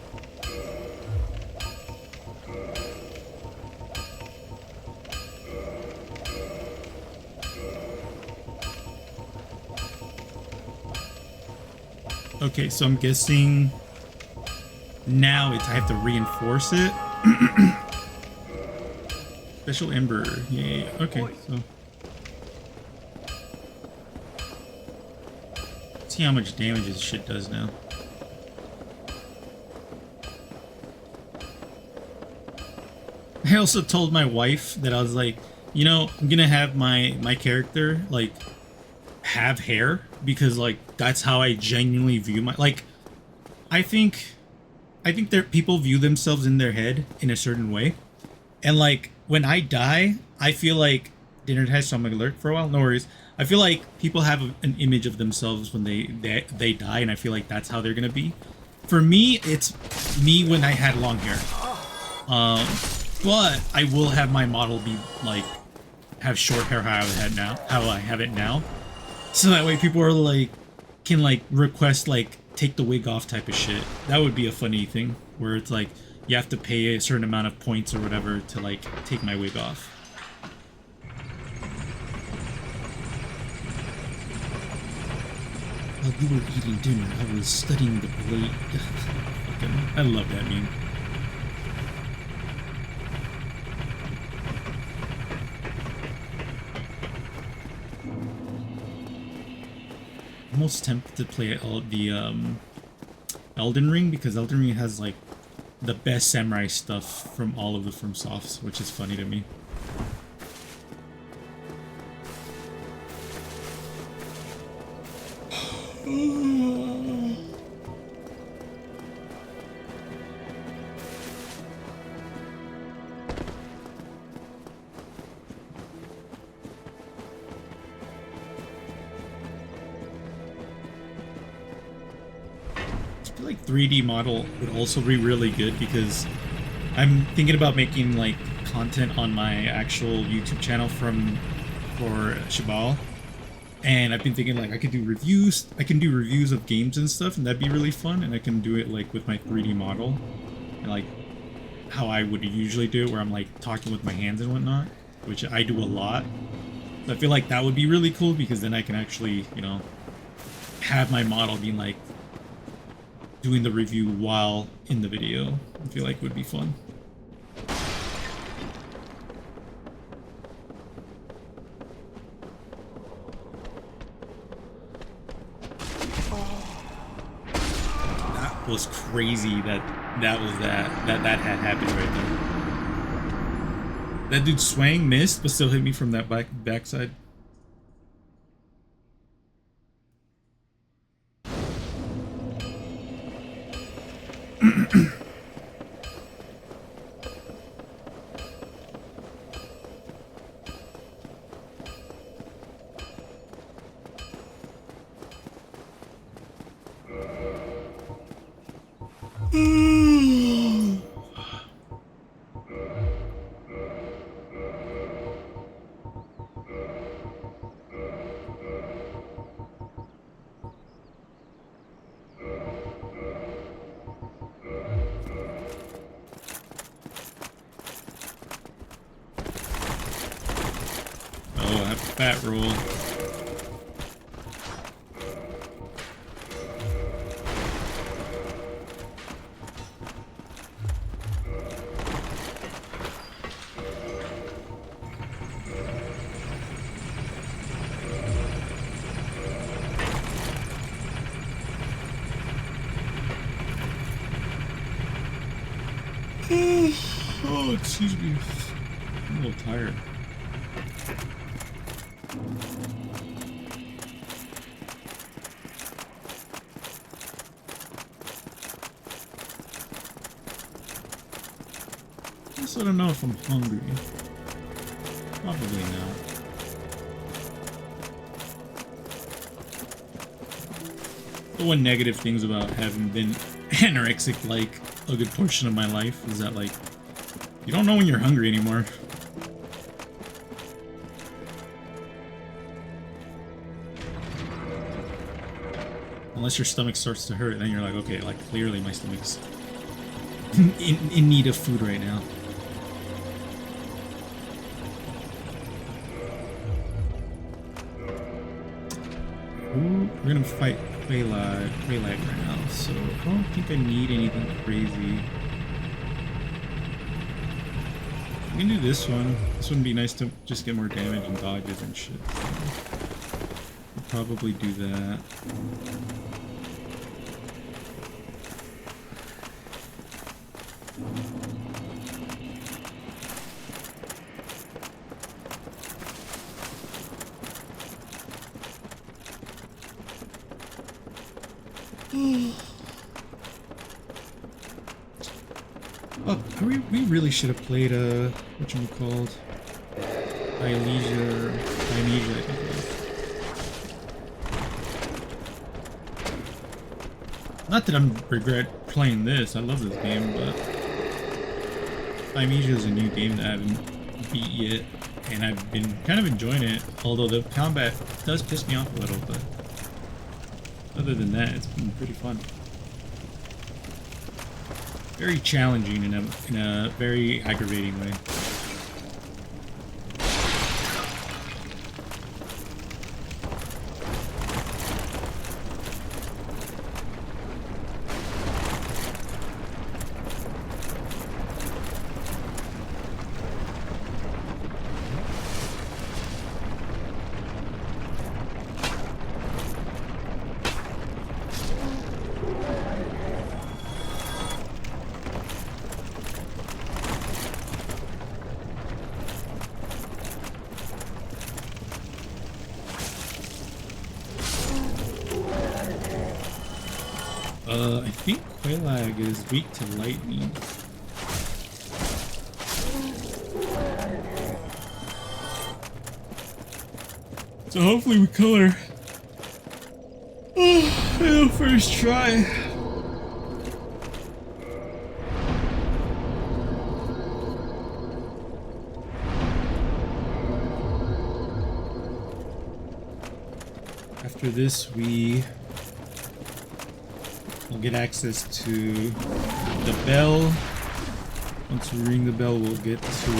Okay, so I'm guessing now I have to reinforce it. Special Ember. Yeah. Okay. So see how much damage this shit does now. I also told my wife that I was like, you know, I'm gonna have my character like have hair because like that's how I genuinely view my like. I think that people view themselves in their head in a certain way, and like when I die, I feel like dinner has so I'm gonna lurk for a while. No worries. I feel like people have an image of themselves when they die, and I feel like that's how they're gonna be. For me, it's me when I had long hair. But I will have my model be like have short hair how I have it now, so that way people are like can like request like take the wig off type of shit. That would be a funny thing where it's like you have to pay a certain amount of points or whatever to like take my wig off. While you were eating dinner, I was studying the blade. I love that meme. I'm almost tempted to play the Elden Ring because Elden Ring has like the best samurai stuff from all of the FromSofts, which is funny to me. I feel like 3D model would also be really good because I'm thinking about making like content on my actual YouTube channel for Xibahl, and I've been thinking like I could do reviews. I can do reviews of games and stuff, and that'd be really fun. And I can do it like with my 3D model, and like how I would usually do it, where I'm like talking with my hands and whatnot, which I do a lot. So I feel like that would be really cool because then I can actually, you know, have my model being like doing the review while in the video. I feel like it would be fun. That was crazy that had happened right there. That dude swang, missed, but still hit me from that backside. Fat roll. Oh, excuse me. I'm a little tired. I guess I don't know if I'm hungry. Probably not. The one negative things about having been anorexic like a good portion of my life is that like you don't know when you're hungry anymore. Unless your stomach starts to hurt, then you're like, okay, like clearly my stomach's in need of food right now. Ooh, we're gonna fight Quelaag right now, so I don't think I need anything crazy. We can do this one. This one would be nice to just get more damage and dodges and shit. So we'll probably do that. Oh, we really should have played whatchamacalled? Dionysia, I think it was. Not that I'm regret playing this, I love this game, but Dionysia is a new game that I haven't beat yet, and I've been kind of enjoying it, although the combat does piss me off a little, but other than that, it's been pretty fun. Very challenging in a very aggravating way. I think Quelaag is weak to lightning. So hopefully we kill her. Oh, first try. After this, we will get access to the bell. Once we ring the bell, we'll get to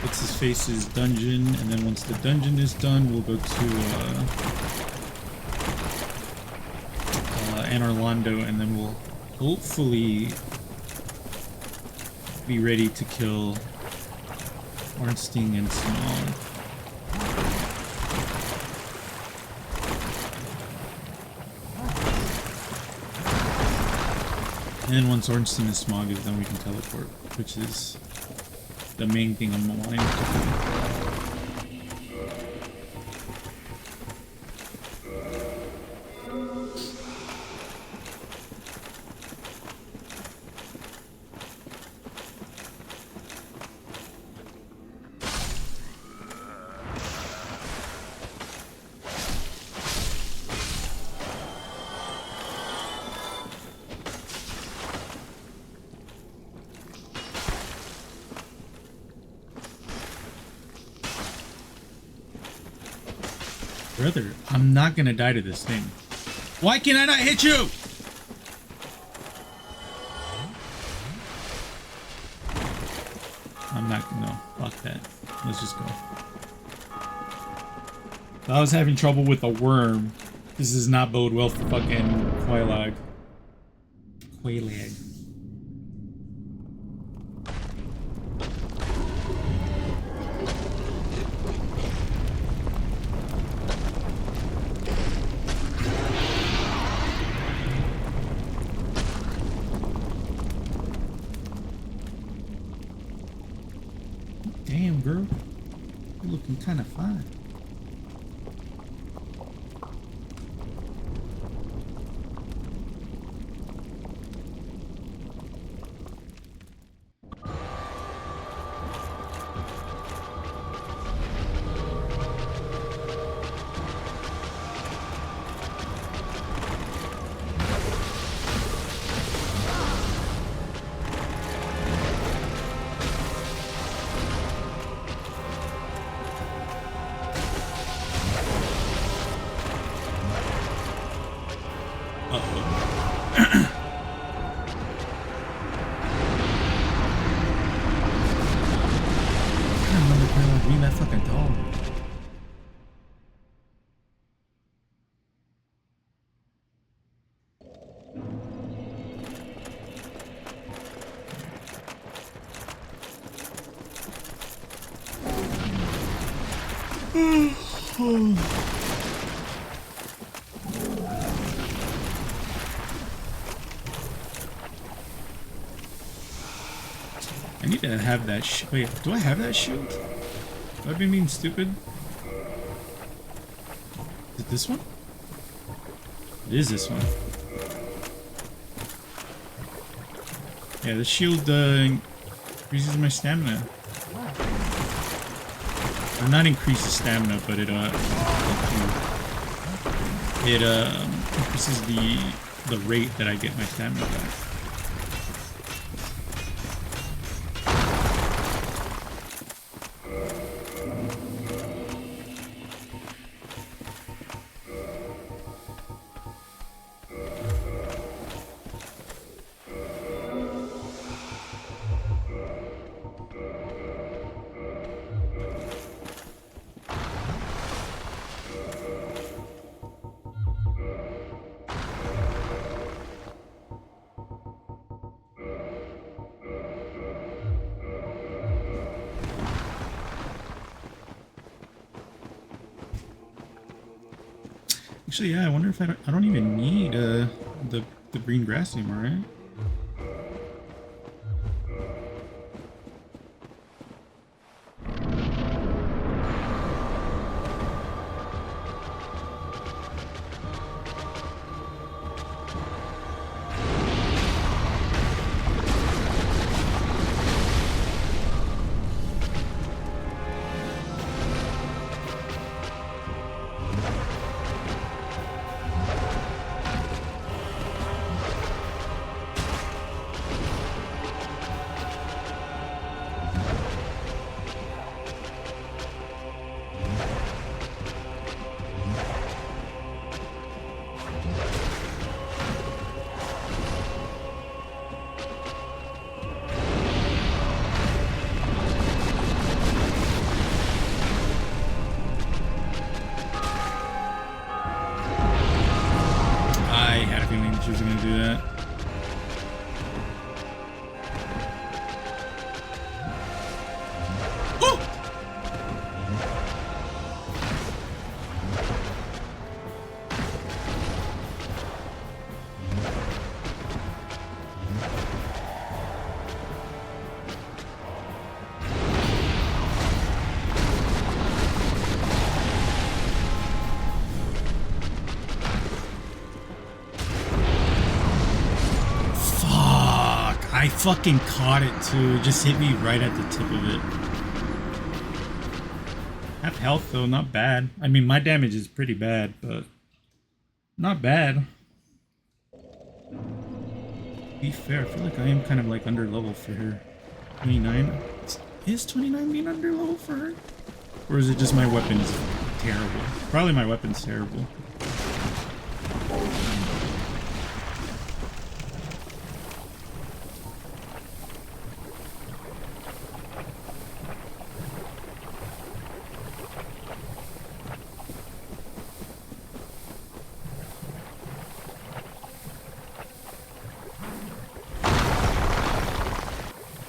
what's his face's dungeon, and then once the dungeon is done, we'll go to Anorlando, and then we'll hopefully be ready to kill Ornstein and Xibahl. And then once Ornstein and Smog is done, we can teleport, which is the main thing I'm wanting to do. Brother, I'm not gonna die to this thing. Why can I not hit you? I'm not gonna. Fuck that. Let's just go. I was having trouble with a worm. This does not bode well for fucking Quelaag. Quelaag. girl. You're looking kind of fine. That fucking dog. I need to have that wait, do I have that shield? Have I been being stupid? Is it this one? It is this one. Yeah, the shield increases my stamina. Or not increases stamina, but it increases the rate that I get my stamina back. Actually, yeah, I wonder if I don't even need the green grass anymore, right? She was gonna do that. Oh! I fucking caught it too. It just hit me right at the tip of it. Half health though, not bad. I mean, my damage is pretty bad, but not bad. To be fair, I feel like I am kind of like under level for her. 29? Is 29 being under level for her? Or is it just my weapon's terrible? Probably my weapon's terrible.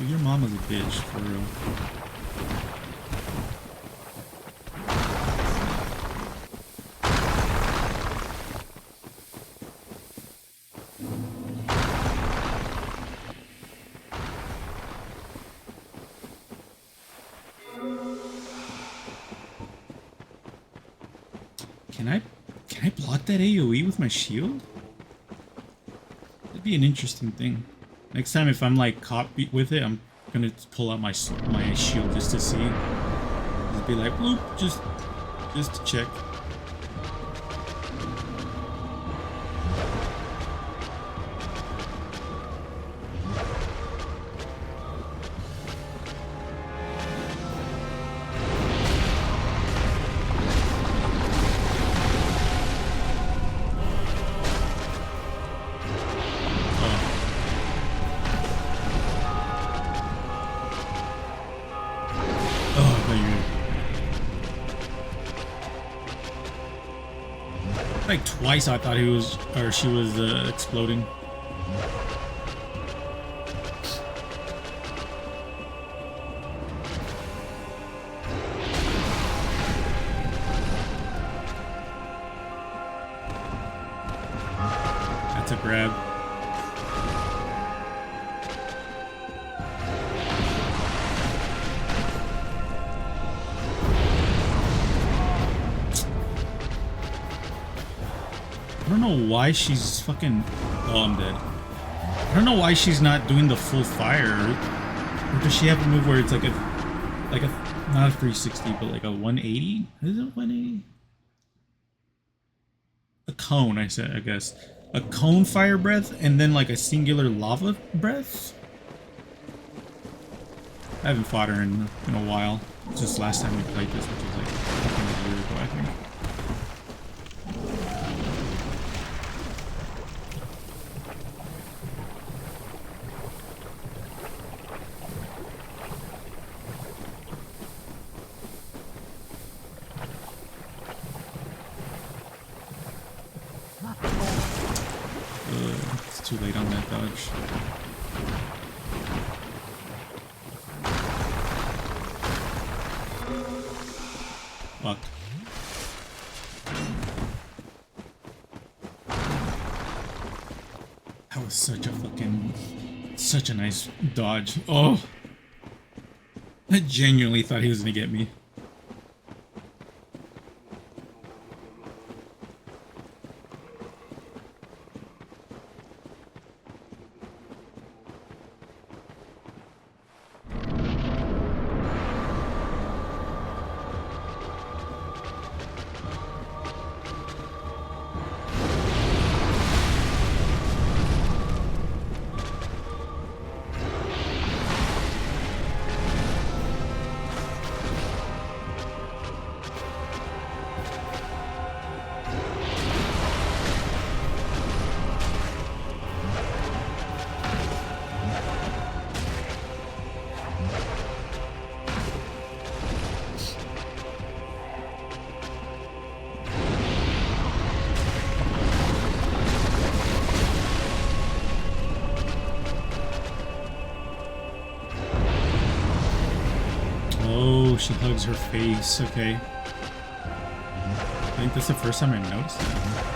Your mama's a bitch, for real. block that AoE with my shield? That'd be an interesting thing. Next time if I'm like caught with it, I'm gonna pull out my shield just to see. Just be like, bloop, just to check. Like twice I thought he was, or she was exploding. That's a grab. I don't know why she's fucking... Oh, I'm dead. I don't know why she's not doing the full fire. Or does she have a move where it's like a... Not a 360, but like a 180? Is it 180? A cone, I guess. A cone fire breath, and then like a singular lava breath? I haven't fought her in a while. Since last time we played this, which was like a year ago, I think. It's too late on that dodge. Fuck. That was such a nice dodge. Oh! I genuinely thought he was gonna get me. Oh, she hugs her face. Okay. I think that's the first time I've noticed that.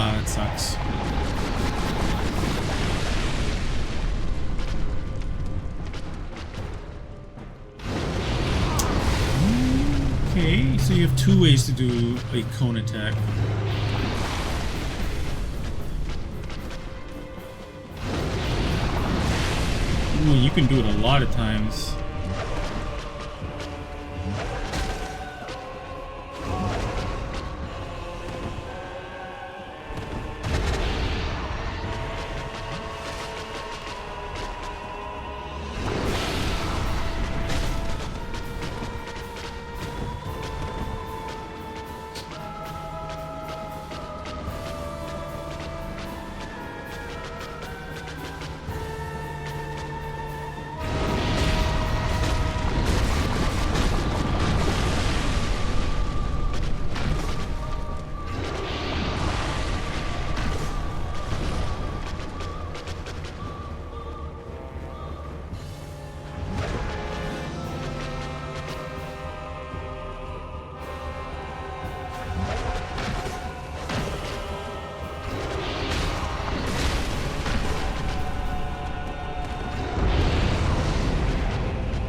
That sucks. Okay, so you have two ways to do a cone attack. Ooh, you can do it a lot of times.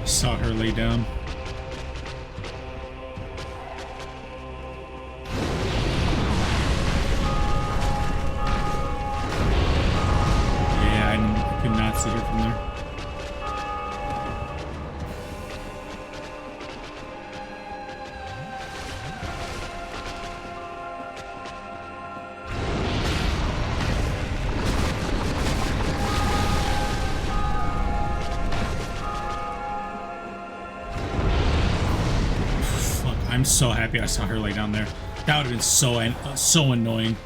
Saw her lay down. Yeah, I could not see her from there. I'm so happy I saw her lay down there. That would have been so annoying.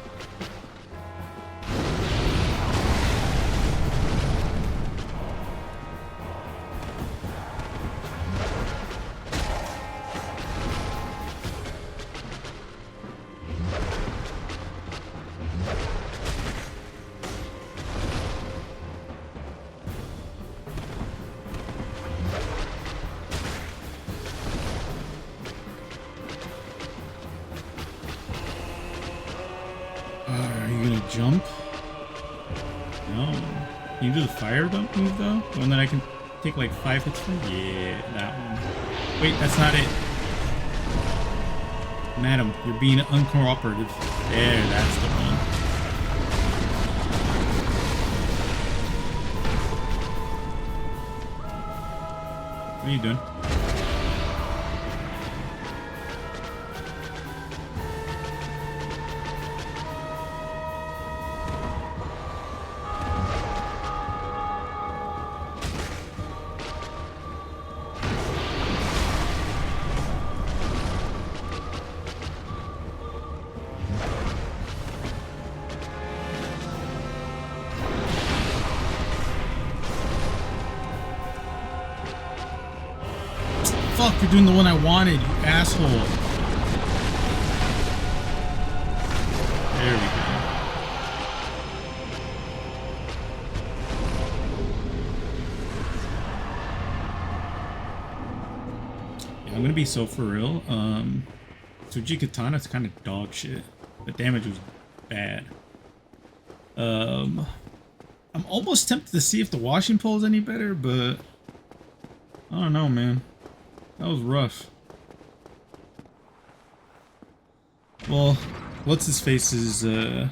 Are you gonna jump? No. Can you do the fire dump move though? The one that I can take like 5 hits from? Yeah, that one. Wait, that's not it. Madam, you're being uncooperative. There, that's the one. What are you doing? Fuck, you're doing the one I wanted, you asshole. There we go. Yeah, I'm gonna be so for real. Tsuji Katana's kind of dog shit. The damage was bad. I'm almost tempted to see if the washing pole is any better, but I don't know, man. That was rough. Well, what's his face is I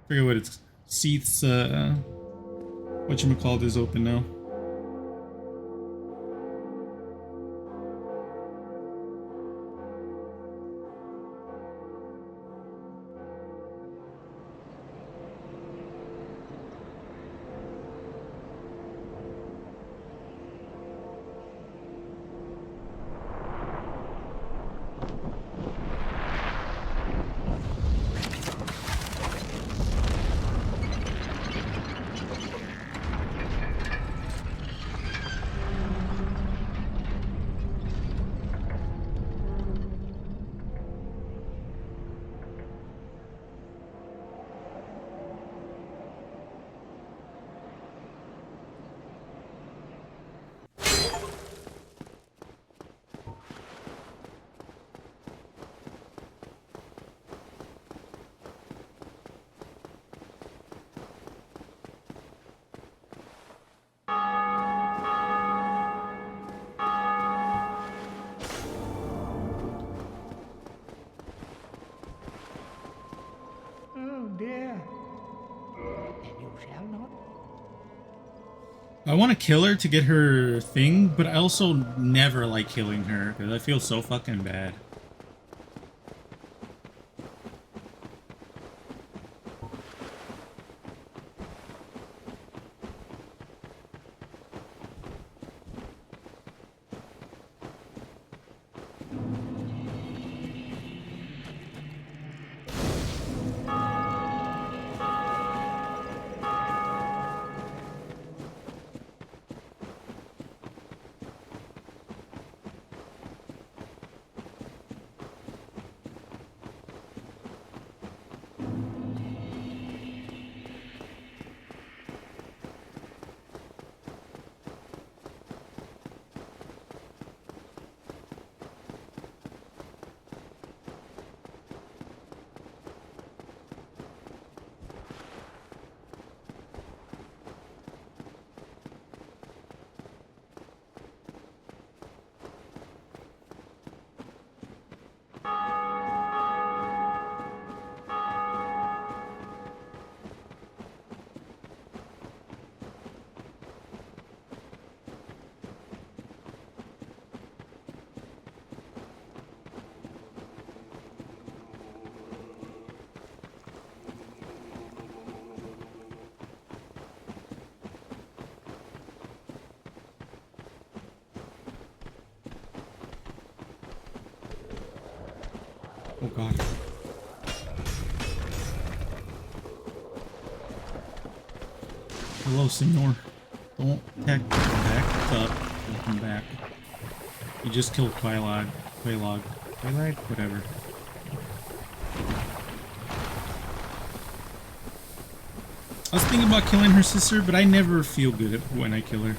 forget what it's Seath's whatchamacallit is open now. I want to kill her to get her thing, but I also never like killing her because I feel so fucking bad. Oh god. Hello, senor. Don't attack back. What's up? Welcome back. You just killed Quelaag. Quelaag? Whatever. I was thinking about killing her sister, but I never feel good when I kill her.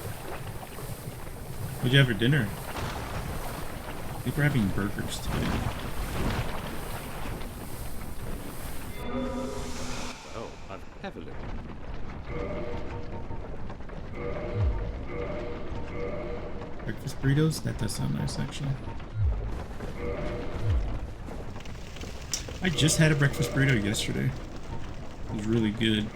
What'd you have for dinner? I think we're having burgers today. Oh, I'll have a look. Breakfast burritos? That does sound nice, actually. I just had a breakfast burrito yesterday. It was really good.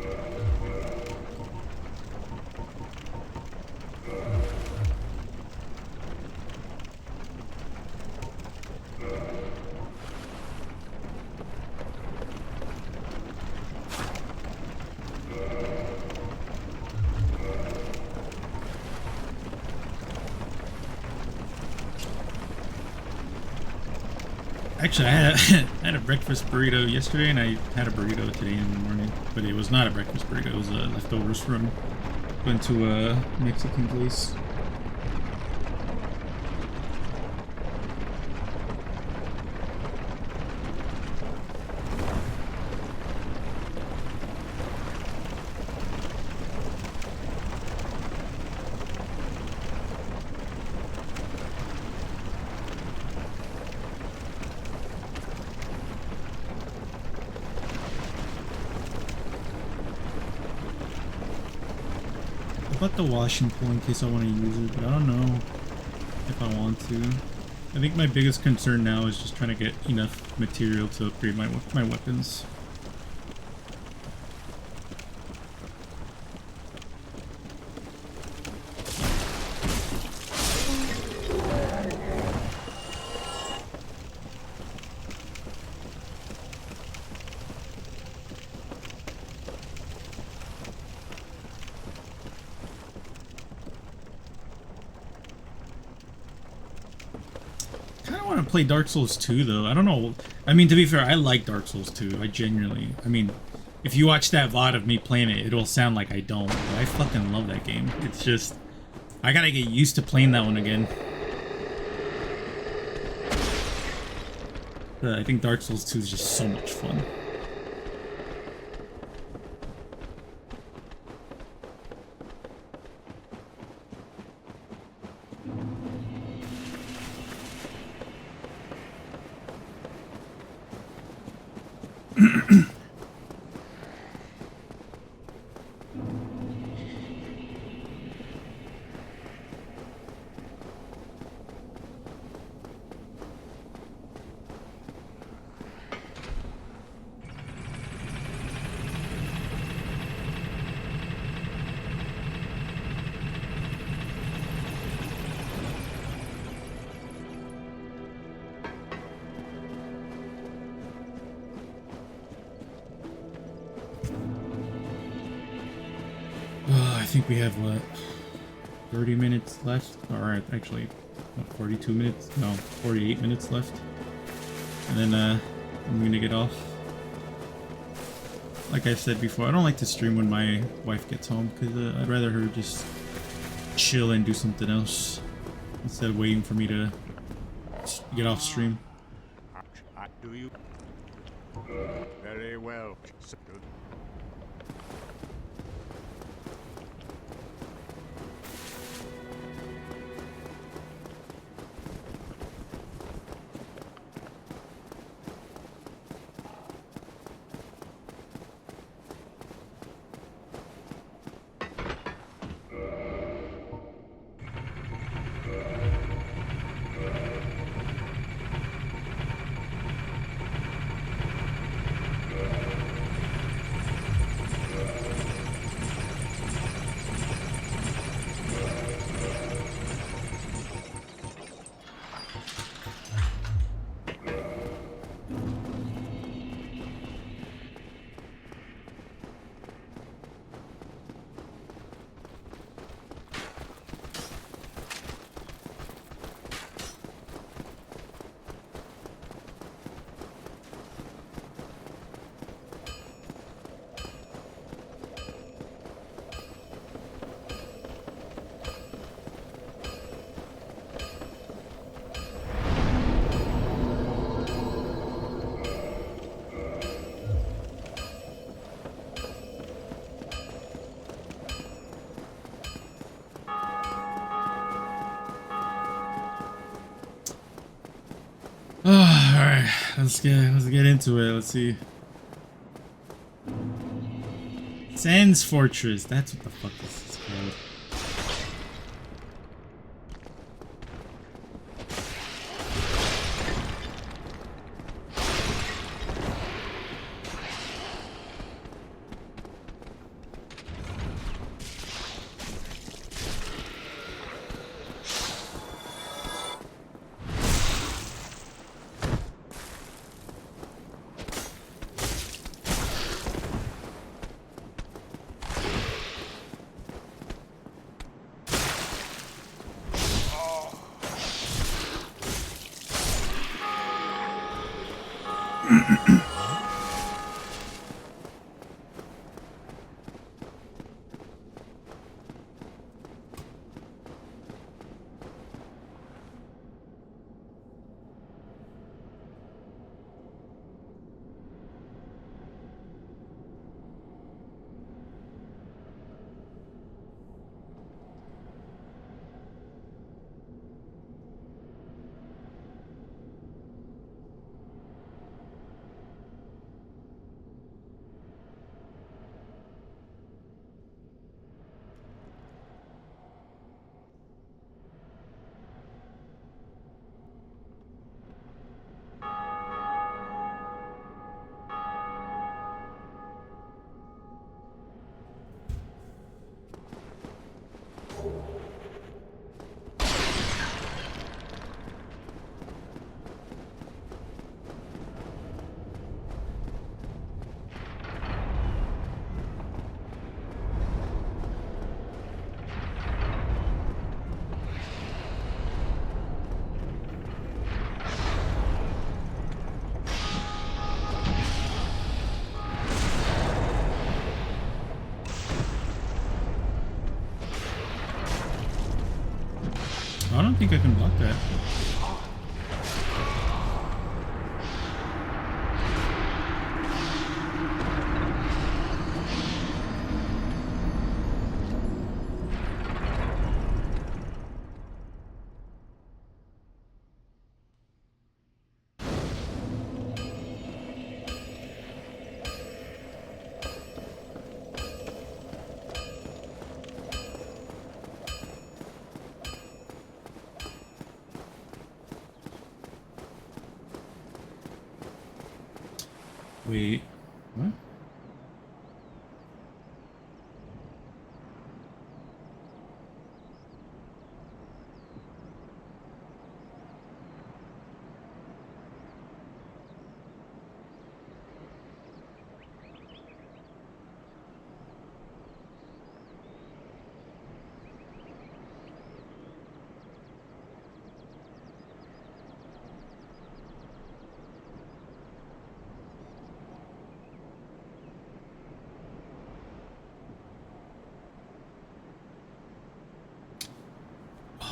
Actually, I had a breakfast burrito yesterday, and I had a burrito today in the morning. But it was not a breakfast burrito. It was leftovers from went to a Mexican place. I bought the washing pool in case I want to use it, but I don't know if I want to. I think my biggest concern now is just trying to get enough material to upgrade my weapons. Play Dark Souls 2 though. I don't know. I mean, to be fair, I like Dark Souls 2. I genuinely, I mean, if you watch that VOD of me playing it, it'll sound like I don't. But I fucking love that game. It's just, I gotta get used to playing that one again. I think Dark Souls 2 is just so much fun. I think we have, what, 30 minutes left? Alright, actually, what, 42 minutes? No, 48 minutes left. And then, I'm gonna get off. Like I said before, I don't like to stream when my wife gets home, because I'd rather her just chill and do something else, instead of waiting for me to get off stream. Do you? Very well. Alright, let's get into it. Let's see. Sands Fortress. That's what the fuck this is called. I don't think I can block that. Wait, what?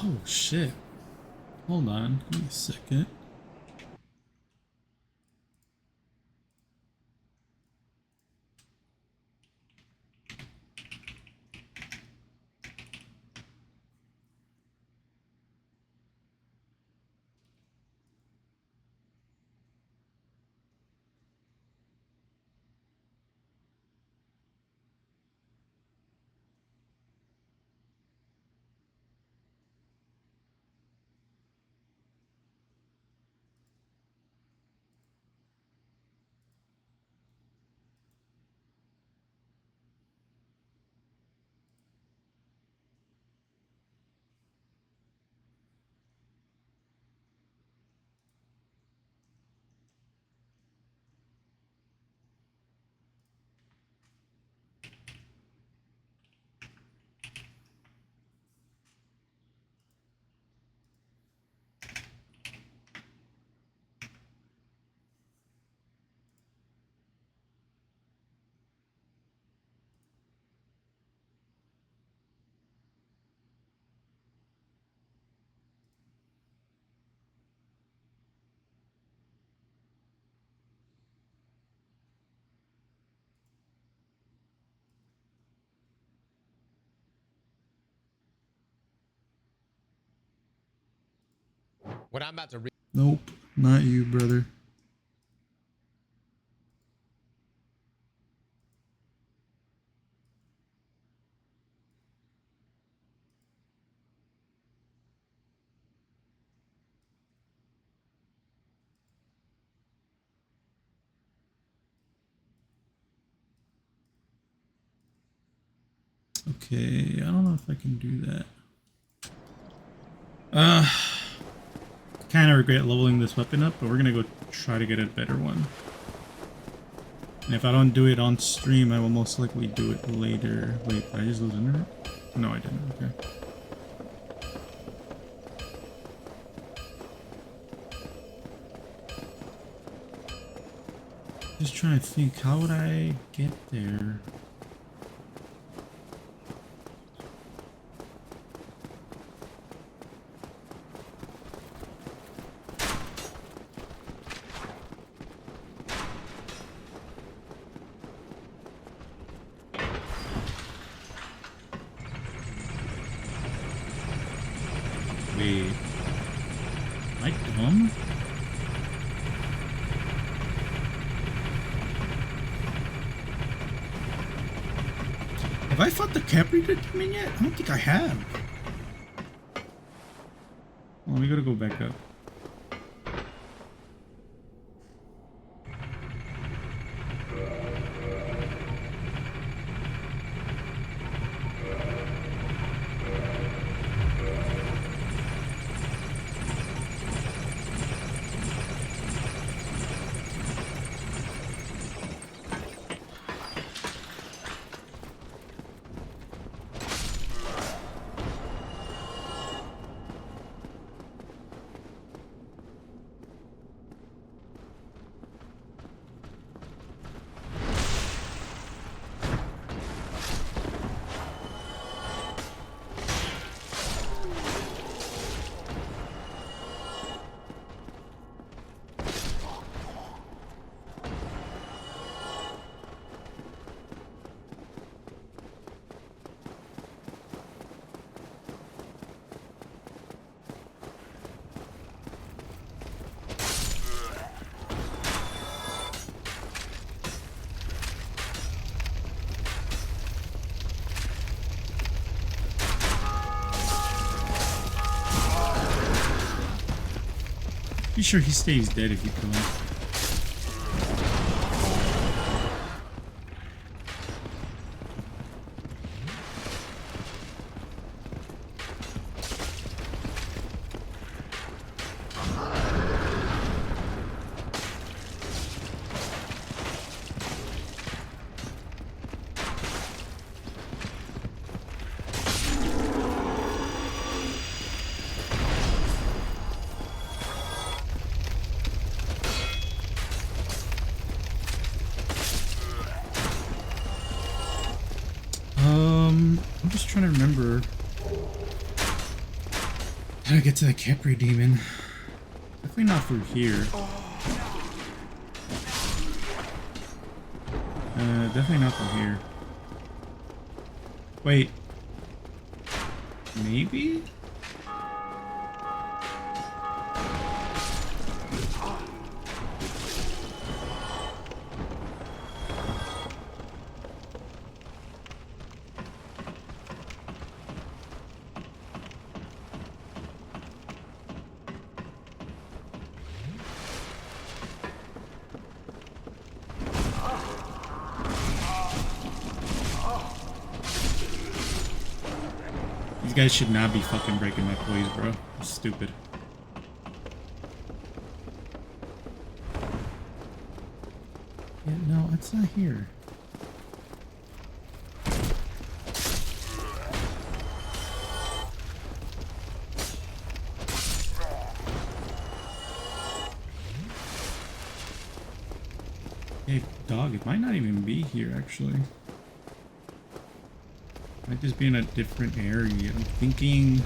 Oh shit. Hold on, give me a second. What I'm about to read. Nope, not you, brother. Okay, I don't know if I can do that. Kind of regret leveling this weapon up, but we're gonna go try to get a better one. And if I don't do it on stream, I will most likely do it later. Wait, did I just lose internet? No, I didn't. Okay. Just trying to think, how would I get there? Wait, am I dumb? Have I fought the Capra Demon yet? I don't think I have. Well, we gotta go back up. Be sure he stays dead if you kill him. I'm just trying to remember how to get to the Capra Demon. Definitely not through here. Definitely not through here. Wait. Maybe? These guys should not be fucking breaking my poise, bro. It's stupid. Yeah, no, it's not here. Hey, dog, it might not even be here, actually. Might just be in a different area. I'm thinking...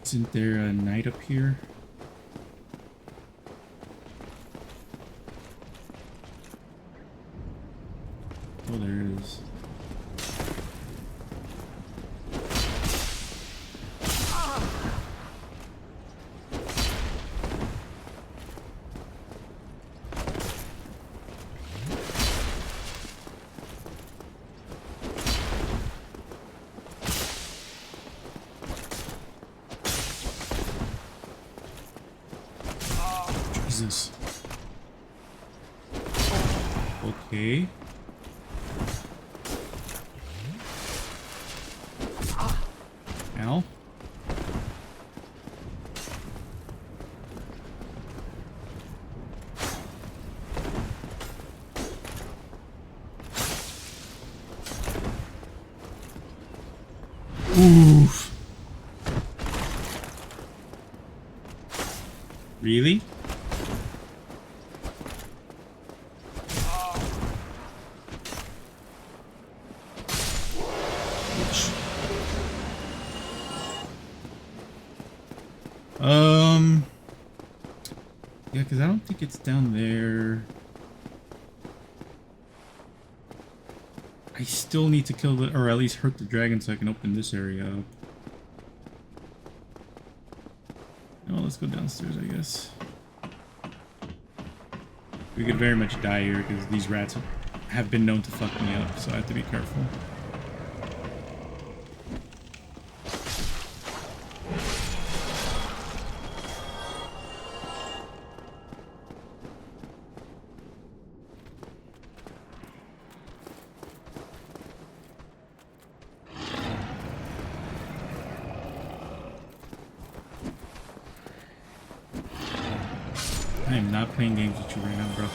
Isn't there a knight up here? Oh, there is. Jesus. Okay. Ow. Oof. Really? Yeah, because I don't think it's down there. I still need to kill the, or at least hurt the dragon so I can open this area up. Well, let's go downstairs, I guess. We could very much die here because these rats have been known to fuck me up, so I have to be careful. I am not playing games with you right now, bro.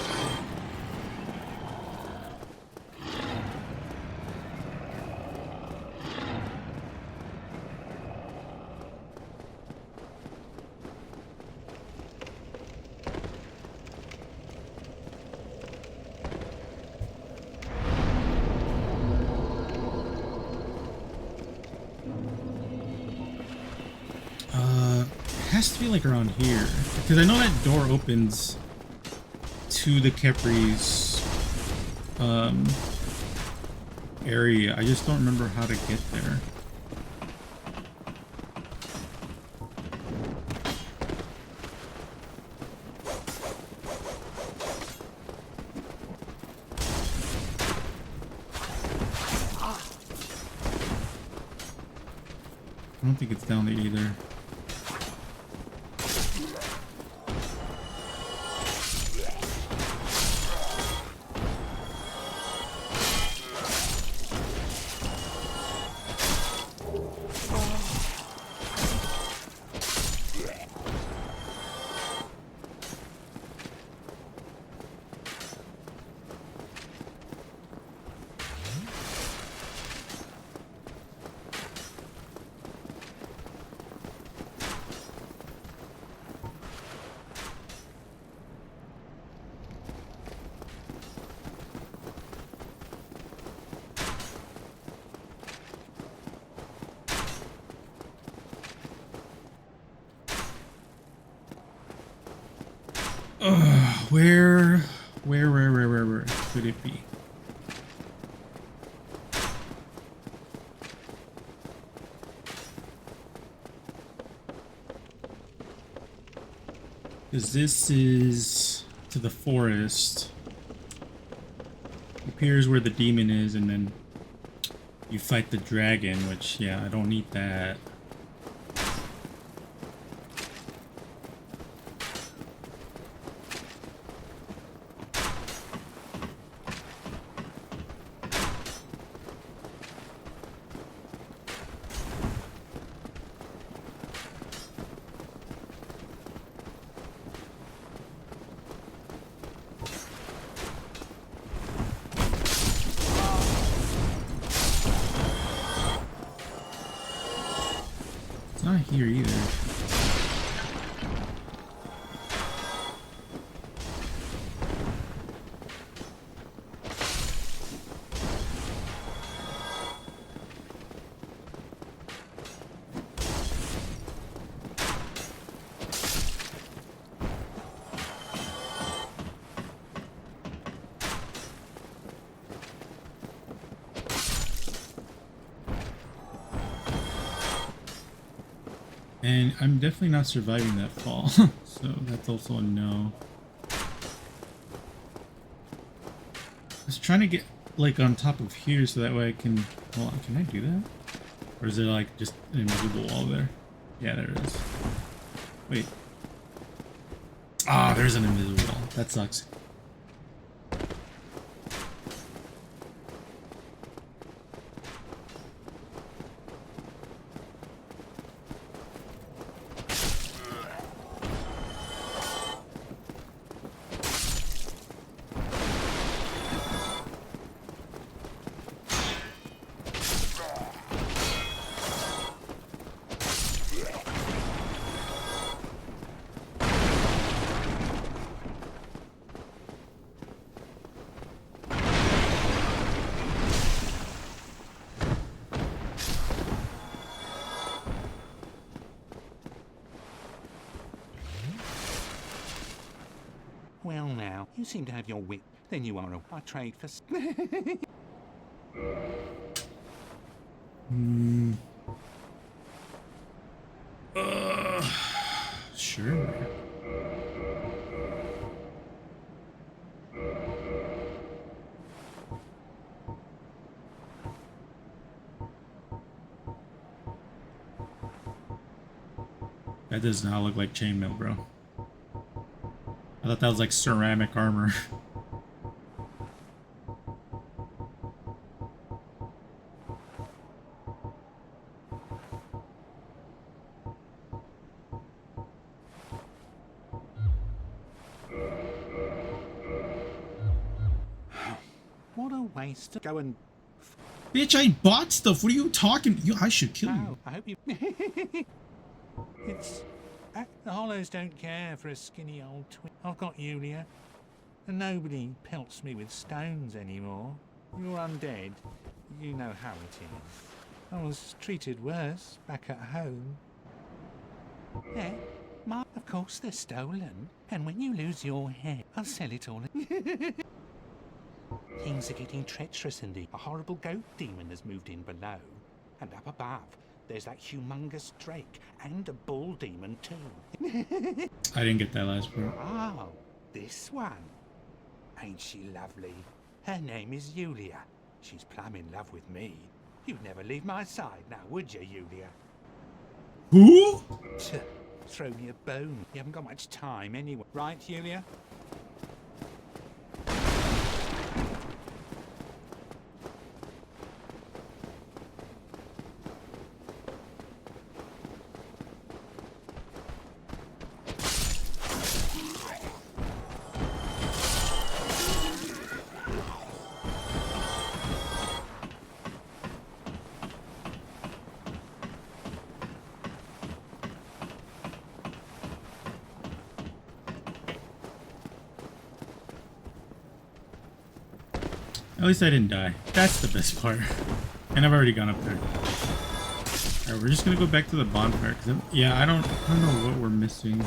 It has to be like around here because I know that door opens to the Capri's area. I just don't remember how to get there. I don't think it's down there either. Where could it be? Because this is to the forest. Up here's where the demon is, and then you fight the dragon, which, yeah, I don't need that. It's not here either. And I'm definitely not surviving that fall, so that's also a no. I was trying to get like on top of here so that way I can, hold on, can I do that? Or is there like just an invisible wall there? Yeah, there is. Wait. Ah, there's an invisible wall. That sucks. Well now, you seem to have your wit. Then you are a... I trade for... Sure. That does not look like chainmail, bro. I thought that was like ceramic armor. What a waste to go and... Bitch, I bought stuff. What are you talking? I should kill you. Oh, I hope you... It's... the Hollows don't care for a skinny old twin. I've got Yulia, and nobody pelts me with stones anymore. You're undead. You know how it is. I was treated worse back at home. Yeah, of course they're stolen. And when you lose your head, I'll sell it all. Things are getting treacherous indeed. A horrible goat demon has moved in below. And up above, there's that humongous drake and a bull demon too. I didn't get that last part. Oh, this one. Ain't she lovely? Her name is Yulia. She's plumb in love with me. You'd never leave my side now, would you, Yulia? Who? Throw me a bone. You haven't got much time anyway. Right, Yulia? At least I didn't die. That's the best part. And I've already gone up there. Alright, we're just gonna go back to the bonfire. Yeah, I don't know what we're missing.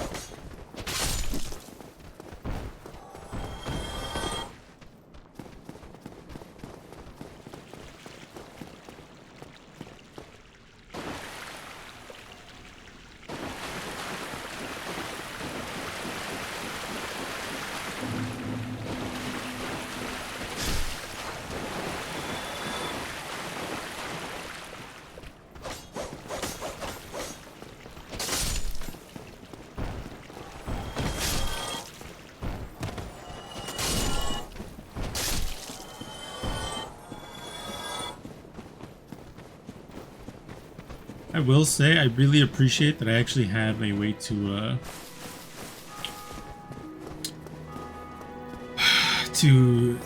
I will say I really appreciate that I actually have a way to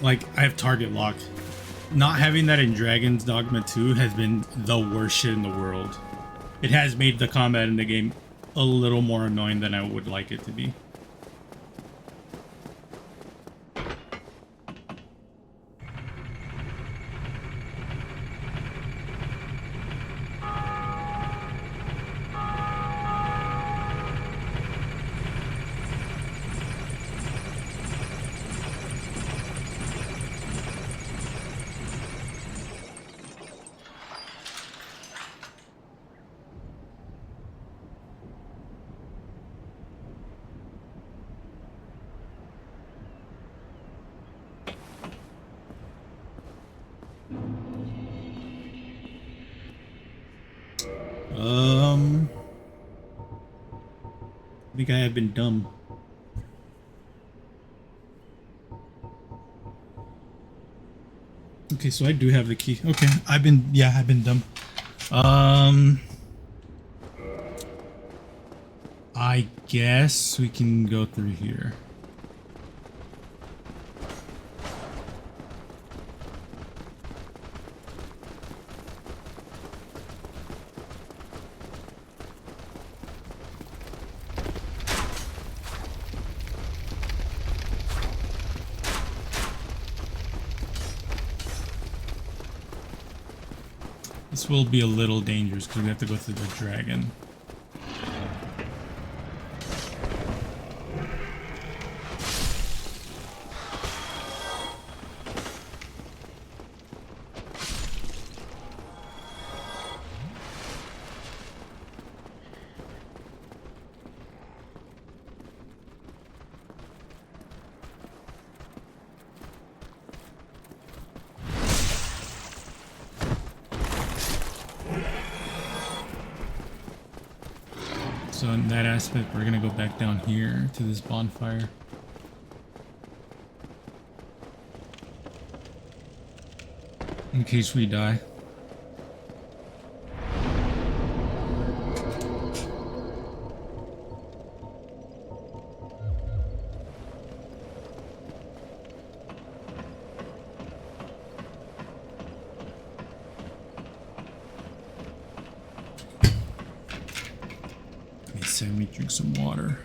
like I have target lock. Not having that in Dragon's Dogma 2 has been the worst shit in the world. It has made the combat in the game a little more annoying than I would like it to be. I think I have been dumb. Okay, so I do have the key. Okay, I've been dumb. I guess we can go through here. This will be a little dangerous because we have to go through the dragon. So in that aspect, we're gonna go back down here to this bonfire. In case we die. Let me drink some water.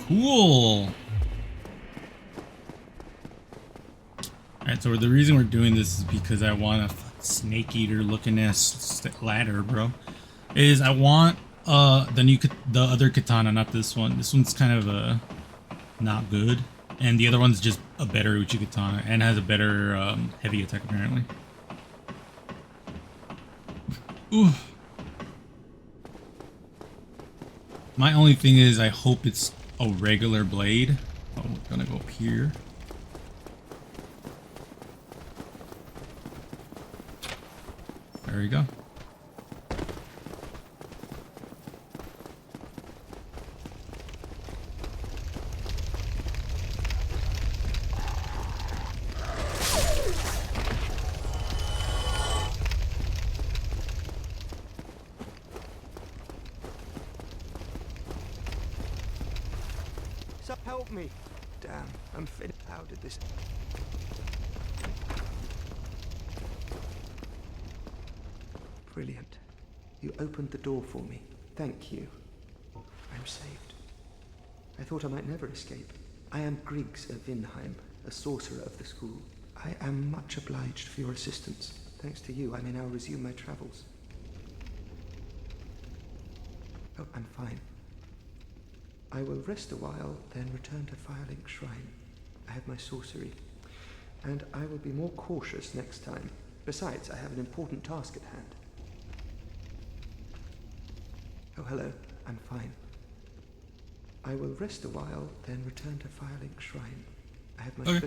Cool. Alright, so the reason we're doing this is because I want a snake eater looking ass ladder, bro. I want the other katana, not this one. This one's kind of not good, and the other one's just a better Uchi katana and has a better heavy attack apparently. Ooh. My only thing is I hope it's a regular blade. Oh, we're gonna go up here. There we go. Help me! Damn, I'm fit. How did this? Brilliant. You opened the door for me. Thank you. I'm saved. I thought I might never escape. I am Griggs of Vinheim, a sorcerer of the school. I am much obliged for your assistance. Thanks to you, I may now resume my travels. Oh, I'm fine. I will rest a while, then return to Firelink Shrine. I have my sorcery, and I will be more cautious next time. Besides, I have an important task at hand. Oh, hello. I'm fine. I will rest a while, then return to Firelink Shrine. I have my... Okay.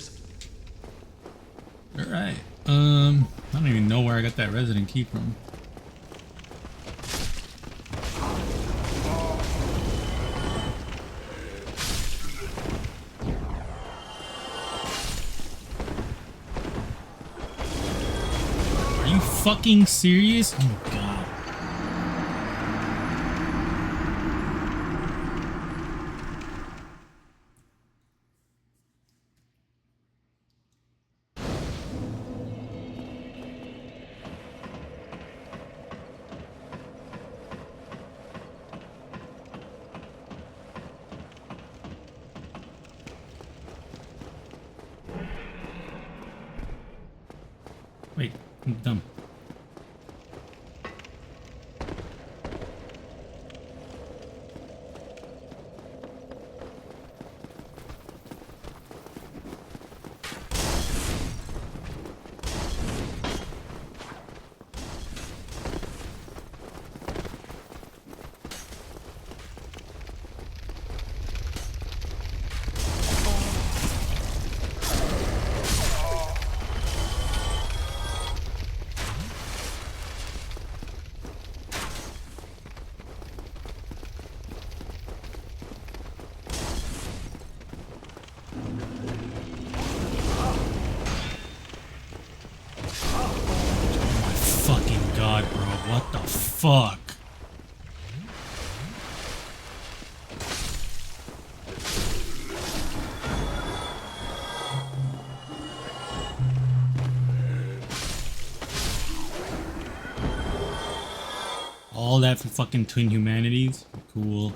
Alright. I don't even know where I got that resident key from. Fucking serious? Oh god. Wait, I'm dumb. God, bro, what the fuck? All that for fucking Twin Humanities? Cool.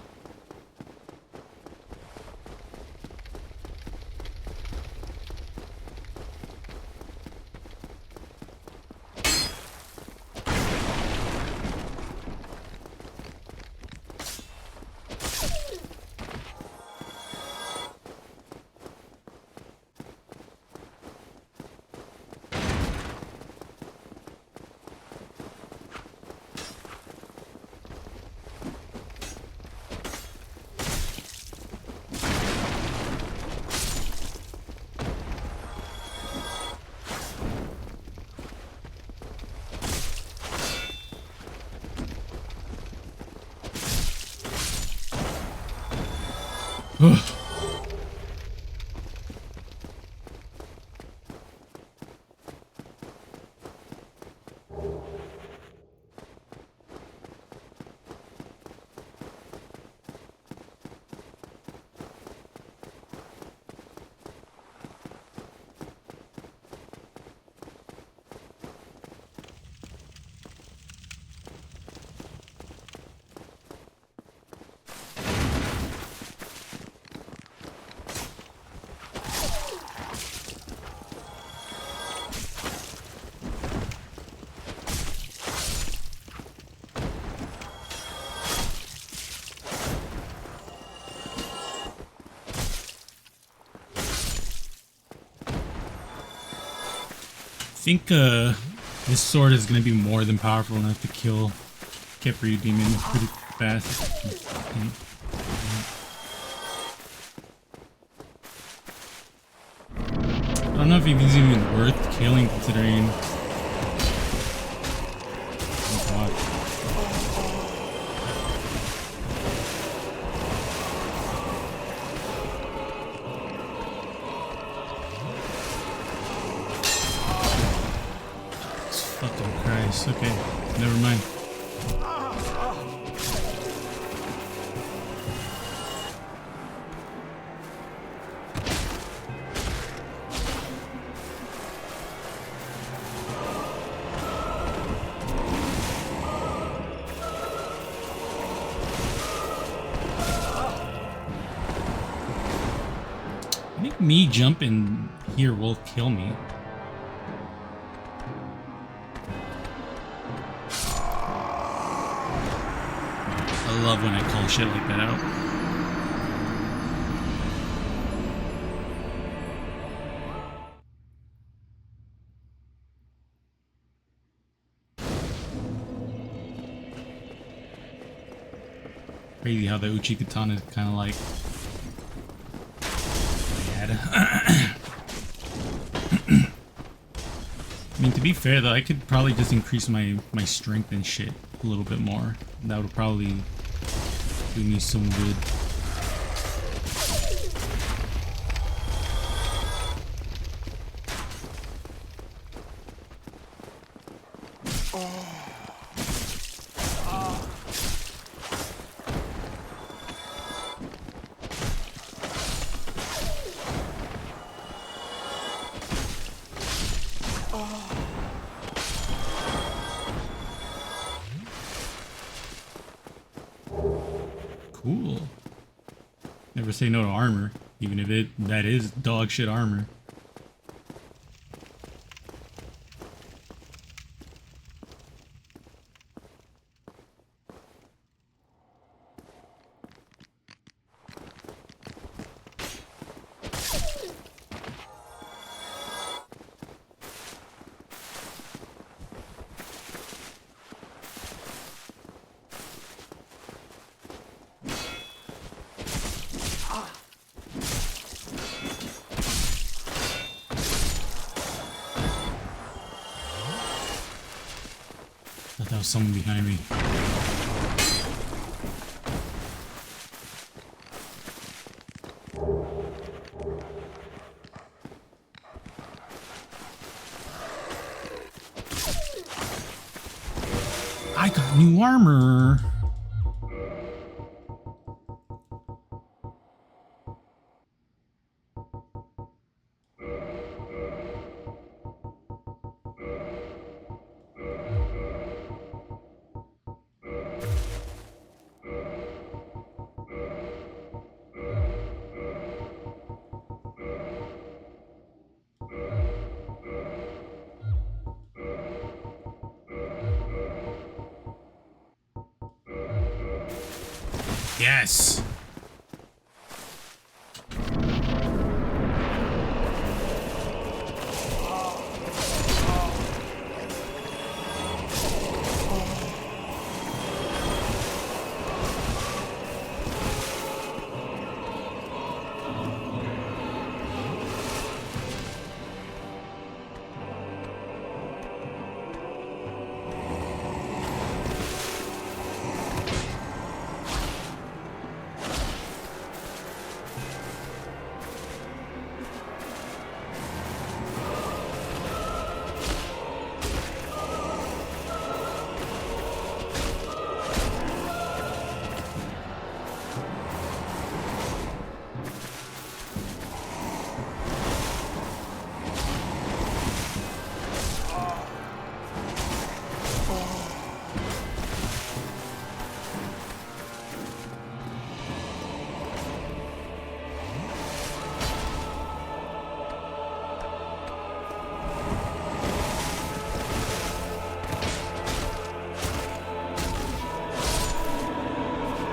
I think this sword is going to be more than powerful enough to kill Capra Demon pretty fast. I don't know if he's even worth killing considering. Oh god. Fucking Christ. Okay, never mind. I think me jumping here will kill me. I love when I call shit like that out. Crazy how the Uchi Katana is kind of like bad. I mean, to be fair though, I could probably just increase my strength and shit a little bit more. That would probably do me some good. Cool. Never say no to armor, even if that is dog shit armor. Thought that was someone behind me. I got new armor. Yes.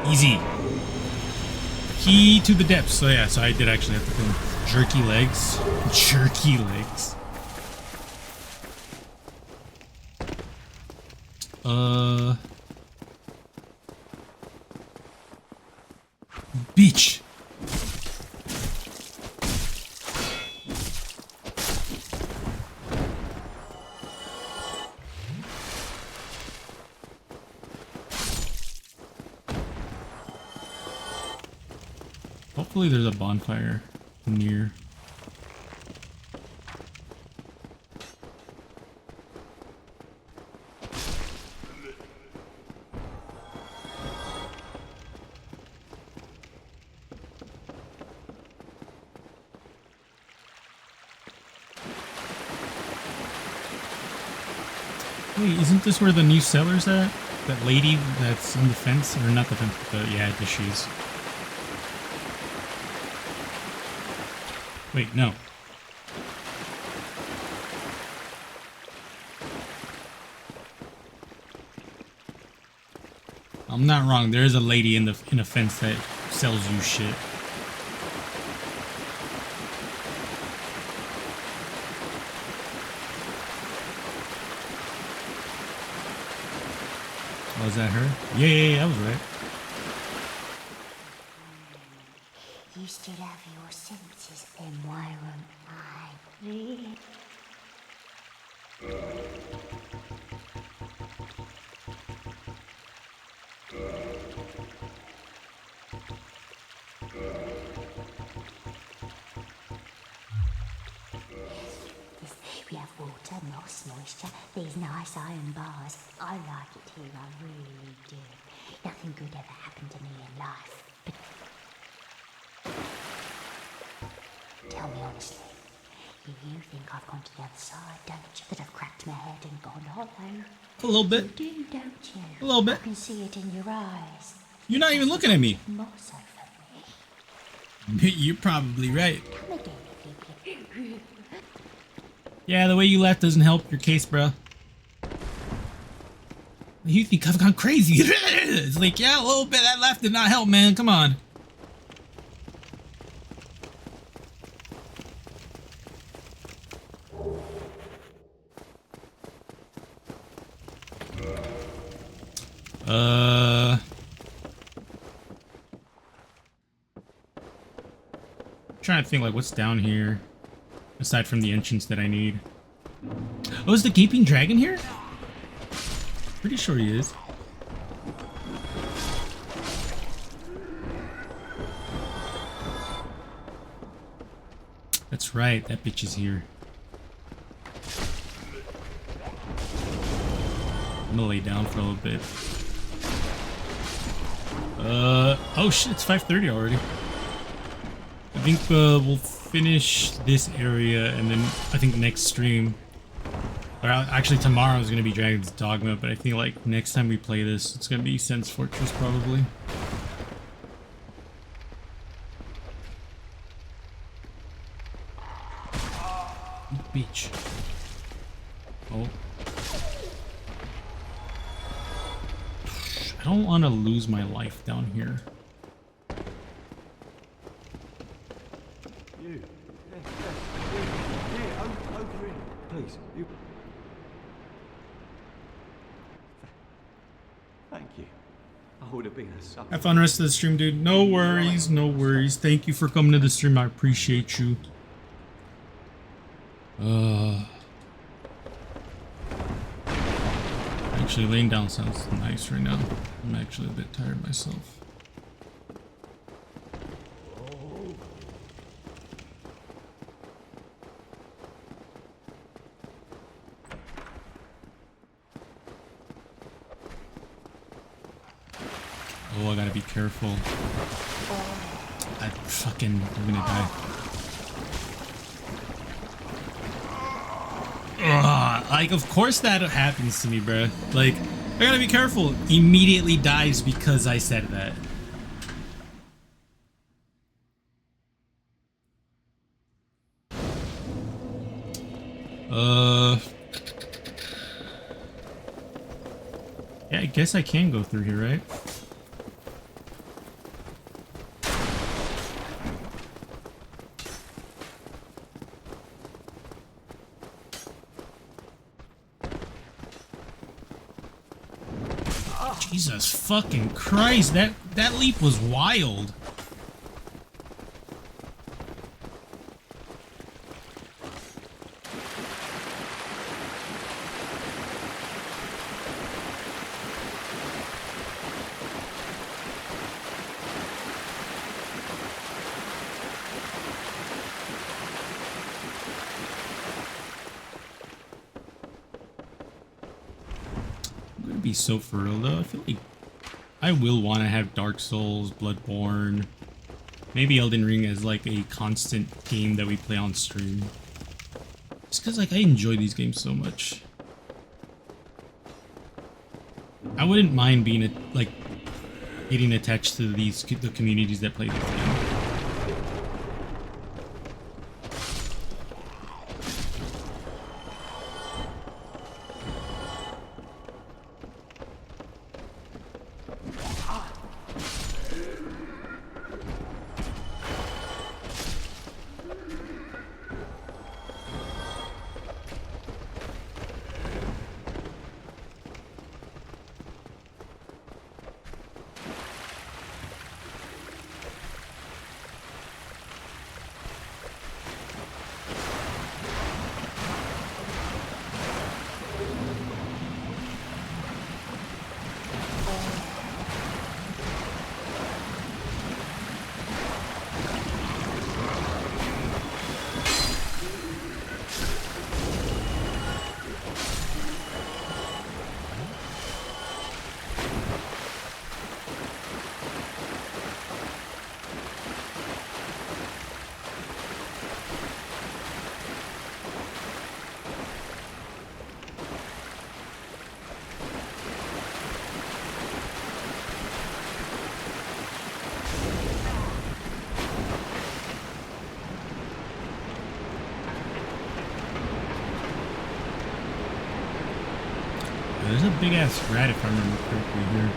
Easy. Key to the depths. So yeah, so I did actually have to kill him. Jerky legs. Jerky legs. Bitch. Hopefully there's a bonfire near. Wait, isn't this where the new cellar's at? That lady that's on the fence? Or not the fence, but yeah, the shoes. Wait, no. I'm not wrong. There is a lady in a fence that sells you shit. Oh, is that her? Yeah, I was right. You still have your senses, then why won't I? Really? We have water, moss, moisture, these nice iron bars. I like it here, I really do. Nothing good ever happened to me in life, but... Tell me honestly, you think I've gone to the other side, don't you? That I've cracked my head and gone hollow? A little bit. You do, don't you? A little bit. I can see it in your eyes. You're not even looking at me. Moss over me. You're probably right. Come again if you please. Yeah, the way you left doesn't help your case, bro. You think I've gone crazy. It's like, yeah, a little bit. That left did not help, man. Come on. Trying to think like what's down here aside from the entrance that I need. Oh, is the gaping dragon here? Pretty sure he is. That's right, that bitch is here. I'm gonna lay down for a little bit. Oh shit, it's 5:30 already. I think we'll finish this area and then I think next stream, or actually tomorrow is going to be Dragon's Dogma, but I think like next time we play this it's going to be Sense Fortress probably. Beach. Oh. I don't want to lose my life down here. Please, you... Thank you. I would have been a sucker. Have fun the rest of the stream, dude. No worries, no worries. Thank you for coming to the stream. I appreciate you. Actually, laying down sounds nice right now. I'm actually a bit tired myself. Oh, I gotta be careful. I'm gonna die. Ugh, like, of course that happens to me, bro. Like, I gotta be careful. Immediately dies because I said that. Yeah, I guess I can go through here, right? Jesus fucking Christ, that leap was wild. I'm gonna be so for real though. I feel like I will want to have Dark Souls, Bloodborne, maybe Elden Ring as like a constant game that we play on stream. Just because like I enjoy these games so much. I wouldn't mind being like getting attached to the communities that play this game. There's a big ass rat if I remember correctly here.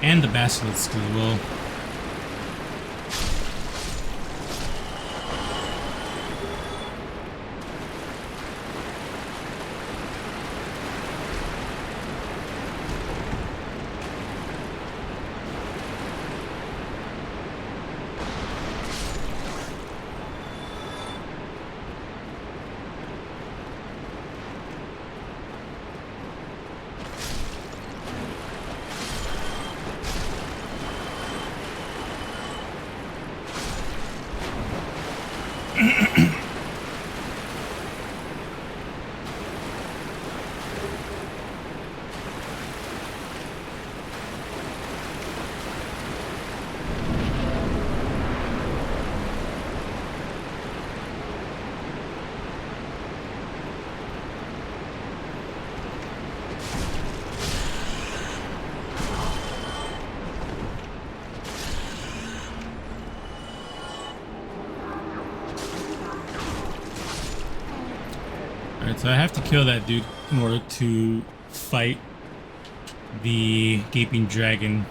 And the basilisk as well. Alright, so I have to kill that dude in order to fight the gaping dragon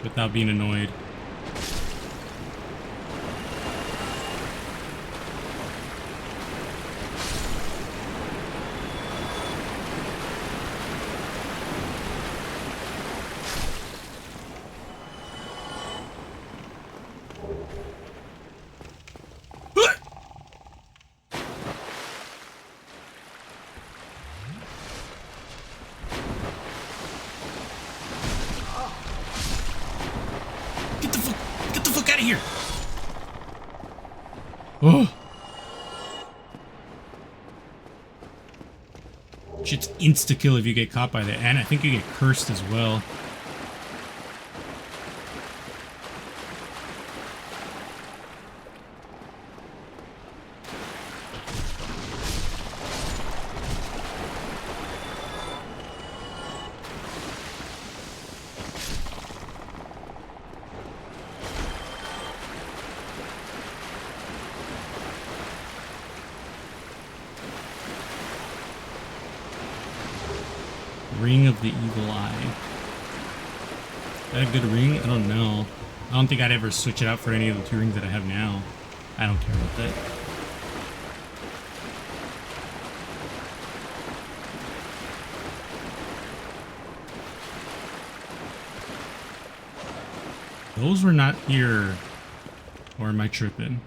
without being annoyed. Here. Oh. Shit's insta-kill if you get caught by that, and I think you get cursed as well. Ring of the Evil Eye. Is that a good ring? I don't know. I don't think I'd ever switch it out for any of the two rings that I have now. I don't care about that. Those were not here. Or am I tripping?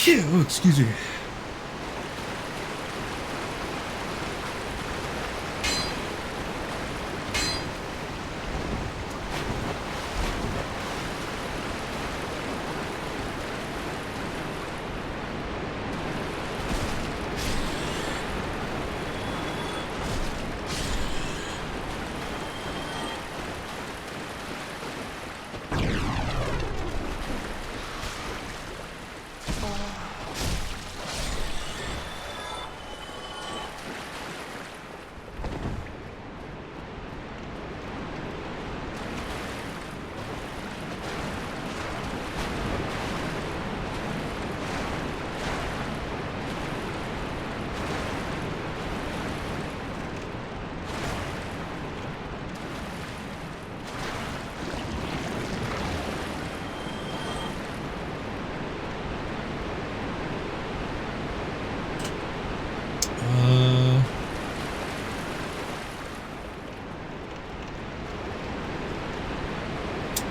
Oh, excuse me.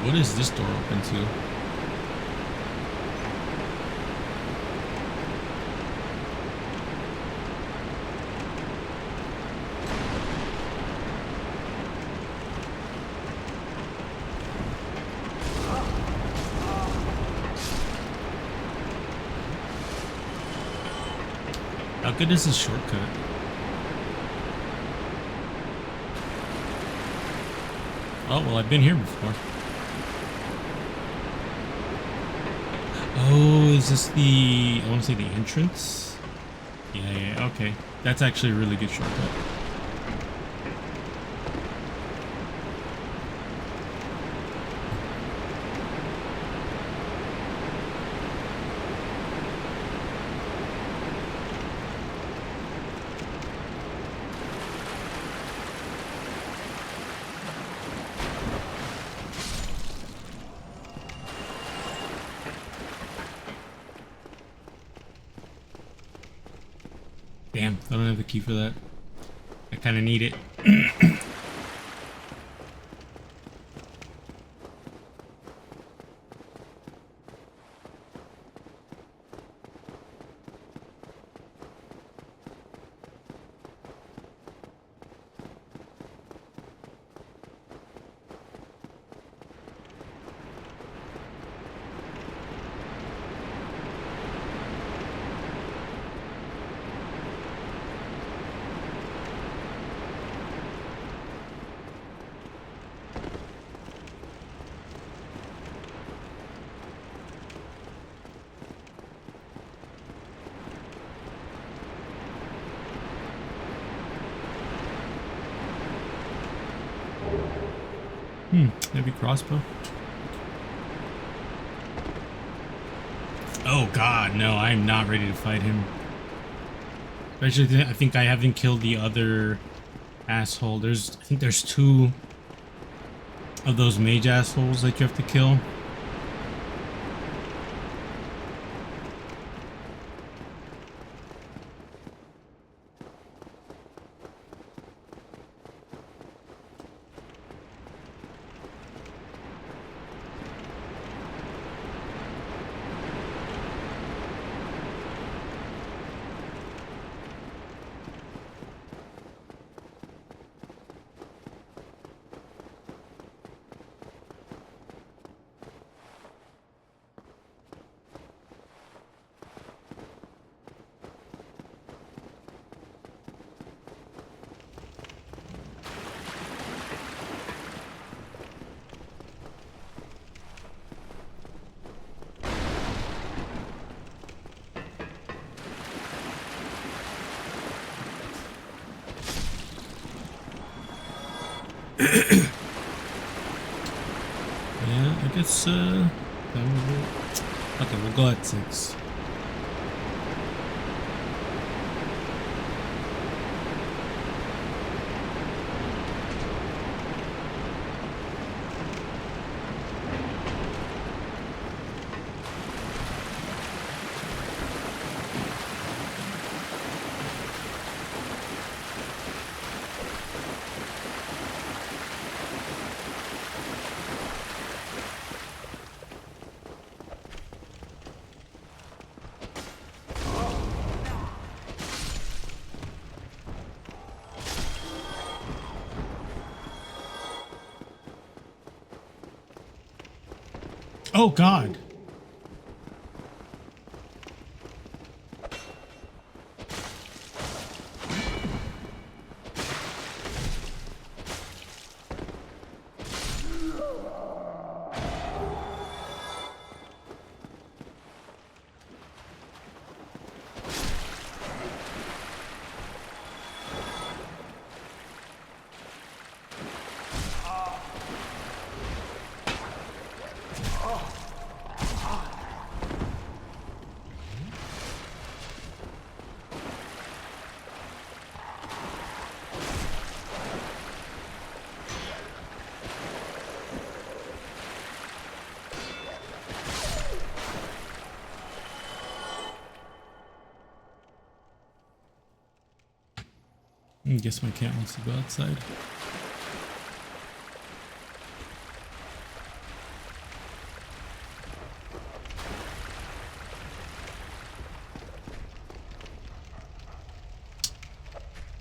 What is this door open to? How good is this shortcut? Oh, well, I've been here before. Oh, is this the... I want to say the entrance? Yeah, okay. That's actually a really good shortcut. Damn, I don't have the key for that. I kind of need it. Maybe crossbow. Oh god, no, I'm not ready to fight him. Especially, I think I haven't killed the other asshole. I think there's 2 of those mage assholes that you have to kill. Yeah, I guess that okay, we'll go at 6. Oh God. I guess my cat wants to go outside.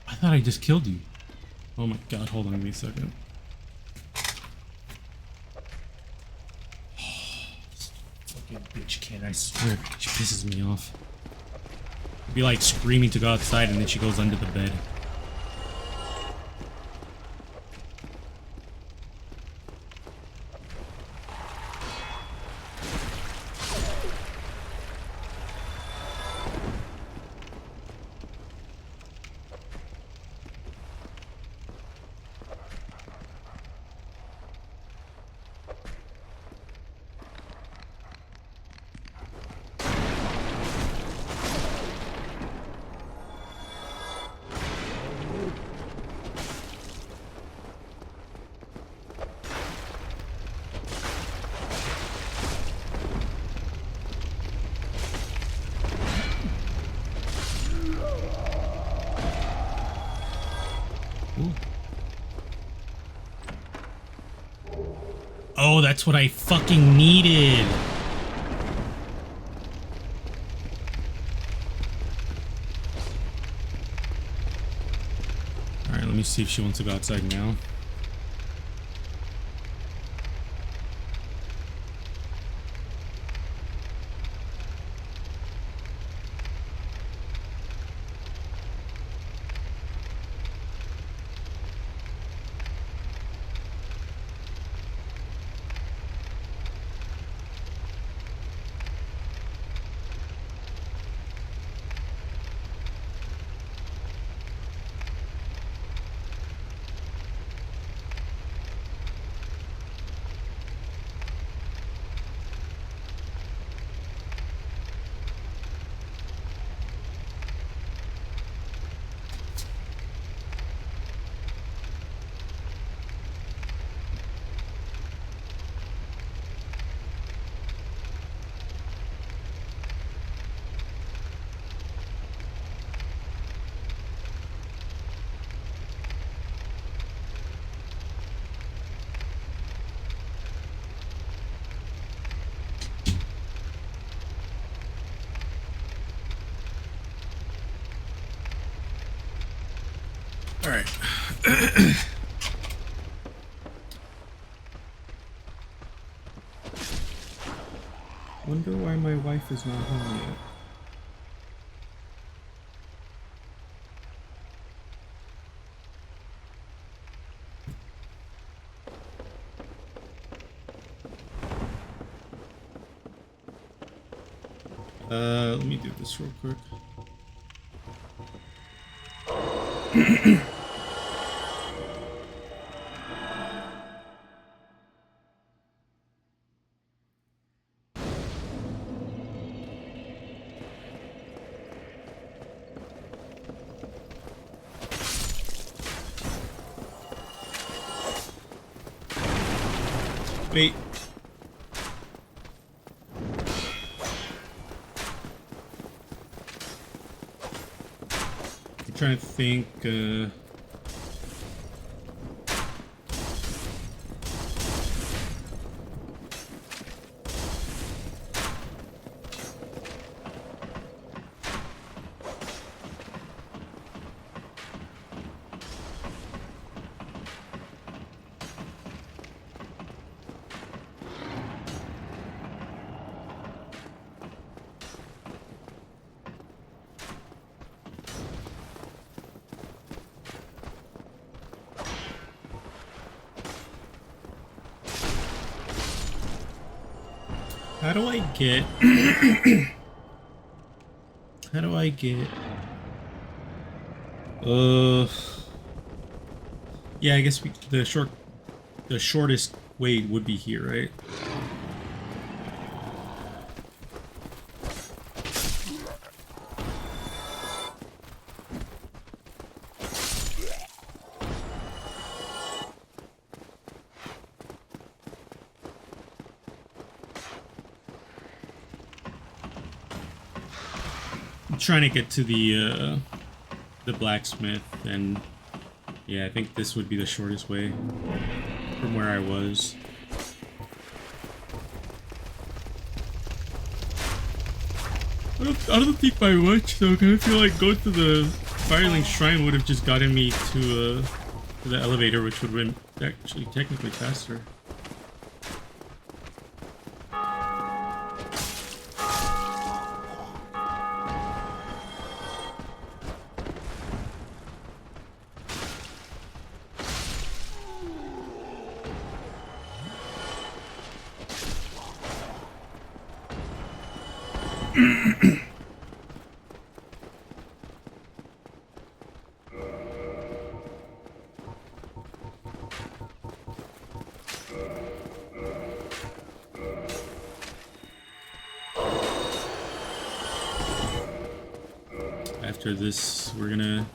I thought I just killed you. Oh my God, hold on, give me a second. Fucking bitch cat, I swear, she pisses me off. Be like screaming to go outside and then she goes under the bed. Oh, that's what I fucking needed. Alright, let me see if she wants to go outside now. All right. Wonder why my wife is not home yet. Let me do this real quick. Wait. I'm trying to think. How do I get? How do I get? Yeah, I guess the shortest way would be here, right? I'm trying to get to the blacksmith, and yeah, I think this would be the shortest way from where I was. I don't think by much though, because I feel like going to the Firelink Shrine would have just gotten me to the elevator, which would have been actually technically faster. After this, we're gonna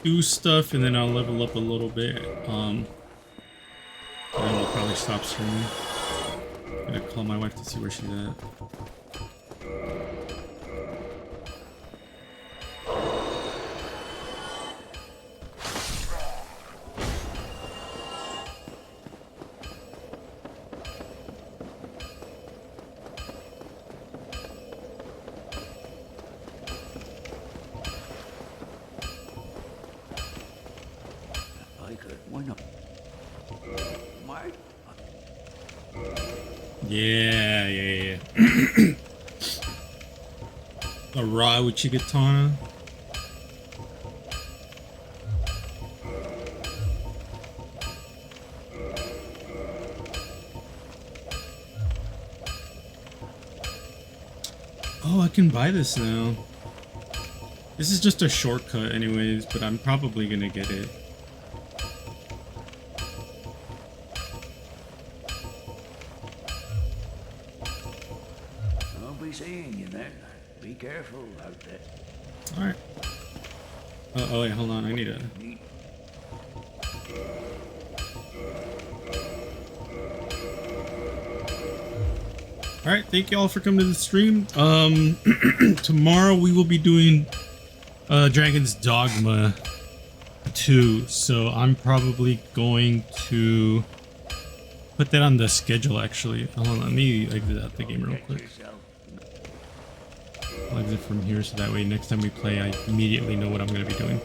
do stuff, and then I'll level up a little bit. And then we'll probably stop streaming. I'm gonna call my wife to see where she's at. Why not? Yeah. A raw Uchigatana. Oh, I can buy this now. This is just a shortcut anyways, but I'm probably gonna get it. I'll be seeing you there. Be careful out there. Alright. Oh wait, hold on, I need a... Alright, thank you all for coming to the stream. Tomorrow we will be doing Dragon's Dogma 2, so I'm probably going to put that on the schedule actually. Hold on, let me exit out the game real quick. I'll exit from here so that way next time we play I immediately know what I'm going to be doing.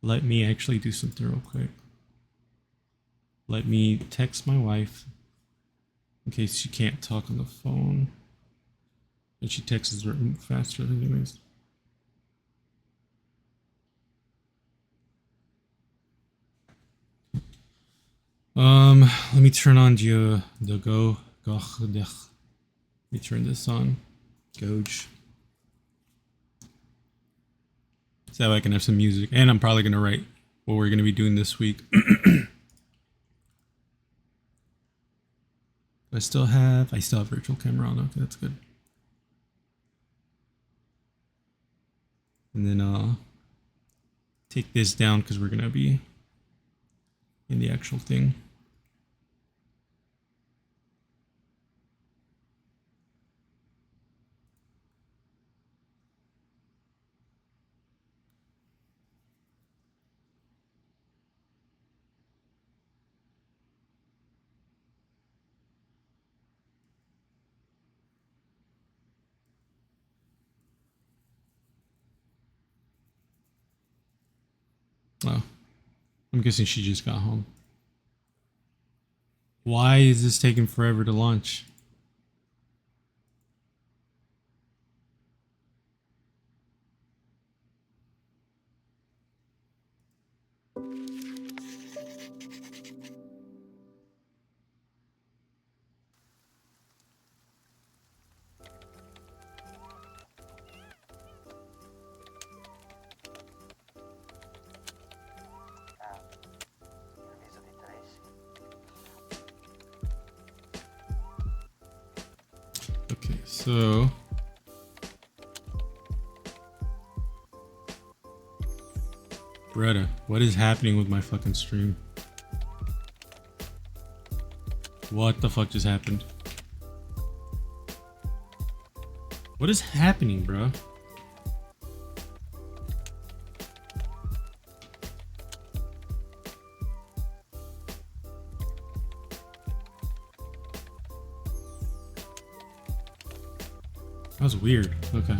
Let me actually do something real quick. Let me text my wife in case she can't talk on the phone. And she texts her faster anyways. Let me turn on the go. Let me turn this on. Goj. So that way I can have some music. And I'm probably going to write what we're going to be doing this week. I still have virtual camera on. Okay, that's good. And then take this down because we're gonna be in the actual thing. Oh, I'm guessing she just got home. Why is this taking forever to launch? Okay, so Greta, what is happening with my fucking stream? What the fuck just happened? What is happening, bro? That was weird. Okay.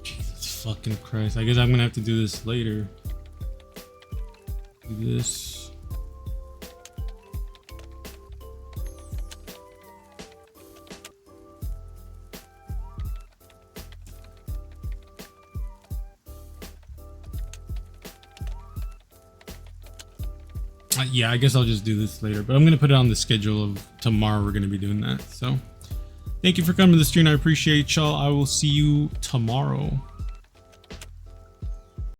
Jesus fucking Christ. I guess I'm gonna have to do this later. Do this. Yeah, I guess I'll just do this later, but I'm going to put it on the schedule of tomorrow. We're going to be doing that. So thank you for coming to the stream. I appreciate y'all. I will see you tomorrow.